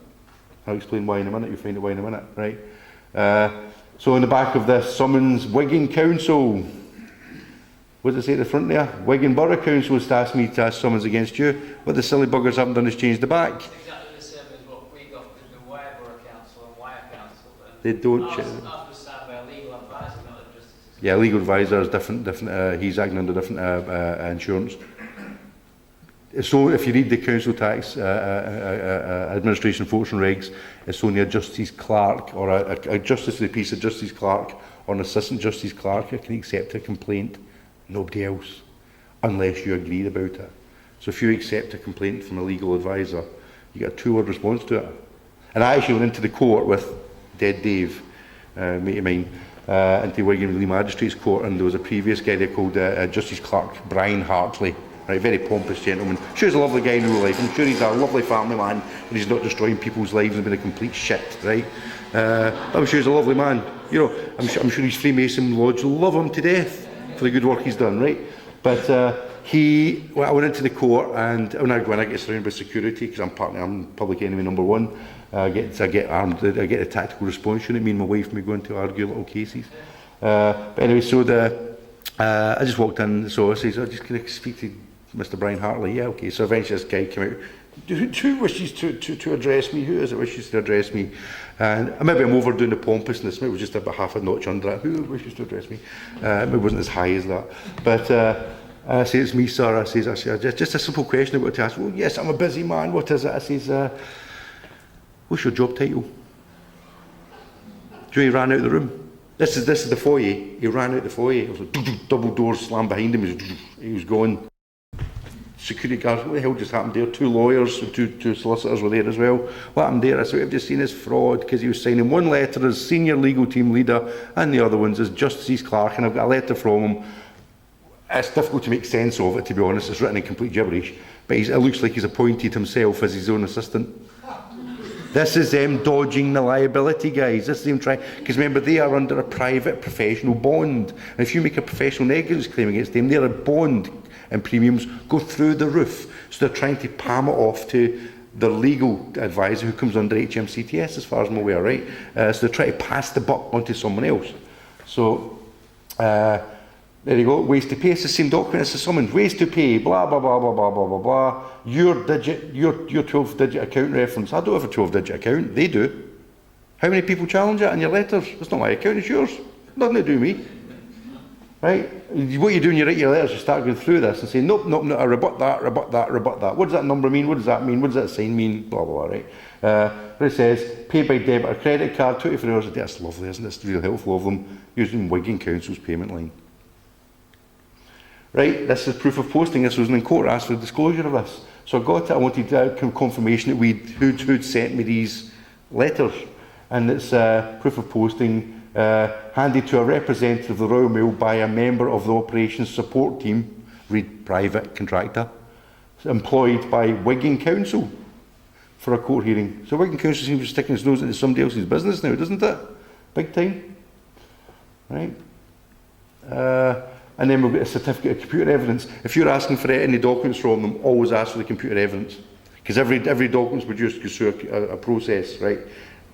I'll explain why in a minute, you'll find out why in a minute, right? So on the back of this summons, Wigan Council. What does it say at the front there? Wigan Borough Council has asked me to ask summons against you. What the silly buggers haven't done is change the back. Exactly the same as what we got with the Wyre Borough Council and Wyre Council. They don't. Ours was signed by a legal advisor, not a justice. Yeah, legal advisor is different. He's acting under different insurance. So if you read the council tax administration enforcement regs, it's only a justice clerk or a justice of the peace, a justice clerk or an assistant justice clerk who can accept a complaint. Nobody else, unless you agreed about it. So if you accept a complaint from a legal advisor, you get a 2-word response to it. And I actually went into the court with Dead Dave, mate of mine, into Wigan Magistrates Court, and there was a previous guy there called Justice Clerk Brian Hartley. Right, very pompous gentleman. Sure, he's a lovely guy in real life. I'm sure he's a lovely family man, and he's not destroying people's lives and being a complete shit, right? I'm sure he's a lovely man. You know, I'm sure his Freemason Lodge love him to death for the good work he's done, right? But I went into the court, and when I get surrounded by security, because I'm public enemy number 1, I get armed. I get a tactical response unit. Me and my wife may go in to argue little cases. But anyway, so I just walked in. So I says, I just can speak to Mr. Brian Hartley. Yeah, okay. So eventually this guy came out. Who wishes to address me? Who is it wishes to address me? And maybe I'm overdoing the pompousness. Maybe it was just about half a notch under it. Who wishes to address me? It wasn't as high as that. But I say, it's me, sir. I say, just a simple question I've got to ask. Well, yes, I'm a busy man. What is it? I says, what's your job title? Do you know he ran out of the room? This is the foyer. He ran out the foyer. It was like double doors slammed behind him. He was gone. Security guards, what the hell just happened there? 2 lawyers and two solicitors were there as well. What happened there? I said, we've just seen his fraud, because he was signing one letter as senior legal team leader and the other one's as justice clerk, and I've got a letter from him. It's difficult to make sense of it, to be honest. It's written in complete gibberish, but it looks like he's appointed himself as his own assistant. This is them dodging the liability, guys. This is them trying, because remember, they are under a private professional bond, and if you make a professional negligence claim against them, they're a bond, and premiums go through the roof. So they're trying to palm it off to the legal advisor who comes under HMCTS, as far as I'm aware, right? So they're trying to pass the buck onto someone else. So there you go. Ways to pay. It's the same document as the summons. Ways to pay. Blah blah blah blah blah blah blah blah. Your 12-digit account reference. I don't have a 12-digit account. They do. How many people challenge it in your letters? It's not my account. It's yours. Nothing to do with me. Right? What you do when you write your letters, you start going through this and say, nope, nope, no, I rebut that, rebut that, rebut that. What does that number mean? What does that mean? What does that sign mean? Blah, blah, blah, right? But it says, pay by debit or credit card, 24 hours a day. That's lovely, isn't it? It's really helpful of them, using Wigan Council's payment line. Right, this is proof of posting. This was in court, asked for disclosure of this. So I got it, I wanted confirmation that who'd sent me these letters. And it's proof of posting, handed to a representative of the Royal Mail by a member of the operations support team, read private contractor, employed by Wigan Council for a court hearing. So Wigan Council seems to be sticking its nose into somebody else's business now, doesn't it? Big time. Right? And then we've got a certificate of computer evidence. If you're asking for any documents from them, always ask for the computer evidence. Because every document's produced goes through a process, right?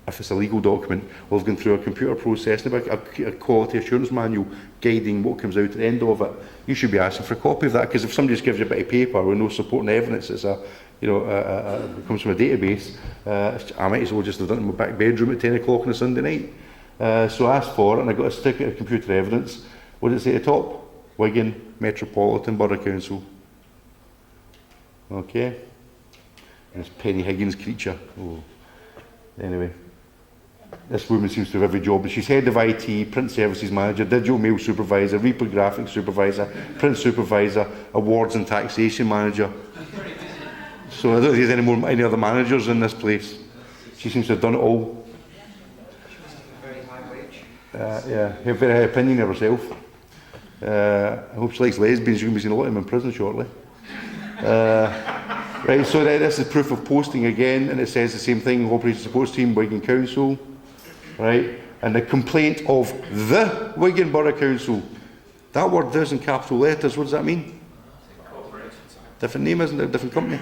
If it's a legal document, we've gone through a computer process, and a quality assurance manual guiding what comes out at the end of it. You should be asking for a copy of that, because if somebody just gives you a bit of paper with no supporting evidence, it's it comes from a database. I might as well just have done it in my back bedroom at 10 o'clock on a Sunday night. So I asked for it, and I got a certificate of computer evidence. What did it say at the top? Wigan Metropolitan Borough Council. Okay. And it's Penny Higgins creature. Oh. Anyway. This woman seems to have every job. She's head of IT, print services manager, digital mail supervisor, reprographic supervisor, print supervisor, awards and taxation manager. So I don't think there's any other managers in this place. She seems to have done it all. Very high wage. Yeah, have very high opinion of herself. I hope she likes lesbians. You're going to be seeing a lot of them in prison shortly. Right, so this is proof of posting again, and it says the same thing, Operation Support Team, Wigan Council, right, and the complaint of the Wigan Borough Council. That word "there's" in capital letters, what does that mean? Different name, isn't it? A different company.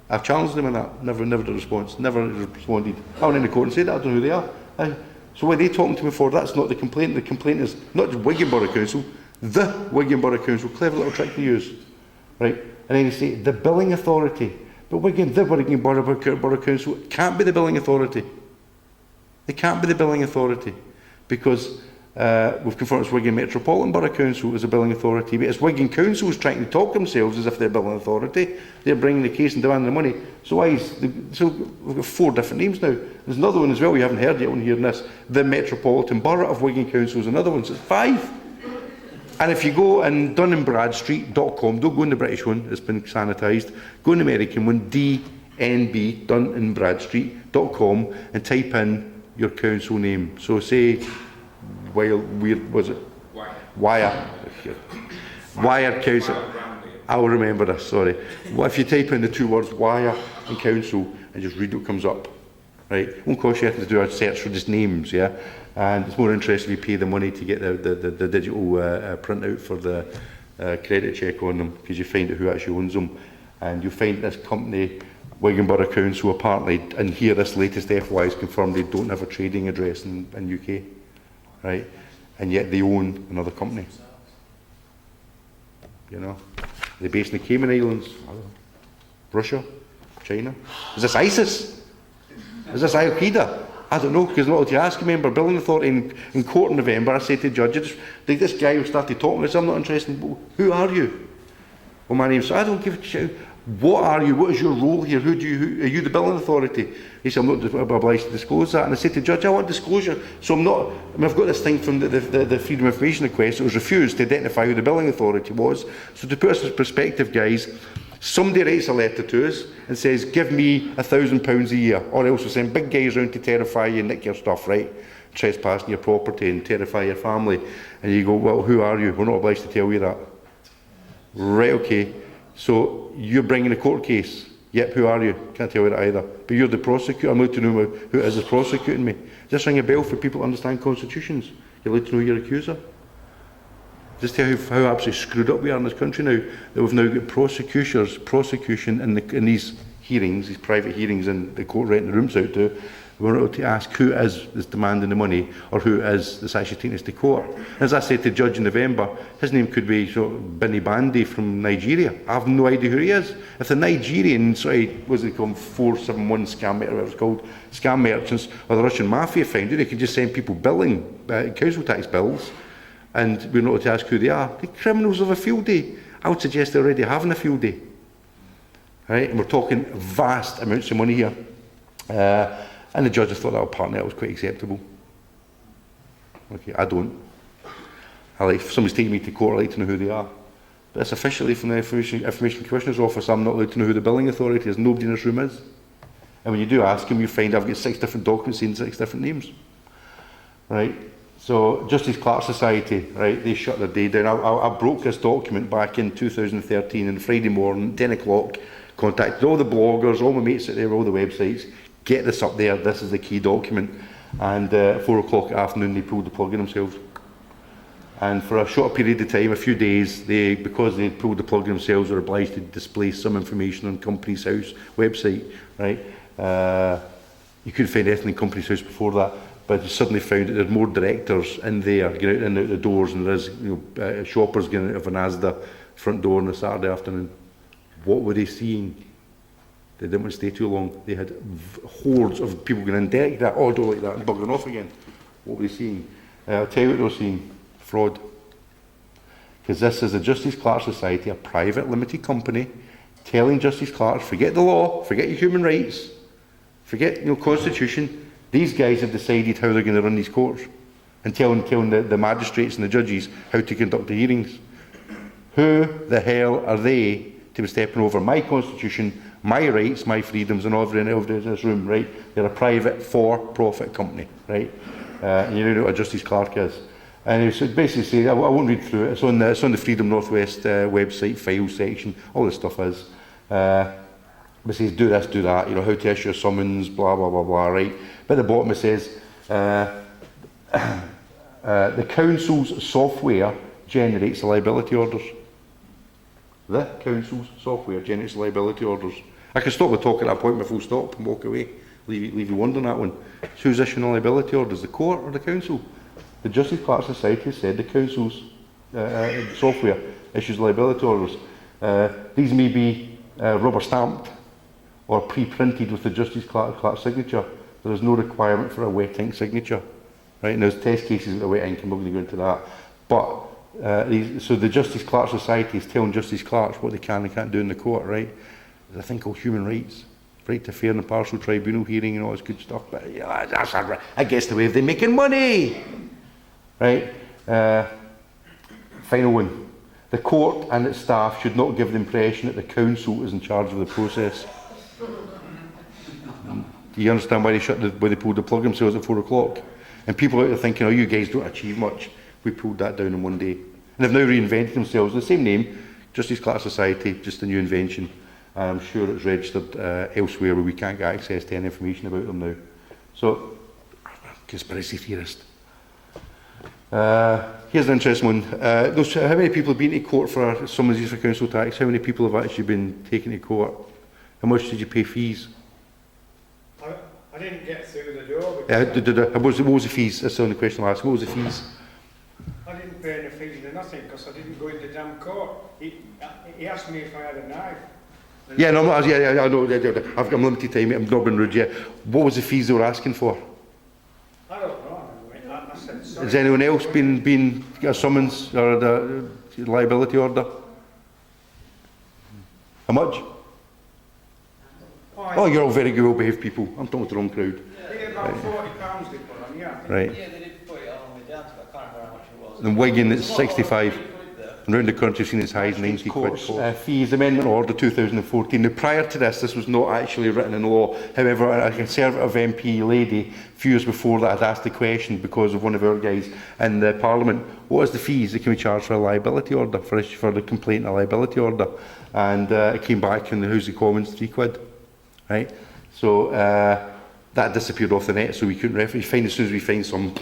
I've challenged them on that, never did a response, never responded. I went in the court and said that, I don't know who they are. So what are they talking to me for? That's not the complaint is not just Wigan Borough Council, the Wigan Borough Council. Clever little trick to use, right? And then you say the billing authority, but Wigan, the Wigan Borough Council, it can't be the billing authority. It can't be the billing authority, because we've confirmed it's Wigan Metropolitan Borough Council as a billing authority, but it's Wigan Councils trying to talk themselves as if they're billing authority. They're bringing the case and demanding the money. So we've got 4 different names now. There's another one as well, you haven't heard yet on hearing this. The Metropolitan Borough of Wigan Council is another one, so it's 5. And if you go on dunandbradstreet.com, don't go in the British one, it's been sanitised, go in the American one, DNB, dunandbradstreet.com, and type in your council name. So say, was it? Wire Council. I'll remember this, sorry. Well, if you type in the 2 words wire and council and just read what comes up, right? It won't cost you anything to do a search for just names, yeah? And it's more interesting if you pay the money to get the digital printout for the credit check on them, because you find out who actually owns them. And you find this company, Wigan Borough Council, apparently, and here this latest FY is confirmed they don't have a trading address in UK, right? And yet they own another company. You know? They're based in the Cayman Islands, I don't know, Russia, China. Is this ISIS? Is this Al Qaeda? I don't know, because not allowed to ask. Remember, billing authority in court in November, I said to the judge, this guy who started talking, I said, I'm not interested. Who are you? Well, my name's, I don't give a shit. What are you? What is your role here? Who are you the billing authority? He said, I'm not obliged to disclose that. And I said to the judge, I want disclosure. So I'm not, I've got this thing from the Freedom of Information request. It was refused to identify who the billing authority was. So to put us in perspective, guys, somebody writes a letter to us and says, give me £1,000 a year, or else we'll send big guys around to terrify you and nick your stuff, right? Trespassing your property and terrify your family. And you go, well, who are you? We're not obliged to tell you that. Right, okay. So you're bringing a court case. Yep, who are you? Can't tell you that either. But you're the prosecutor. I'm allowed to know who it is that's prosecuting me. Just ring a bell for people to understand constitutions. You're allowed to know your accuser. Just tell you how absolutely screwed up we are in this country now, that we've now got prosecution in these hearings, these private hearings, and the court renting the rooms out to. We're not able to ask who is demanding the money, or who is that's actually taking us to court. As I said to the judge in November, his name could be Binny Bandy from Nigeria. I have no idea who he is. If the Nigerian, what's it called, 471 scam, whatever it's called, scam merchants, or the Russian mafia found it, they could just send people billing council tax bills, and we're not able to ask who they are. The criminals have a field day. I would suggest they're already having a field day. Right? And we're talking vast amounts of money here. And the judge thought that apparently that was quite acceptable. Okay, I don't. If somebody's taking me to court, I like to know who they are. But it's officially from the Information Commissioner's Office, I'm not allowed to know who the billing authority is. Nobody in this room is. And when you do ask him, you find I've got 6 different documents saying 6 different names. Right? So, Justice Clerk Society, right, they shut their day down. I broke this document back in 2013, and Friday morning, 10 o'clock, contacted all the bloggers, all my mates out there, all the websites. Get this up there, this is the key document. And at 4 o'clock in the afternoon, they pulled the plug in themselves. And for a short period of time, a few days, because they pulled the plug in themselves, were obliged to display some information on Companies House website, right? You couldn't find anything in Companies House before that, but you suddenly found that there's more directors in there, getting out and out the doors, and there is shoppers getting out of an Asda front door on a Saturday afternoon. What were they seeing? They didn't want to stay too long. They had hordes of people going in direct that, oh, I don't like that, and bugging off again. What were they seeing? I'll tell you what they were seeing. Fraud. Because this is the Justice Clerk Society, a private limited company, telling Justice Clerks, forget the law, forget your human rights, forget Constitution. These guys have decided how they're going to run these courts, and telling the magistrates and the judges how to conduct the hearings. Who the hell are they to be stepping over my Constitution, my rights, my freedoms, and everything else in this room, right? They're a private for-profit company, right? And you know what a Justice Clerk is. And it was basically saying, I won't read through it, it's on the Freedom Northwest website file section, all this stuff is. But it says, do this, do that, you know, how to issue a summons, blah, blah, blah, blah, right? But at the bottom it says, the council's software generates liability orders. The council's software generates liability orders. I can stop the talk at that point with full stop and walk away. Leave you wondering that one. So who's issuing liability orders, the court or the council? The Justice Clerk Society said the council's software issues liability orders. These may be rubber stamped or pre-printed with the Justice Clerk's signature. There is no requirement for a wet ink signature. Right? And there's test cases with a wet ink, I'm not going to go into that. But so the Justice Clerk Society is telling Justice Clerks what they can and can't do in the court, right? There's a thing called human rights. Right to fair and impartial tribunal hearing and all this good stuff, but yeah, that's I guess the way of them making money, right? Final one: the court and its staff should not give the impression that the council is in charge of the process. Do you understand why they pulled the plug themselves at 4 o'clock? And people out there thinking, "Oh, you guys don't achieve much." We pulled that down in one day, and they've now reinvented themselves. The same name, Justice Clerk Society, just a new invention. I'm sure it's registered elsewhere where we can't get access to any information about them now. So, conspiracy theorist. Here's an interesting one. How many people have been to court for summonses for council tax? How many people have actually been taken to court? How much did you pay fees? I didn't get through the door. What was the fees? That's the only question I'll ask. What was the fees? I didn't pay any fees or nothing because I didn't go into damn court. He asked me if I had a knife. Yeah, no, I know. I'm limited time. I'm not being rude yet. What was the fees they were asking for? I don't know. I said, sorry. Has anyone else been a summons or a liability order? How much? Oh, you're all very well-behaved people. I'm talking to the wrong crowd. They about £40 they put on, yeah. Right. Yeah, they did put it on me down to, I can't remember how much it was. In Wigan, it's There's a lot of 65. people there. And around the country, we've seen as high as 90 quid. Fees Amendment Order 2014. Now, prior to this was not actually written in law. However, a Conservative MP lady, a few years before that, had asked the question because of one of our guys in the Parliament, what is the fees that can be charged for a liability order, for the complaint a liability order? And it came back in the House of Commons, £3. Right? So that disappeared off the net, so we couldn't find as soon as we find some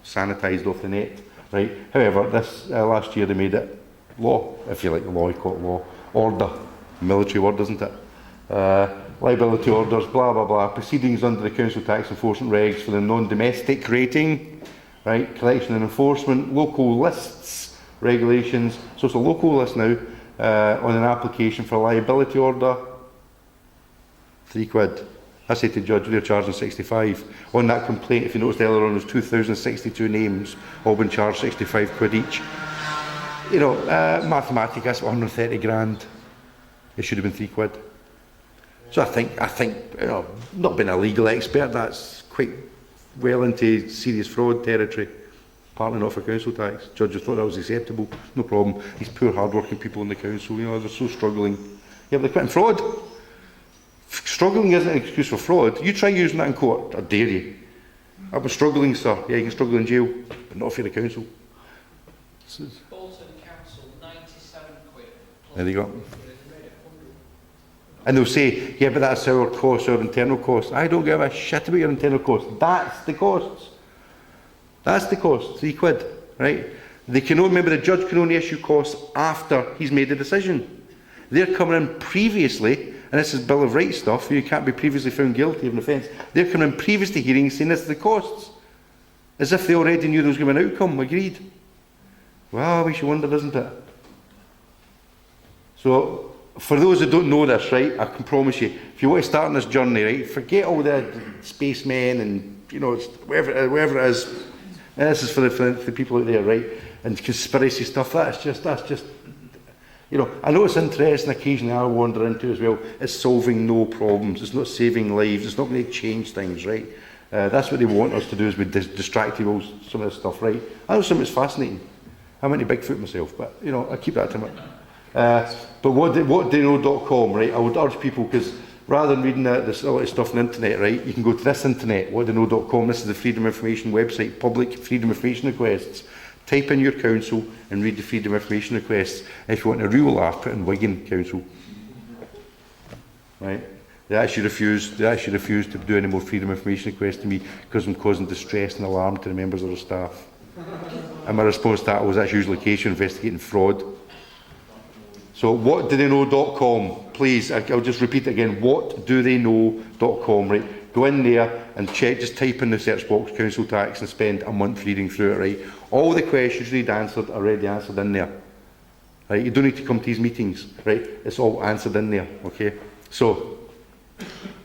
sanitised off the net. Right? However, this last year they made it law, if you like the law, you call it law. Order, military word, isn't it? Liability orders, blah blah blah. Proceedings under the council tax enforcement regs for the non-domestic rating, right? Collection and enforcement, local lists, regulations. So it's a local list now on an application for a liability order. £3. I said to the judge, they're charging 65. On that complaint, if you noticed earlier on, there's 2,062 names, all been charged 65 quid each. You know, mathematically, that's 130 grand. It should have been £3. So I think, you know, not being a legal expert, that's quite well into serious fraud territory. Partly not for council tax. Judges thought that was acceptable. No problem. These poor, hard-working people in the council, you know, they're so struggling. Yeah, but they're quitting fraud. Struggling isn't an excuse for fraud. You try using that in court, I dare you. I was struggling, sir. Yeah, you can struggle in jail, but not for the council. Bolton Council, 97 quid. There you go. And they'll say, yeah, but that's our cost, our internal cost. I don't give a shit about your internal cost. That's the costs. That's the cost, £3, right? They can only, remember, the judge can only issue costs after he's made the decision. They're coming in previously, and this is Bill of Rights stuff, you can't be previously found guilty of an offence. They're coming in previous to hearings saying this is the costs. As if they already knew there was going to be an outcome, agreed. Well, we should wonder, isn't it? So, for those who don't know this, right, I can promise you, if you want to start on this journey, right, forget all the spacemen and, you know, wherever it is. And this is for the people out there, right, and conspiracy stuff, that's just, you know, I know it's interesting, occasionally I wander into as well, it's solving no problems, it's not saving lives, it's not going to change things, right? That's what they want us to do, is we distract you with some of this stuff, right? I know some of it's fascinating. I'm into Bigfoot myself, but, you know, I keep that to me. But whatdonyknow.com, right, I would urge people, because rather than reading this a lot of stuff on the internet, right, you can go to this internet, whatdonyknow.com, this is the Freedom of Information website, public freedom of information requests. Type in your council and read the freedom of information requests. If you want a real laugh, put in Wigan Council. Right? They actually refused to do any more freedom of information requests to me because I'm causing distress and alarm to the members of the staff. And my response to that was that's usually the case, you're investigating fraud. So whatdotheyknow.com, please, I'll just repeat it again, whatdotheyknow.com, right? Go in there and check, just type in the search box council tax and spend a month reading through it, right? All the questions you need answered are already answered in there. Right? You don't need to come to these meetings, right? It's all answered in there, okay? So,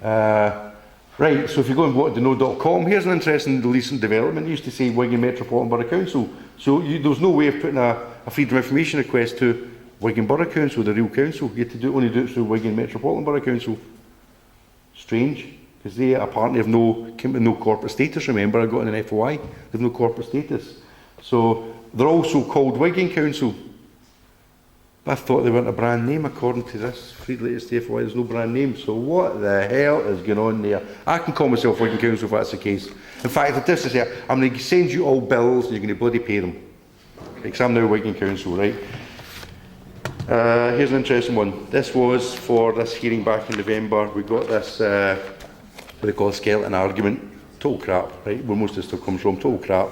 right, so if you go on whatdotheyknow.com, here's an interesting recent development. It used to say Wigan Metropolitan Borough Council. So there's no way of putting a freedom of information request to Wigan Borough Council, the real council. You had to only do it through Wigan Metropolitan Borough Council. Strange, because they apparently have no corporate status. Remember, I got in an FOI. They have no corporate status. So they're also called Wigan Council. But I thought they weren't a brand name according to this latest FOI. There's no brand name. So what the hell is going on there? I can call myself Wigan Council if that's the case. In fact, if this is here, I'm going to send you all bills and you're going to bloody pay them. Because I'm now Wigan Council, right? Here's an interesting one. This was for this hearing back in November. We got this, what they call a skeleton argument. Total crap, right? Where most of this stuff comes from, total crap.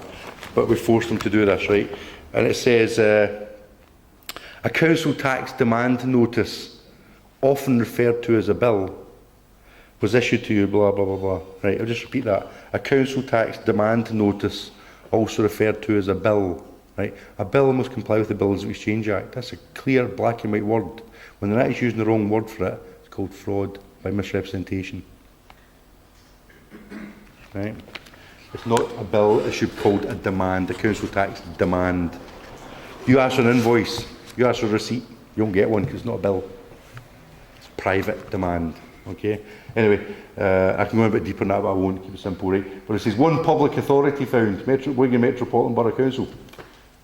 But we forced them to do this, right? And it says, a council tax demand notice, often referred to as a bill, was issued to you, blah, blah, blah, blah. Right, I'll just repeat that. A council tax demand notice, also referred to as a bill. Right? A bill must comply with the Bills of Exchange Act. That's a clear black and white word. When they're actually using the wrong word for it, it's called fraud by misrepresentation. Right? It's not a bill issued called a demand, a council tax demand. You ask for an invoice, you ask for a receipt, you don't get one because it's not a bill. It's private demand. Okay? Anyway, I can go a bit deeper than that, but I won't. Keep it simple, right? But it says one public authority found, Wigan Metropolitan Borough Council.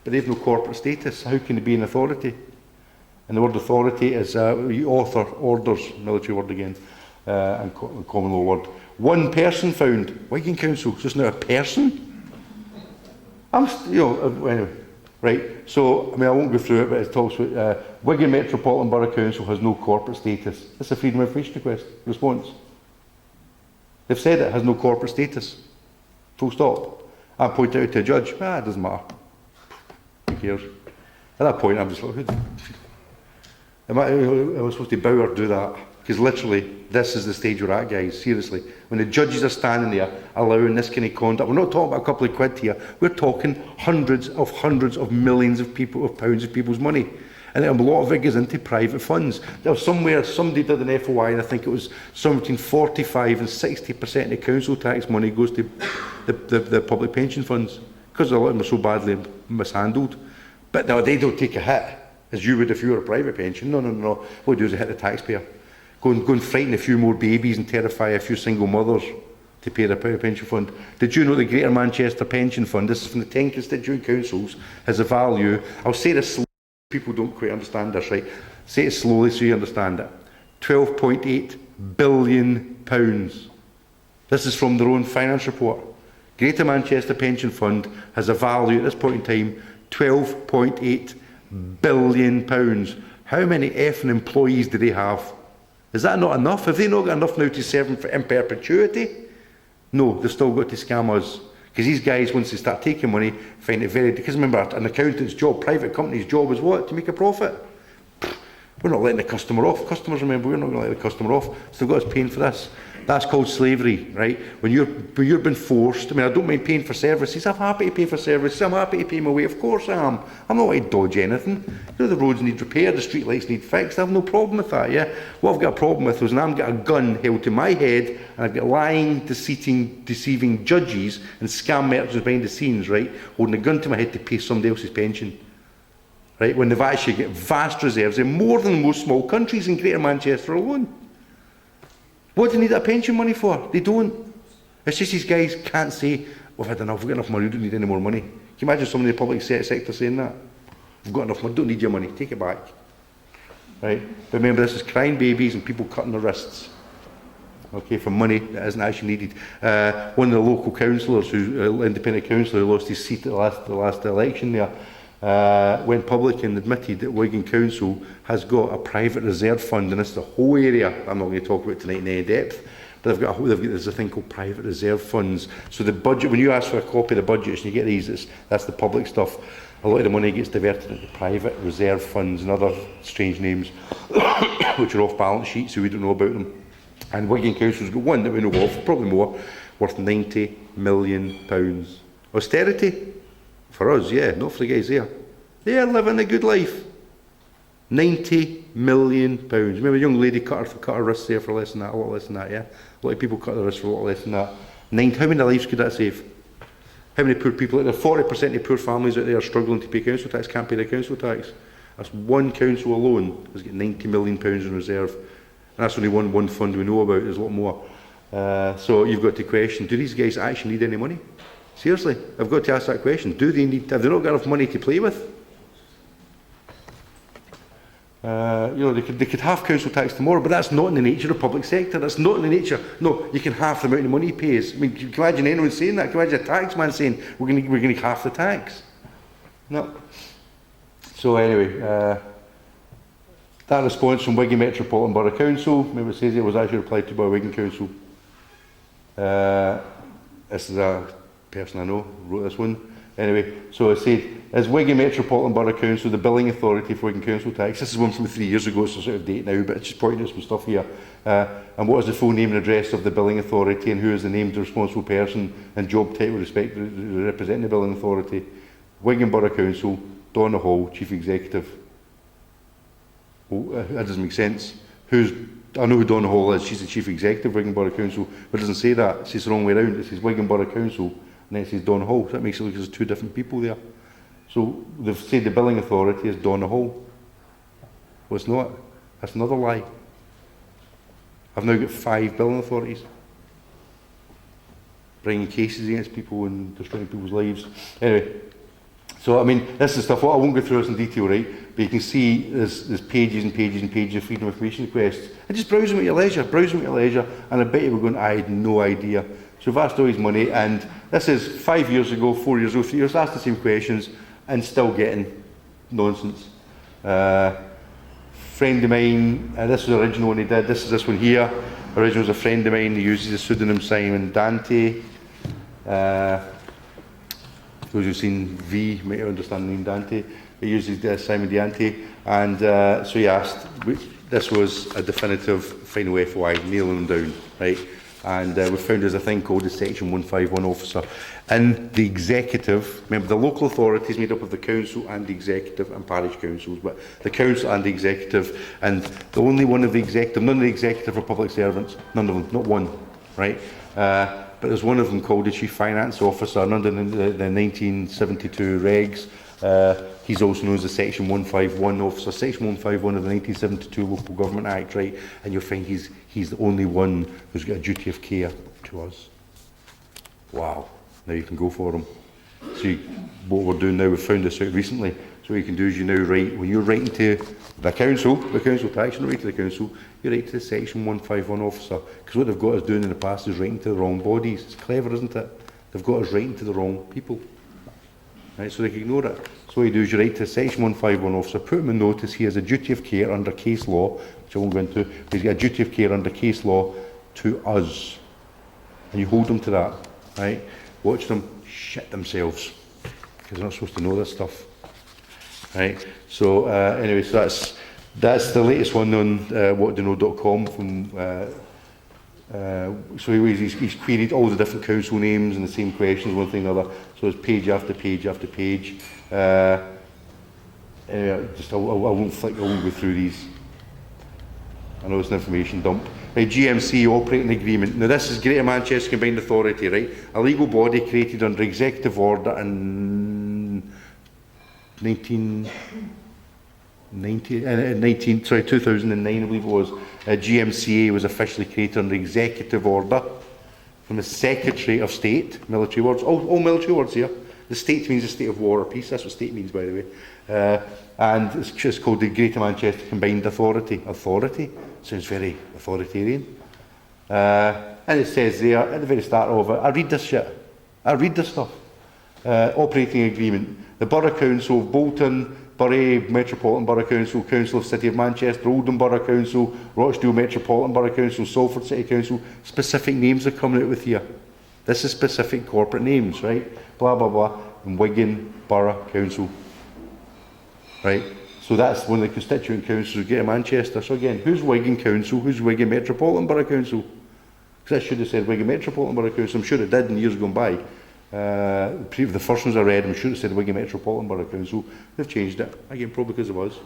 But they have no corporate status. How can they be an authority? And the word authority is author, orders, military word again, and common law word. One person found, Wigan Council, so it's not a person? Anyway, right, so, I mean, I won't go through it, but it talks about Wigan Metropolitan Borough Council has no corporate status. That's a freedom of information request, response. They've said it has no corporate status. Full stop. I point out to a judge, it doesn't matter. Who cares? At that point, I'm just like, am I supposed to bow or do that? Because literally, this is the stage we're at, guys, seriously. When the judges are standing there allowing this kind of conduct, we're not talking about a couple of quid here, we're talking hundreds of millions of pounds of people's money. And a lot of it goes into private funds. There was somebody did an FOI, and I think it was somewhere between 45 and 60% of the council tax money goes to the public pension funds, because a lot of them are so badly mishandled. But no, they don't take a hit, as you would if you were a private pension. No. What they do is they hit the taxpayer. Go and frighten a few more babies and terrify a few single mothers to pay the pension fund. Did you know the Greater Manchester Pension Fund, this is from the 10 constituent councils, has a value, I'll say this slowly, people don't quite understand this, right? Say it slowly so you understand it. £12.8 billion. This is from their own finance report. Greater Manchester Pension Fund has a value at this point in time, £12.8 billion. How many effing employees do they have? Is that not enough? Have they not got enough now to serve them in perpetuity? No, they've still got to scam us. Because these guys, once they start taking money, find it very... Because remember, an accountant's job, private company's job is what? To make a profit. We're not letting the customer off. Customers, remember, we're not going to let the customer off. Still got us paying for this. That's called slavery, right? When you've been forced, I mean, I don't mind paying for services. I'm happy to pay for services. I'm happy to pay my way. Of course I am. I'm not going to dodge anything. You know, the roads need repaired, the street lights need fixed. I have no problem with that, yeah? What I've got a problem with is when I've got a gun held to my head and I've got lying, deceiving judges and scam merchants behind the scenes, right? Holding a gun to my head to pay somebody else's pension. Right? When they've actually got vast reserves in more than most small countries in Greater Manchester alone. What do they need that pension money for? They don't. It's just these guys can't say, we've had enough, we've got enough money, we don't need any more money. Can you imagine somebody in the public sector saying that? We've got enough money, don't need your money, take it back. Right? But remember, this is crying babies and people cutting their wrists. okay, for money that isn't actually needed. One of the local councillors, independent councillor who lost his seat at the last election there, went public and admitted that Wigan Council has got a private reserve fund, and this is the whole area I'm not going to talk about tonight in any depth, but there's a thing called private reserve funds. So the budget, when you ask for a copy of the budgets and you get these, that's the public stuff. A lot of the money gets diverted into private reserve funds and other strange names, which are off balance sheets, so we don't know about them. And Wigan Council's got one that we know of, probably more, worth £90 million. Austerity? For us, yeah, not for the guys there. They're living a good life. £90 million. Remember a young lady cut her wrists there for less than that, a lot less than that, yeah? A lot of people cut their wrists for a lot less than that. How many lives could that save? How many poor people out there? 40% of poor families out there are struggling to pay council tax, can't pay the council tax. That's one council alone has got £90 million in reserve. And that's only one fund we know about, there's a lot more. So you've got to question, do these guys actually need any money? Seriously, I've got to ask that question. Have they not got enough money to play with? They could half council tax tomorrow, but that's not in the nature of public sector. That's not in the nature. No, you can half the amount of money he pays. I mean, can you imagine anyone saying that? Can you imagine a tax man saying we're going to half the tax? No. So anyway, that response from Wigan Metropolitan Borough Council, remember it says it was actually replied to by Wigan Council. This is a person I know wrote this one. Anyway, so it said, as Wigan Metropolitan Borough Council, the billing authority for Wigan Council tax, this is one from 3 years ago, so it's out of date now, but it's just pointing out some stuff here. And what is the full name and address of the billing authority, and who is the named responsible person and job title representing the billing authority? Wigan Borough Council, Donna Hall, Chief Executive. Well, that doesn't make sense. I know who Donna Hall is, she's the Chief Executive of Wigan Borough Council, but it doesn't say that, it says the wrong way around, it says Wigan Borough Council, and then it says Donna Hall, so that makes it look like there's two different people there. So they've said the billing authority is Donna Hall. Well, it's not. That's another lie. I've now got 5 billing authorities bringing cases against people and destroying people's lives. Anyway, so I mean, this is stuff, I won't go through this in detail, right? But you can see there's pages and pages and pages of freedom of information requests. And just browse them at your leisure, and I bet you were going, I had no idea. So we've asked all his money, and this is 5 years ago, 4 years ago, 3 years, asked the same questions, and still getting nonsense. Friend of mine, this was the original one he did, this is this one here. Original was a friend of mine, he uses the pseudonym Simon Dante. Those who've seen V might understand the name Dante. He uses Simon Dante, and so he asked, this was a definitive final FOI, nailing them down, right? And we found there's a thing called the Section 151 officer. And the executive, remember the local authority is made up of the council and the executive and parish councils, but the council and the executive, and the only one of the executive, none of the executive are public servants, none of them, not one, right? But there's one of them called the Chief Finance Officer, and under the 1972 regs, he's also known as the Section 151 officer, Section 151 of the 1972 Local Government Act, right? And you'll find he's the only one who's got a duty of care to us. Wow. Now you can go for him. See, what we're doing now, we've found this out recently. So what you can do is you now write, when you're writing to the council tax, you don't write to the council, you write to the Section 151 officer. Because what they've got us doing in the past is writing to the wrong bodies. It's clever, isn't it? They've got us writing to the wrong people. Right, so they can ignore it. So what you do is you write to the Section 151 officer, put him in notice he has a duty of care under case law, which I won't go into, but he's got a duty of care under case law to us. And you hold them to that, right? Watch them shit themselves, because they're not supposed to know this stuff. Right? So anyway, so that's the latest one on whatdoknow.com from so he's queried all the different council names and the same questions, one thing or another. So it's page after page after page. Anyway, I won't go through these. I know it's an information dump. Right, GMC operating agreement. Now this is Greater Manchester Combined Authority, right? A legal body created under executive order in 2009, I believe it was. GMCA was officially created under executive order from the Secretary of State. Military words, all military words here. The state means the state of war or peace. That's what state means, by the way. And it's just called the Greater Manchester Combined Authority. Authority sounds very authoritarian. And it says there, at the very start of it, I read this shit. I read this stuff. Operating agreement. The Borough Council of Bolton, Bury, Metropolitan Borough Council, Council of City of Manchester, Oldham Borough Council, Rochdale Metropolitan Borough Council, Salford City Council. Specific names are coming out with here. This is specific corporate names, right? Blah, blah, blah. And Wigan Borough Council. Right? So that's one of the constituent councils we get in Manchester. So again, who's Wigan Council? Who's Wigan Metropolitan Borough Council? Because I should have said Wigan Metropolitan Borough Council. I'm sure it did in years gone by. The first ones I read, I'm sure it said Wigan Metropolitan Borough Council. They've changed it. Again, probably because it was.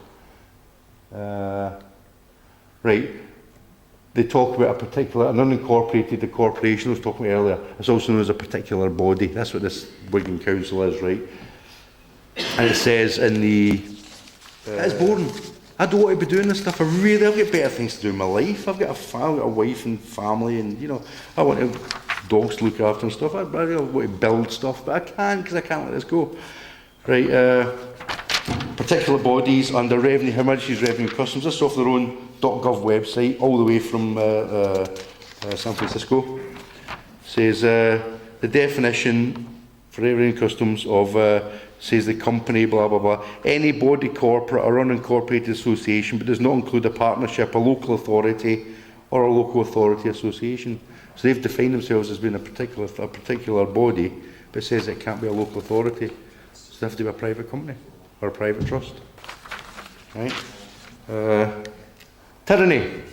Right. They talk about a particular, an unincorporated, the corporation I was talking about earlier. It's also known as a particular body. That's what this Wigan Council is, right? And it says in the... it's boring. I don't want to be doing this stuff. I've got better things to do in my life. I've got a wife and family, and you know, I want to have dogs to look after and stuff. I want to build stuff, but I can't because I can't let this go. Right, particular bodies under revenue, Her Majesty's Revenue and Customs. This is off their own .gov website, all the way from San Francisco. Says the definition for Revenue and Customs of says the company, blah, blah, blah. Any body, corporate or unincorporated association, but does not include a partnership, a local authority or a local authority association. So they've defined themselves as being a particular body, but it says it can't be a local authority. So they have to be a private company or a private trust. Right? Tyranny.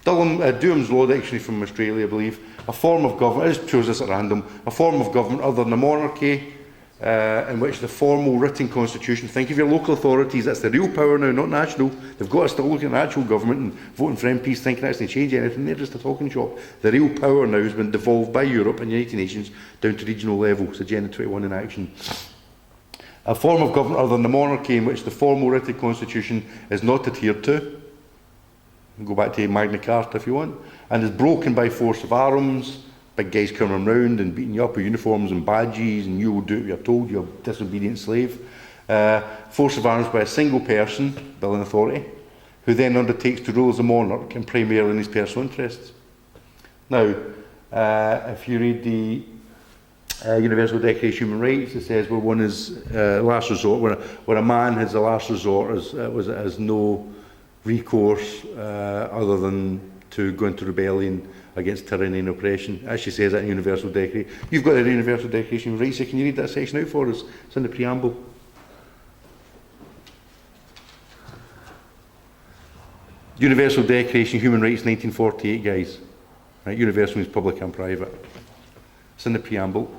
Durham's Law Dictionary from Australia, I believe. A form of government, I just chose this at random, a form of government other than a monarchy, in which the formal written constitution, think of your local authorities, that's the real power now, not national. They've got to still look at actual government and voting for MPs thinking that's going to change anything. They're just a talking shop. The real power now has been devolved by Europe and United Nations down to regional level. It's Agenda 21 in action. A form of government other than the monarchy in which the formal written constitution is not adhered to. Go back to Magna Carta if you want. And is broken by force of arms. Big guys coming around and beating you up with uniforms and badges, and you will do what you're told, you're a disobedient slave. Force of arms by a single person, bill and authority, who then undertakes to rule as a monarch and primarily in his personal interests. Now, if you read the Universal Declaration of Human Rights, it says where one is last resort, where a man has a last resort, has no recourse other than to go into rebellion against tyranny and oppression. As she says that in Universal Declaration. You've got the Universal Declaration of Rights, so can you read that section out for us? It's in the preamble. Universal Declaration of Human Rights, 1948, guys. Right, universal means public and private. It's in the preamble.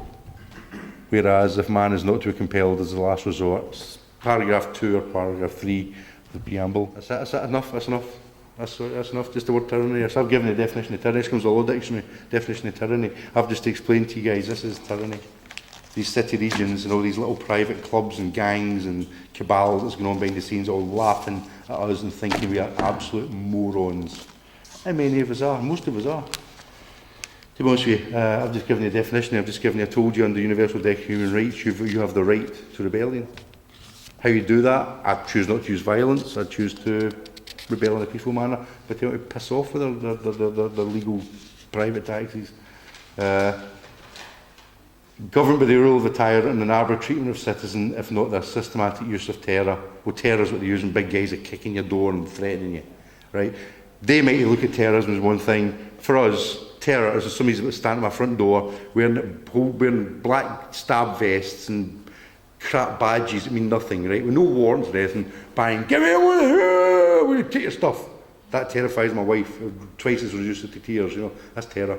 Whereas if man is not to be compelled as the last resort, paragraph 2 or paragraph 3 of the preamble. That's enough? That's enough? That's enough, just the word tyranny. So I've given the definition of tyranny. This comes with a law dictionary, definition of tyranny. I've just explained to you guys, this is tyranny. These city regions and all these little private clubs and gangs and cabals that's going on behind the scenes, all laughing at us and thinking we are absolute morons. And many of us are, most of us are. To be honest with you, I've just given you a definition, I told you under Universal Declaration of Human Rights, you have the right to rebellion. How you do that? I choose not to use violence, I choose to rebel in a peaceful manner, but they want to piss off with their legal private taxes. Governed by the rule of the tyrant and an arbitrary treatment of citizens, if not their systematic use of terror. Well, terror is what they're using, big guys are kicking your door and threatening you, right? They might look at terrorism as one thing. For us, terror is somebody's standing at my front door wearing black stab vests and crap badges that mean nothing, right? With no warrants or anything, buying, "Give me one here! Will you take your stuff?" That terrifies my wife. Twice as reduced it to tears, you know. That's terror.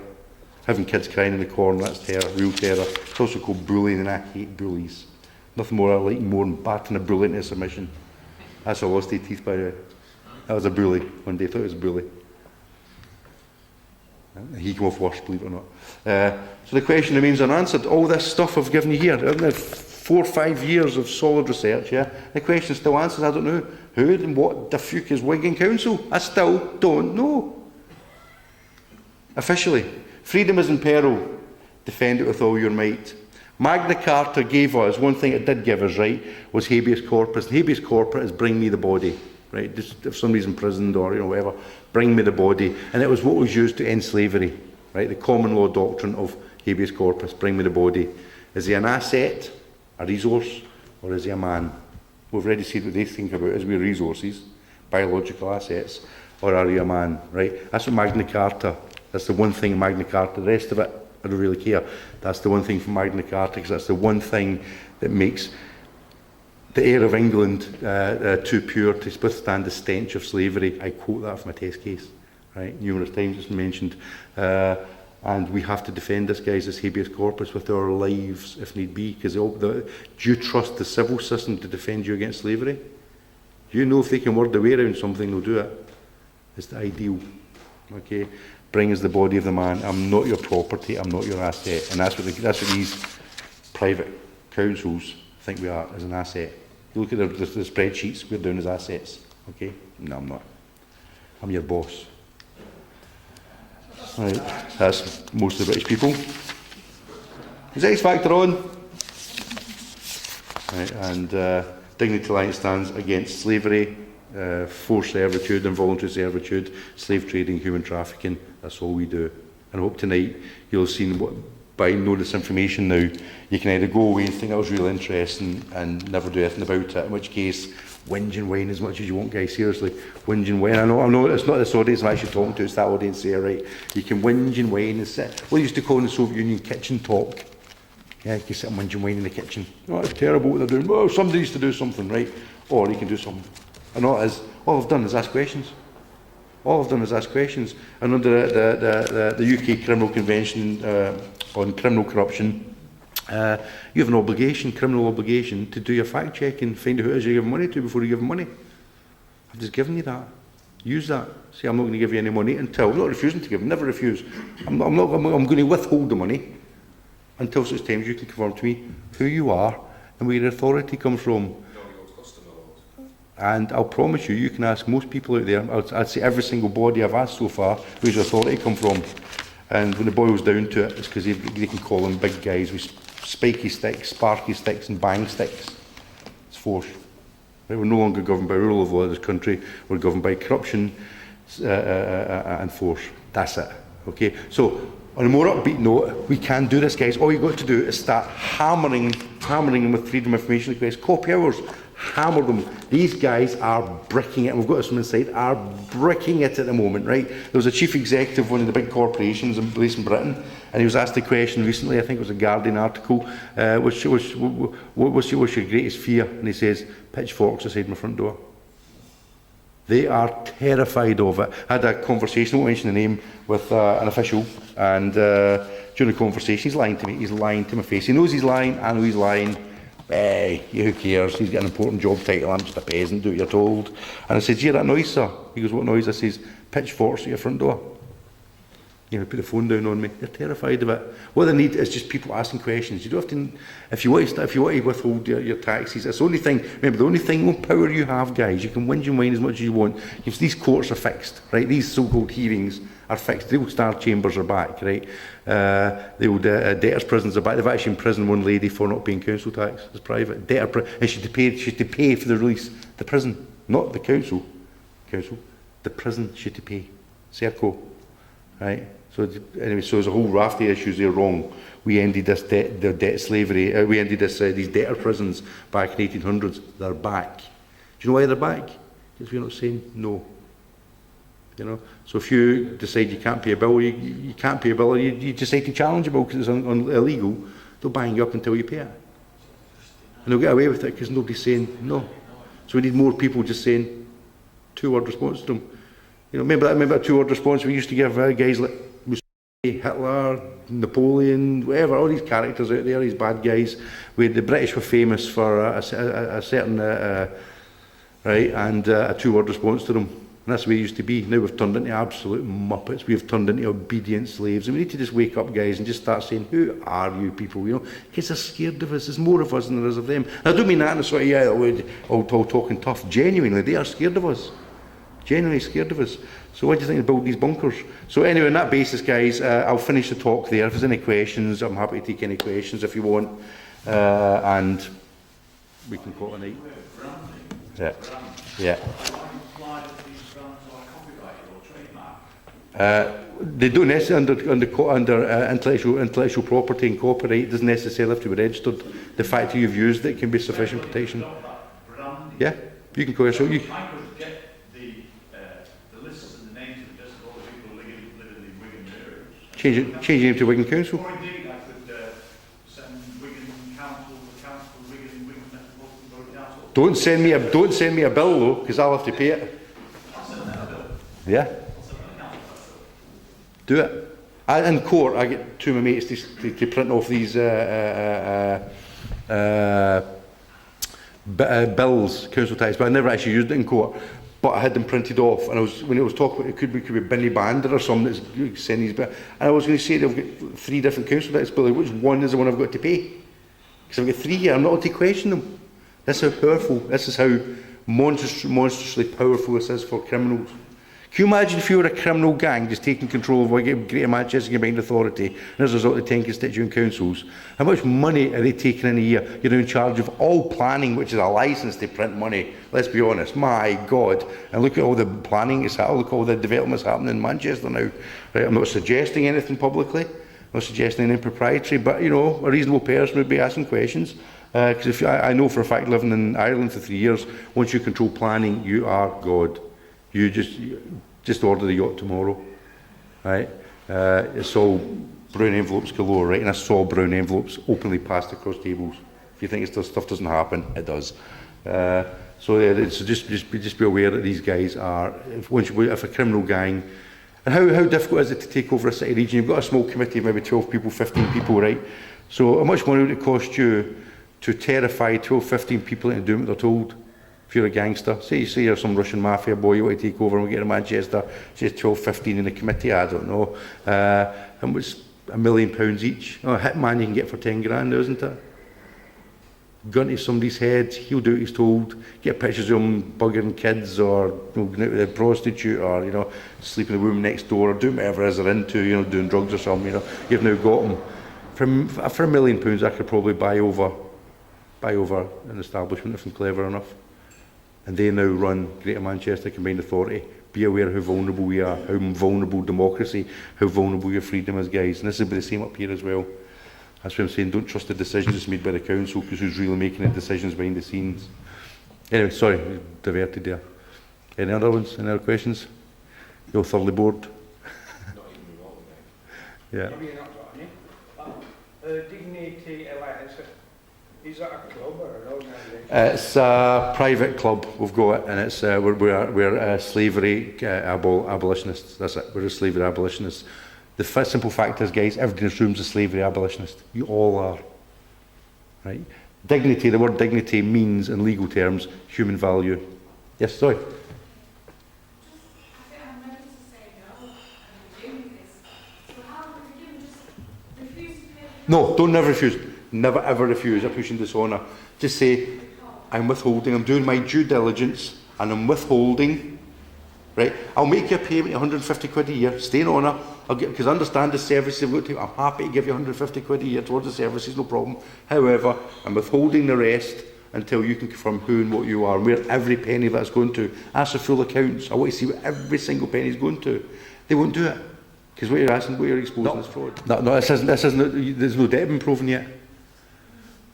Having kids crying in the corner, that's terror, real terror. It's also called bullying, and I hate bullies. Nothing more I like more than batting a bully into submission. That's how I lost 8 teeth, by the way. That was a bully. One day I thought it was a bully. He came off worse, believe it or not. So the question remains unanswered. All this stuff I've given you here, 4 or 5 years of solid research, yeah? The question still answers, I don't know who and what the fuck is Wigan Council? I still don't know. Officially, freedom is in peril. Defend it with all your might. Magna Carta gave us, one thing it did give us, right, was habeas corpus. And habeas corpus is bring me the body, right? Just if somebody's imprisoned or, you know, whatever, bring me the body. And it was what was used to end slavery. right? The common law doctrine of habeas corpus, bring me the body. Is he an asset, a resource, or is he a man? We've already seen what they think about as we're resources, biological assets, or are you a man, right? That's what Magna Carta, that's the one thing in Magna Carta. The rest of it, I don't really care. That's the one thing from Magna Carta, because that's the one thing that makes the air of England too pure to withstand the stench of slavery. I quote that from a test case, right? Numerous times it's mentioned. And we have to defend this, guys, as habeas corpus with our lives, if need be. Because do you trust the civil system to defend you against slavery? You know if they can word their way around something, they'll do it. It's the ideal. Okay? Bring us the body of the man. I'm not your property. I'm not your asset. And that's what these private councils think we are, as an asset. You look at the spreadsheets, we're down as assets. Okay? No, I'm not. I'm your boss. Right, that's most of the British people. Is X Factor on? Right, and Dignity Alliance stands against slavery, forced servitude, involuntary servitude, slave trading, human trafficking. That's all we do. And I hope tonight you'll have seen what, by knowing this information now, you can either go away and think that was really interesting and never do anything about it, in which case, whinge and whine as much as you want, guys, seriously. Whinge and whine. I know it's not this audience I'm actually talking to, it's that audience there, right? You can whinge and whine and sit. What they used to call in the Soviet Union kitchen talk. Yeah, you can sit and whinge and whine in the kitchen. Oh, it's terrible what they're doing. Well, somebody used to do something, right? Or you can do something. And all I've done is ask questions. All I've done is ask questions. And under the UK Criminal Convention on criminal corruption, you have an obligation, criminal obligation, to do your fact check and find out who it is you're giving money to before you give them money. I've just given you that. Use that. Say, I'm not going to give you any money until, I'm not refusing to give, never refuse. I'm going to withhold the money until such times you can confirm to me who you are and where your authority comes from. And I'll promise you, you can ask most people out there, I'd say every single body I've asked so far, where's your authority come from? And when it boils down to it, it's because they can call them big guys with spiky sticks, sparky sticks and bang sticks. It's force. Right? We're no longer governed by rule of law in this country. We're governed by corruption and force. That's it. Okay? So, on a more upbeat note, we can do this, guys. All you've got to do is start hammering them with freedom of information requests. Copy hours. Hammer them. These guys are bricking it. We've got some inside. Are bricking it at the moment, right? There was a chief executive of one of the big corporations based in Britain, and he was asked a question recently. I think it was a Guardian article. What's your greatest fear? And he says, pitchforks outside my front door. They are terrified of it. I had a conversation, I won't mention the name, with an official, and during the conversation, he's lying to me. He's lying to my face. He knows he's lying. I know he's lying. Hey, who cares? He's got an important job title. I'm just a peasant, do what you're told. And I said, do you hear that noise, sir? He goes, what noise? I says, pitchforks at your front door. You know, put the phone down on me. They're terrified of it. What they need is just people asking questions. You don't have to, if you want to withhold your taxes, it's the only thing, remember, the only power you have, guys, you can whinge and whine as much as you want. If these courts are fixed, right, these so-called hearings are fixed. The old star chambers are back, right? The old debtors' prisons are back. They've actually imprisoned one lady for not paying council tax. It's private. And she had to pay for the release. The prison, not the council. The prison she had to pay. Serco, right? So anyway, so there's a whole raft of issues there wrong. We ended this debt slavery. We ended these debtor prisons back in 1800s. They're back. Do you know why they're back? Because we're not saying no. You know, so if you decide you can't pay a bill, you can't pay a bill, or you decide to challenge a bill because it's illegal, they'll bang you up until you pay it. And they'll get away with it because nobody's saying no. So we need more people just saying two-word response to them. You know, remember that two-word response we used to give guys like Hitler, Napoleon, whatever, all these characters out there, these bad guys. The British were famous for a certain, right, and a two-word response to them. And that's the way it used to be. Now we've turned into absolute muppets. We've turned into obedient slaves. And we need to just wake up, guys, and just start saying, who are you people? You know, because they're scared of us. There's more of us than there is of them. And I don't mean that in a sort of, all talking tough. Genuinely, they are scared of us. Genuinely scared of us. So what do you think about these bunkers? So anyway, on that basis, guys, I'll finish the talk there. If there's any questions, I'm happy to take any questions if you want. And we can call it a night. Yeah. Yeah. They don't necessarily under intellectual property and copyright doesn't necessarily have to be registered. The fact that you've used it can be sufficient protection. Yeah, you can call yourself. I could get the lists and the names of just all the people living in Wigan areas. Change it to Wigan Council. Or indeed, I could send Wigan Council, the Council of Wigan Metropolitan Borough Council. Don't send me a bill though, because I'll have to pay it. I'll send them a bill. Yeah. Do it. In court, I get two of my mates to print off these bills, council tax, but I never actually used it in court. But I had them printed off, and when it was talking about it could be Binny Bander or something that's sending these bills, and I was going to say they've got 3 different council tax bills. Which one is the one I've got to pay? Because I've got 3 here. I'm not able to question them. This is how powerful. This is how monstrously powerful this is for criminals. Can you imagine if you were a criminal gang just taking control of Greater Manchester Combined Authority, and as a result of the 10 constituent councils, how much money are they taking in a year? You're in charge of all planning, which is a licence to print money. Let's be honest, my God. And look at all the planning that's happening, look at all the developments happening in Manchester now. Right, I'm not suggesting anything publicly, I'm not suggesting anything proprietary, but you know, a reasonable person would be asking questions. Because I know for a fact, living in Ireland for 3 years, once you control planning, you are God. You just order the yacht tomorrow, right? It's all brown envelopes galore, right? And I saw brown envelopes openly passed across tables. If you think stuff doesn't happen, it does. So just be aware that these guys are, if a criminal gang, and how difficult is it to take over a city region? You've got a small committee of maybe 12 people, 15 people, right? So how much money would it cost you to terrify 12, 15 people into doing what they're told? If you're a gangster, say you're some Russian mafia boy, you want to take over and we get to Manchester, say 12, 15 in the committee, I don't know. And it's £1 million each. Oh, a hitman you can get for 10 grand, isn't it? Gun to somebody's head, he'll do what he's told, get pictures of him bugging kids or going out with a prostitute or, you know, sleeping with a woman next door or doing whatever it is they're into, you know, doing drugs or something, you know. You've now got him. For £1 million, I could probably buy over an establishment if I'm clever enough. And they now run Greater Manchester Combined Authority. Be aware how vulnerable we are, how vulnerable democracy, how vulnerable your freedom is, guys. And this will be the same up here as well. That's what I'm saying, don't trust the decisions that's made by the council, because who's really making the decisions behind the scenes. Anyway, sorry, diverted there. Any other ones? Any other questions? You're thoroughly bored? Yeah. Maybe you're not got any. Dignity Alliance, is that a club or an organisation? It's a private club, we've got it, and it's we're slavery abolitionists. That's it, we're a slavery abolitionists. The simple fact is, guys, everybody in this room is a slavery abolitionist. You all are. Right? Dignity, the word dignity means, in legal terms, human value. Yes, sorry? No, don't never refuse. Never ever refuse a pushing dishonour. Just say, I'm withholding, I'm doing my due diligence, and I'm withholding. Right? I'll make you a payment of 150 quid a year, stay in honour, because I understand the service you've got to, I'm happy to give you 150 quid a year towards the services, no problem. However, I'm withholding the rest until you can confirm who and what you are, and where every penny that's going to. Ask for full accounts. I want to see what every single penny is going to. They won't do it. Because what you're asking, what you're exposing is fraud. No, this isn't, there's no debt been proven yet.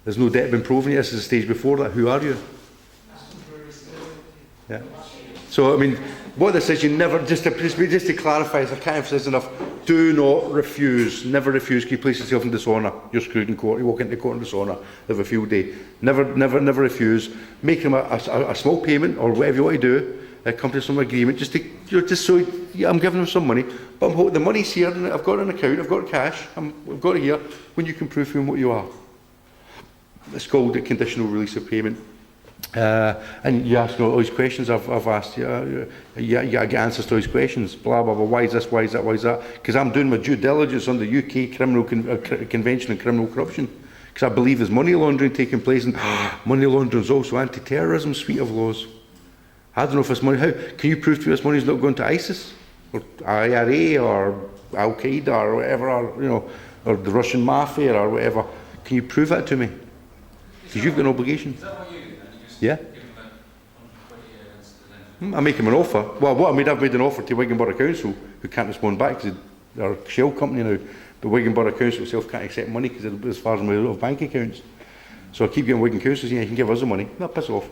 There's no debt been proven yet. This is the stage before that. Who are you? Yeah. So, I mean, what this is, you never, just to clarify, as I can't emphasise enough, do not refuse. Never refuse. Can you place yourself in dishonour? You're screwed in court. You walk into court in dishonour. Have a field day. Never refuse. Make them a small payment or whatever you want to do. Come to some agreement, just so I'm giving them some money, but the money's here, and I've got an account, I've got cash, I've got it here, when you can prove who and what you are. It's called a conditional release of payment. And you ask all these questions I've asked you, you get answers to these questions, blah, blah, blah, why is this, why is that, why is that? Because I'm doing my due diligence on the UK Criminal Convention on Criminal Corruption. Because I believe there's money laundering taking place, and money laundering is also anti-terrorism suite of laws. I don't know if this money, how can you prove to me this money is not going to ISIS or IRA or Al Qaeda or whatever, or you know, or the Russian mafia or whatever? Can you prove that to me? Because you've got an obligation. Is that what you do then? You just yeah. give them a 120 against the I make him an offer. Well, what I've made an offer to Wigan Borough Council, who can't respond back because they're a shell company now. But Wigan Borough Council itself can't accept money because as far as I'm aware of bank accounts. So I keep getting Wigan Council saying, you can give us the money. No, piss off.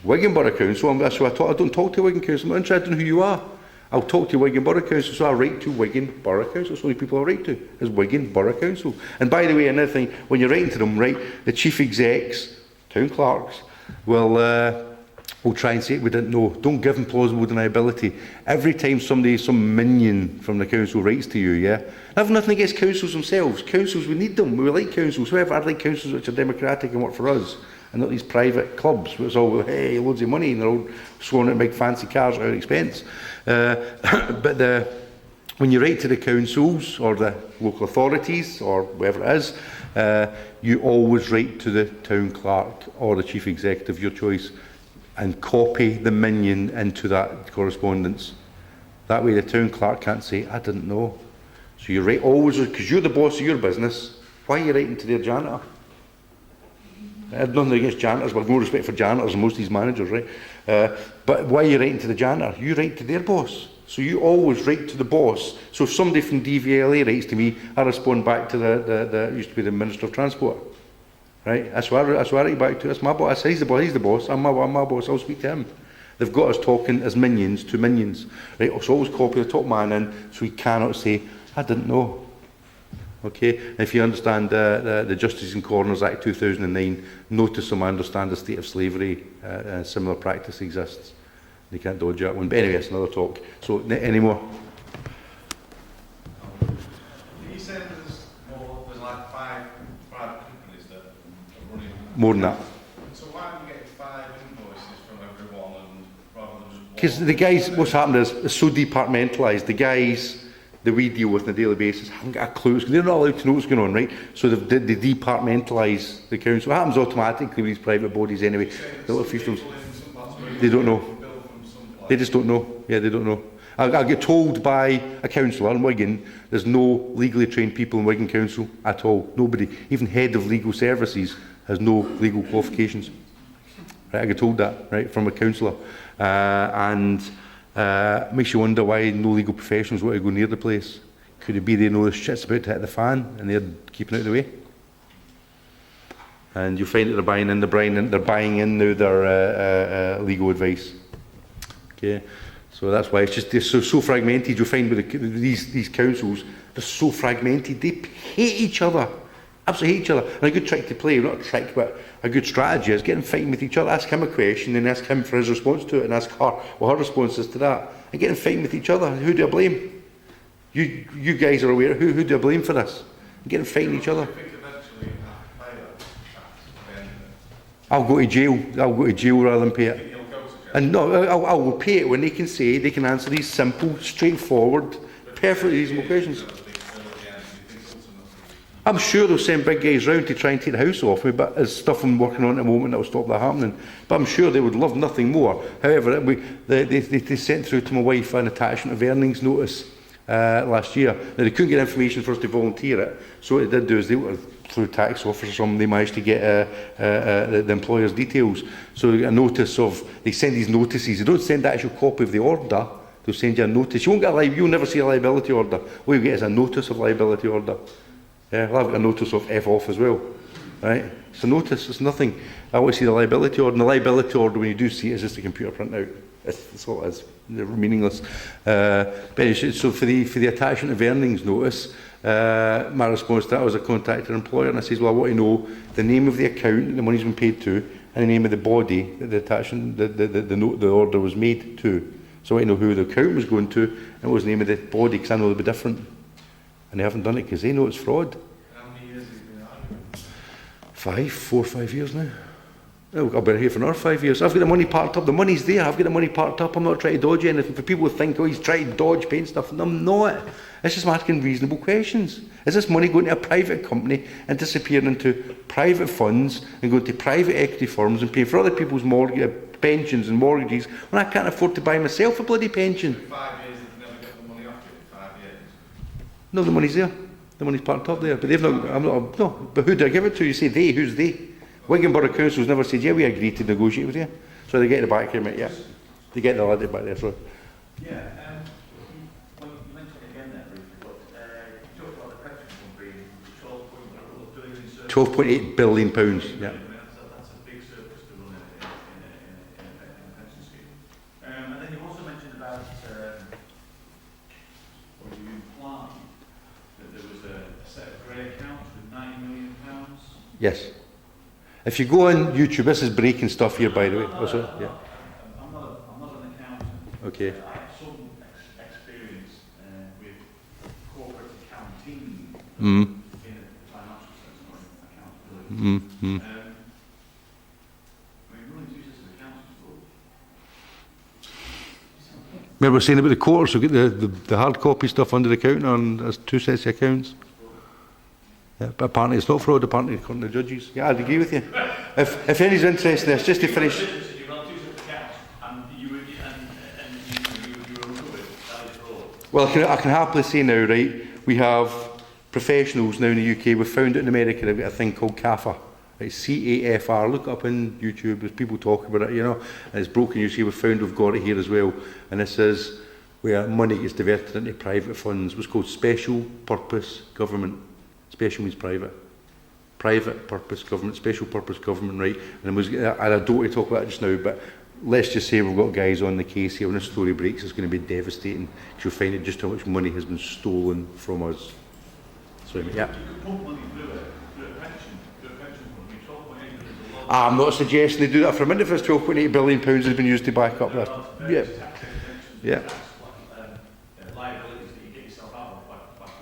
Wigan Borough Council, I don't talk to Wigan Council. I'm not interested in who you are. I'll talk to Wigan Borough Council, so I write to Wigan Borough Council. That's the only people I write to, is Wigan Borough Council. And by the way, another thing, when you're writing to them, right, the chief execs, town clerks, will try and say we didn't know. Don't give them plausible deniability. Every time somebody, some minion from the council writes to you, yeah, I have nothing against councils themselves. Councils, we need them. We like councils. However, I'd like councils which are democratic and work for us, and not these private clubs where it's all, hey, loads of money, and they're all sworn at big fancy cars at our expense. But when you write to the councils or the local authorities or whoever it is, you always write to the town clerk or the chief executive, your choice, and copy the minion into that correspondence. That way the town clerk can't say, I didn't know. So you write always, because you're the boss of your business, why are you writing to their janitor? I have nothing against janitors, but I've no respect for janitors and most of these managers, right? But why are you writing to the janitor? You write to their boss. So you always write to the boss. So if somebody from DVLA writes to me, I respond back to the used to be the Minister of Transport. Right? That's what I write back to. That's my boss. He's the boss. I'm my boss. I'll speak to him. They've got us talking as minions to minions. Right? So always copy the top man in so he cannot say, I didn't know. Okay, if you understand the Justice in Corners Act 2009, notice them understand the state of slavery, similar practice exists. They can't dodge that one. But anyway, it's another talk. So, any more? You said there's like five companies that are running. More than that. So why are you getting 5 invoices from everyone and rather than just one? Because the guys, what's happened is, it's so departmentalised. The guys that we deal with on a daily basis haven't got a clue. They're not allowed to know what's going on, right? So they departmentalise the council. It happens automatically with these private bodies anyway. They don't know. They just don't know. Yeah, they don't know. I get told by a councillor in Wigan, there's no legally trained people in Wigan Council at all. Nobody. Even head of legal services has no legal qualifications. Right, I get told that, right, from a councillor. Makes you wonder why no legal professionals want to go near the place. Could it be they know the shit's about to hit the fan and they're keeping out of the way? And you find that they're buying in now their legal advice. Okay, so that's why it's just they're so fragmented. You find with these councils, they're so fragmented. They hate each other, absolutely hate each other. And a good trick to play, not a trick, but a good strategy is get them fighting with each other. Ask him a question and ask him for his response to it, and ask her what her response is to that, and get them fighting with each other. Who do I blame? You guys are aware. Who do I blame for this? And get them fighting each other. I'll go to jail. I'll go to jail rather than pay it. And no, I will pay it when they can say they can answer these simple, straightforward, perfectly reasonable questions. I'm sure they'll send big guys round to try and take the house off me, but there's stuff I'm working on at the moment that will stop that happening. But I'm sure they would love nothing more. However, they sent through to my wife an attachment of earnings notice last year. Now, they couldn't get information for us to volunteer it, so what they did do is they were through tax office or something, they managed to get the employer's details. So a notice of, they send these notices. They don't send the actual copy of the order. They'll send you a notice. You won't get you'll never see a liability order. What you get is a notice of liability order. Yeah, well, I've got a notice of F off as well. Right? It's a notice. It's nothing. I want to see the liability order. And the liability order, when you do see it, is just a computer printout. That's all it is. They're meaningless. But anyway, so for the attachment of earnings notice, my response to that was I contacted an employer and I says, well, I want to know the name of the account that the money's been paid to and the name of the body that the attachment, the order was made to. So I want to know who the account was going to and what was the name of the body, because I know they'll be different. And they haven't done it because they know it's fraud. How many years have you been arguing? 4 or 5 years now. Oh, I've been here for another 5 years. I've got the money parked up. The money's there. I've got the money parked up. I'm not trying to dodge anything. For people who think, oh, he's trying to dodge paying stuff. No, I'm not. It's just asking reasonable questions. Is this money going to a private company and disappearing into private funds and going to private equity firms and paying for other people's pensions and mortgages when I can't afford to buy myself a bloody pension? 5 years, they've never got the money off you in 5 years. No, the money's there. The money's parked up there. But they've not. No. But who do I give it to? You say they. Who's they? Wigan Borough Council's never said, yeah, we agreed to negotiate with you. So they get the back here, mate, yeah. You get the lady back there, sorry. Yeah, well, you mentioned it again there briefly, but you talked about the pension fund being 12 £12.8 billion, yeah. That's a big surplus to run in a pension scheme. And then you also mentioned about, or you implied that there was a set of grey accounts with £9 million. Yes. If you go on YouTube, this is breaking stuff here, by the way. I'm not an accountant. Okay. I have some experience with corporate accounting in a financial sense, not in accountability. I mean, running two sets of accounts is good. Remember we were saying about the courts, we get the hard copy stuff under the counter and there's 2 sets of accounts. Yeah, but apparently it's not fraud, apparently according to the judges. Yeah, I'd agree with you. If anybody's interested in this, just to finish. You run two sets of accounts and you were uncovered, that is fraud. Well, I can happily say now, right, we have professionals now in the UK, we've found it in America, they've got a thing called CAFR. Right, CAFR, look it up on YouTube, there's people talking about it, you know, and it's broken, you see, we've got it here as well. And this is where money gets diverted into private funds, what's called special purpose government. Special means private. Private purpose government, special purpose government, right? And I don't want to talk about it just now, but let's just say we've got guys on the case here. When this story breaks, it's going to be devastating, because you'll find out just how much money has been stolen from us. So, yeah. You could pump money through a pension fund. I mean, 12.8 billion is a lot. I'm not suggesting they do that for a minute if it's £12.8 billion has been used to back up that. Yeah. Yeah. Liabilities that you get yourself out of.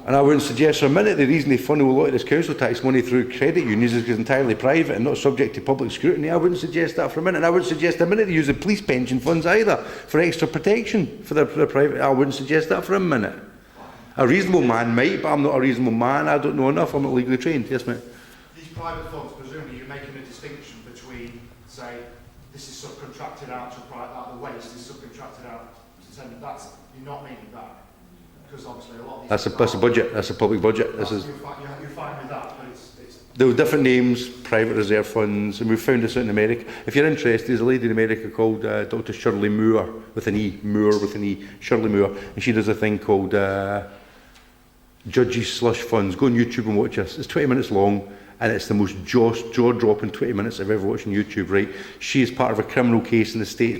And I wouldn't suggest for a minute the reason they funnel a lot of this council tax money through credit unions is because it's entirely private and not subject to public scrutiny. I wouldn't suggest that for a minute. And I wouldn't suggest a minute they use the police pension funds either for extra protection for their private. I wouldn't suggest that for a minute. A reasonable man might, but I'm not a reasonable man. I don't know enough. I'm not legally trained. Yes, mate. These private funds, presumably you're making a distinction between, say, this is subcontracted out to the waste is subcontracted out to tenant. You're not meaning that. Because obviously a lot of these That's a budget. That's a public budget. This is. You're fine with that, but it's there were different names, private reserve funds, and we found this out in America. If you're interested, there's a lady in America called Dr. Shirley Moore, with an E, Moore with an E, Shirley Moore, and she does a thing called Judges Slush Funds. Go on YouTube and watch this. It's 20 minutes long, and it's the most jaw-dropping 20 minutes I've ever watched on YouTube, right? She is part of a criminal case in the States,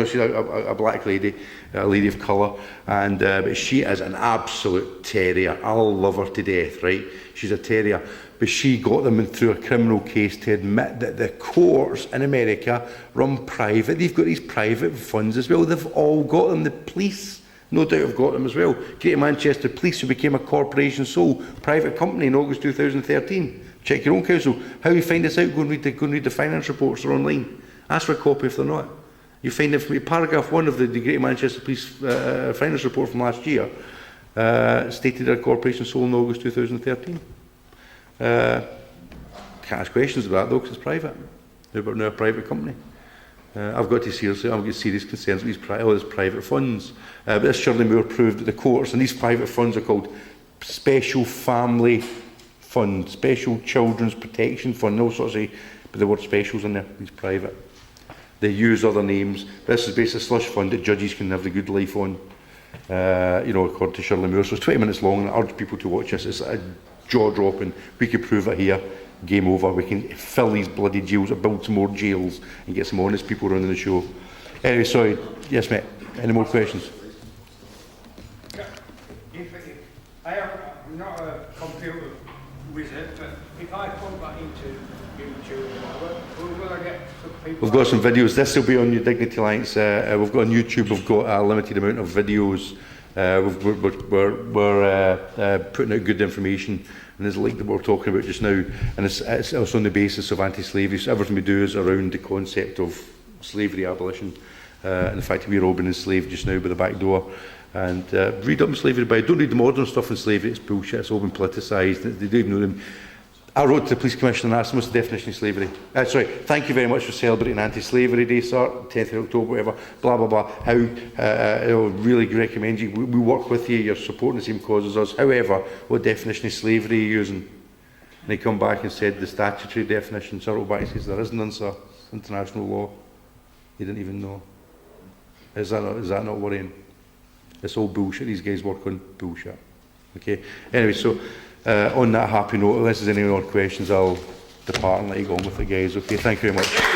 she's a black lady, a lady of colour, and but she is an absolute terrier. I'll love her to death, right? She's a terrier. But she got them through a criminal case to admit that the courts in America run private. They've got these private funds as well. They've all got them. The police, no doubt, have got them as well. Greater Manchester Police, who became a corporation sole private company in August 2013. Check your own council. How you find this out? Go and read the finance reports. They're online. Ask for a copy if they're not. You find it from paragraph 1 of the Greater Manchester Police finance report from last year. Stated they're a corporation sole in August 2013. Can't ask questions about that though, because it's private. They're now a private company. I've got serious concerns with all these private funds. But this Shirley Moore proved that the courts, and these private funds are called Special Family Fund, Special Children's Protection Fund, all sorts of, but the word specials in there, these private. They use other names. This is basically a slush fund that judges can have the good life on, according to Shirley Moore. So it's 20 minutes long, and I urge people to watch this. It's a jaw-dropping. We could prove it here. Game over. We can fill these bloody jails, or build some more jails, and get some honest people running the show. Anyway, sorry. Yes, mate. Any more questions? I'm not a computer wizard, but if I put that into YouTube, will I get some people? We've got some videos. This will be on your Dignity Alliance. We've got on YouTube. We've got a limited amount of videos. We're putting out good information, and there's a link that we're talking about just now, and it's also on the basis of anti-slavery. So everything we do is around the concept of slavery abolition, and the fact that we're all been enslaved just now by the back door. And read up on slavery, but don't read the modern stuff on slavery. It's bullshit. It's all been politicised. They don't even know them. I wrote to the police commissioner and asked him what's the definition of slavery. Thank you very much for celebrating Anti-Slavery Day, sir, 10th of October, whatever, blah, blah, blah. How, really recommend you. We work with you, you're supporting the same cause as us. However, what definition of slavery are you using? And he come back and said the statutory definition. Sir, wrote back and says there isn't none, sir. It's international law. He didn't even know. Is that not worrying? It's all bullshit. These guys work on bullshit. Okay. Anyway, so on that happy note, unless there's any more questions, I'll depart and let you go on with it, guys. Okay. Thank you very much.